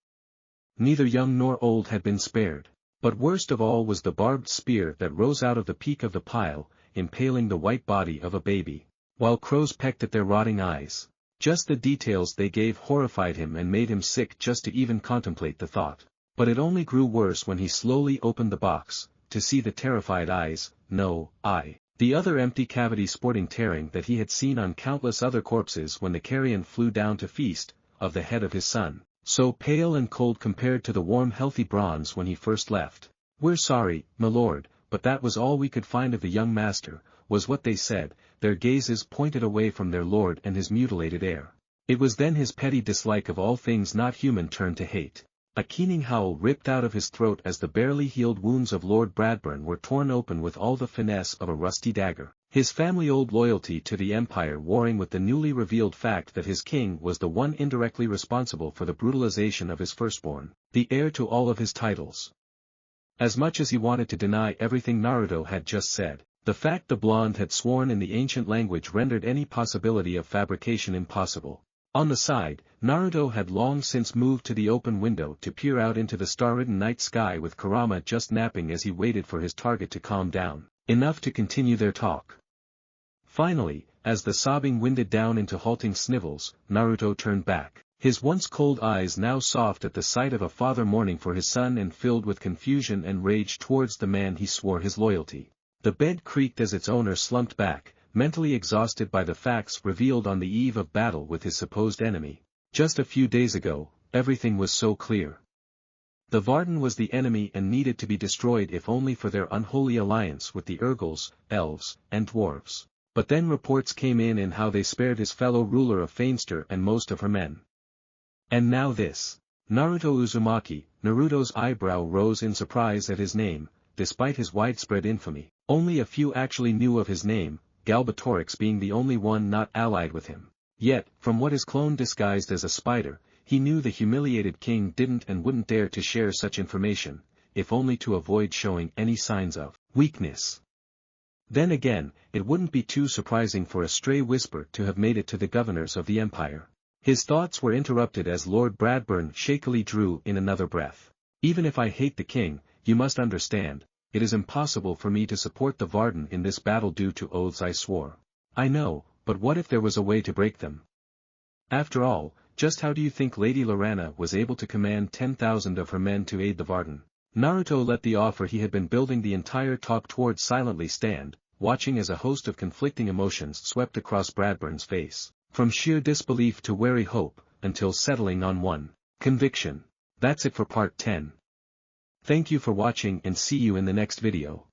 Neither young nor old had been spared. But worst of all was the barbed spear that rose out of the peak of the pile, impaling the white body of a baby, while crows pecked at their rotting eyes. Just the details they gave horrified him and made him sick just to even contemplate the thought. But it only grew worse when he slowly opened the box, to see the terrified eyes, the other empty cavity sporting tearing that he had seen on countless other corpses when the carrion flew down to feast, of the head of his son. so pale and cold compared to the warm healthy bronze when he first left. "We're sorry, my lord, but that was all we could find of the young master," was what they said, their gazes pointed away from their lord and his mutilated heir. It was then his petty dislike of all things not human turned to hate. A keening howl ripped out of his throat as the barely healed wounds of Lord Bradburn were torn open with all the finesse of a rusty dagger. His family-old loyalty to the Empire warring with the newly revealed fact that his king was the one indirectly responsible for the brutalization of his firstborn, the heir to all of his titles. As much as he wanted to deny everything Naruto had just said, the fact the blonde had sworn in the ancient language rendered any possibility of fabrication impossible. On the side, Naruto had long since moved to the open window to peer out into the star-ridden night sky with Kurama just napping as he waited for his target to calm down, enough to continue their talk. Finally, as the sobbing winded down into halting snivels, Naruto turned back, his once cold eyes now soft at the sight of a father mourning for his son and filled with confusion and rage towards the man he swore his loyalty. The bed creaked as its owner slumped back, mentally exhausted by the facts revealed on the eve of battle with his supposed enemy. Just a few days ago, everything was so clear. The Varden was the enemy and needed to be destroyed if only for their unholy alliance with the Urgals, elves, and dwarves. But then reports came in how they spared his fellow ruler of Fainster and most of her men. And now this. Naruto Uzumaki. Naruto's eyebrow rose in surprise at his name, despite his widespread infamy. Only a few actually knew of his name, Galbatorix being the only one not allied with him. Yet, from what his clone disguised as a spider, he knew the humiliated king didn't and wouldn't dare to share such information, if only to avoid showing any signs of weakness. Then again, it wouldn't be too surprising for a stray whisper to have made it to the governors of the empire. His thoughts were interrupted as Lord Bradburn shakily drew in another breath. "Even if I hate the king, you must understand, it is impossible for me to support the Varden in this battle due to oaths I swore." "I know, but what if there was a way to break them? After all, just how do you think Lady Lorana was able to command 10,000 of her men to aid the Varden?" Naruto let the offer he had been building the entire talk towards silently stand, watching as a host of conflicting emotions swept across Bradburn's face, from sheer disbelief to wary hope, until settling on one conviction. That's it for part 10. Thank you for watching and see you in the next video.